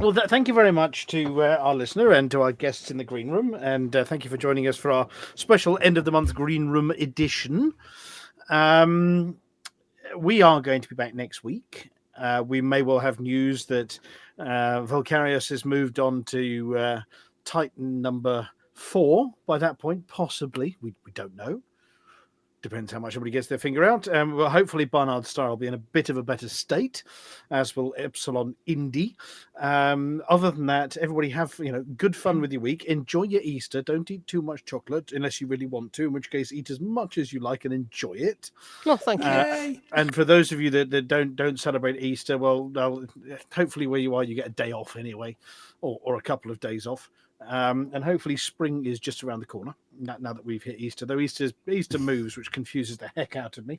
Well, thank you very much to our listener and to our guests in the green room, and thank you for joining us for our special end of the month green room edition. We are going to be back next week. We may well have news that Volcarius has moved on to Titan number 4 by that point, possibly. We don't know. Depends how much everybody gets their finger out. Well, hopefully Barnard Star will be in a bit of a better state, as will Epsilon Indy. Other than that, everybody have good fun with your week. Enjoy your Easter. Don't eat too much chocolate unless you really want to, in which case eat as much as you like and enjoy it. No, thank you. And for those of you that don't celebrate Easter, well, hopefully where you are, you get a day off anyway, or a couple of days off. And hopefully spring is just around the corner now that we've hit Easter, though Easter moves, which confuses the heck out of me.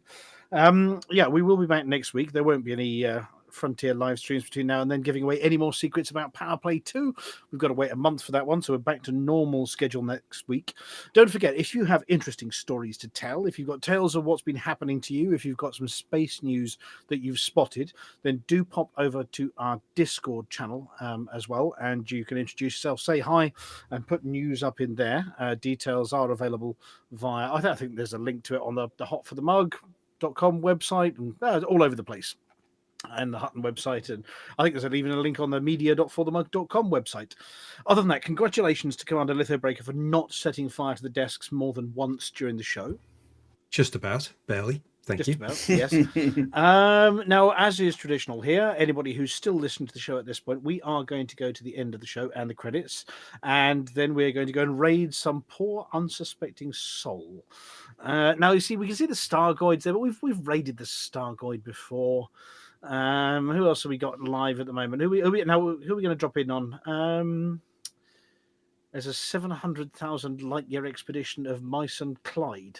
Yeah, we will be back next week. There won't be any Frontier live streams between now and then giving away any more secrets about Power Play 2. We've got to wait a month for that one, so we're back to normal schedule next week. Don't forget, if you have interesting stories to tell, if you've got tales of what's been happening to you, if you've got some space news that you've spotted, then do pop over to our Discord channel as well, and you can introduce yourself, say hi, and put news up in there. Details are available via, I think there's a link to it on the hotforthemug.com website, and all over the place. And the Hutton website, and I think there's even a link on the media.forthemug.com website. Other than that, congratulations to Commander Lithobreaker for not setting fire to the desks more than once during the show. Just about, barely. Thank you. Just about, yes. Now, as is traditional here, anybody who's still listening to the show at this point, we are going to go to the end of the show and the credits, and then we're going to go and raid some poor, unsuspecting soul. Now, you see, we can see the Stargoids there, but we've raided the Stargoid before. Who else have we got live at the moment? Who are we going to drop in on? There's a 700,000 light year expedition of Mice and Clyde.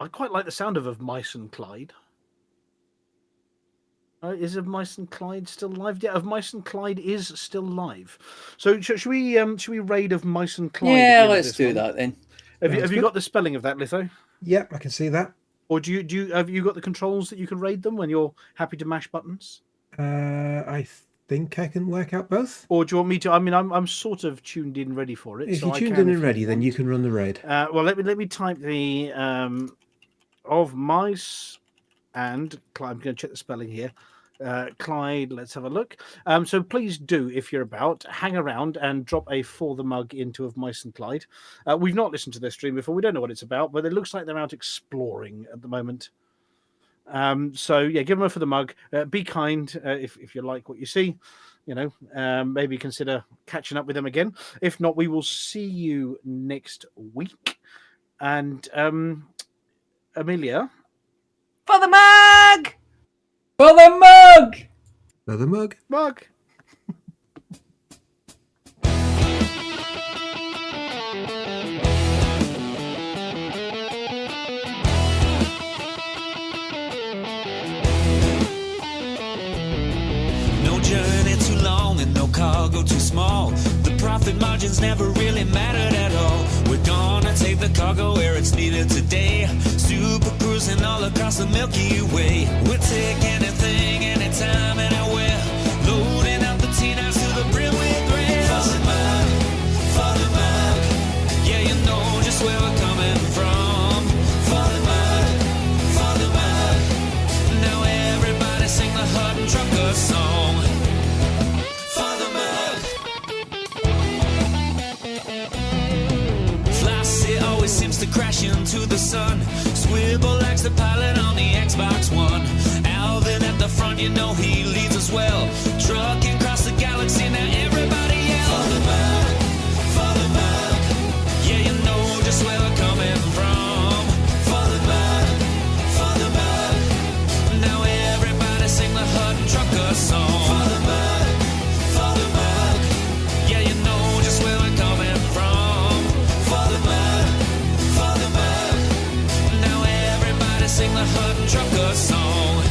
I quite like the sound of Mice and Clyde. Is Of Mice and Clyde still live? Yeah, Of Mice and Clyde is still live. So should we raid Of Mice and Clyde? Yeah, let's do that then. Have you got the spelling of that, Litho? Yep, I can see that. Or have you got the controls that you can raid them when you're happy to mash buttons? I think I can work out both. Or do you want me to? I mean, I'm sort of tuned in, ready for it. If you're tuned in and ready, then you can run the raid. Well, let me type the Of Mice and Clyde. I'm going to check the spelling here. Clyde, let's have a look. So please do, if you're about, hang around and drop a For the Mug into Of Mice and Clyde. We've not listened to their stream before. We don't know what it's about, but it looks like they're out exploring at the moment. So yeah, give them a For the Mug. Be kind if you like what you see. Maybe consider catching up with them again. If not, we will see you next week. And Amelia, For the mug! For the mug! For the mug. Mug. No journey too long margins never really mattered at all. We're gonna take the cargo where it's needed today. Super cruising all across the Milky Way. We'll take anything, anytime, anywhere. Loading up the T-9s to the brim with rail. For the mark, yeah, you know just where we're coming from. For the mark, now everybody sing the Hutton Trucker song. For the mark. Flossy always seems to crash into the sun. Swivel likes the pilot on the Xbox One. Alvin at the front, you know he leads us well. Trucking across the galaxy, now everybody yell. For the mark, yeah, you know just where we're coming from. For the mark, now everybody sing the Hutton Trucker song. For the mark, yeah, you know just where we're coming from. For the mark, now everybody sing the Hutton Trucker song.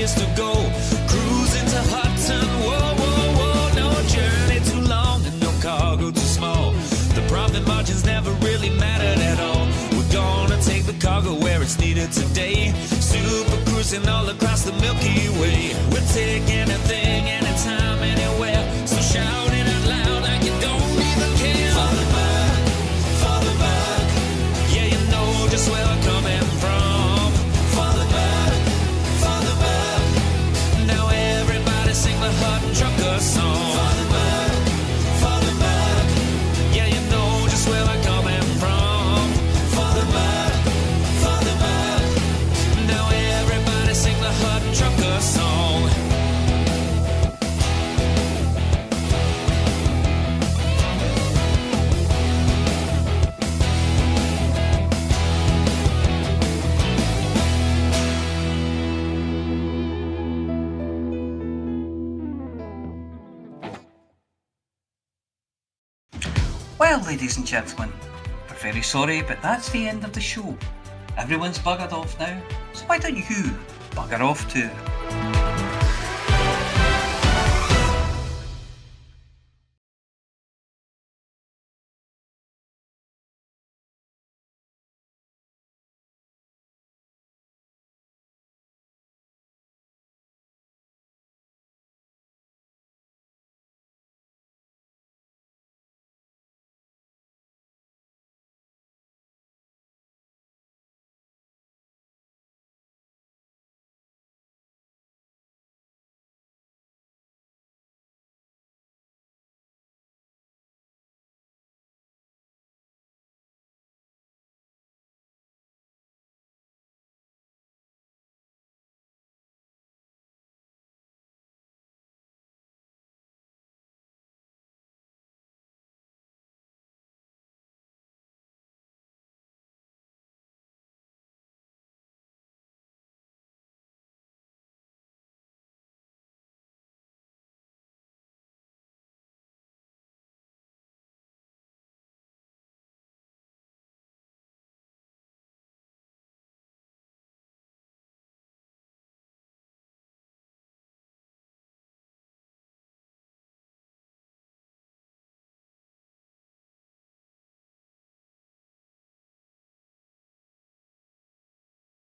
To go cruising to Hutton, whoa, whoa, whoa, no journey too long and no cargo too small. The profit margins never really mattered at all. We're gonna take the cargo where it's needed today. Super cruising all across the Milky Way. We'll take anything, anytime, anywhere. So shout it out loud like you don't even care. For the mark, yeah, you know just where we're coming from. For the mark, now everybody sing the Hutton Trucker song. For the mark, yeah, you know just where we're coming from. For the mark, now everybody sing the Hutton Trucker song. Well, ladies and gentlemen, we're very sorry, but that's the end of the show. Everyone's buggered off now, so why don't you bugger off too?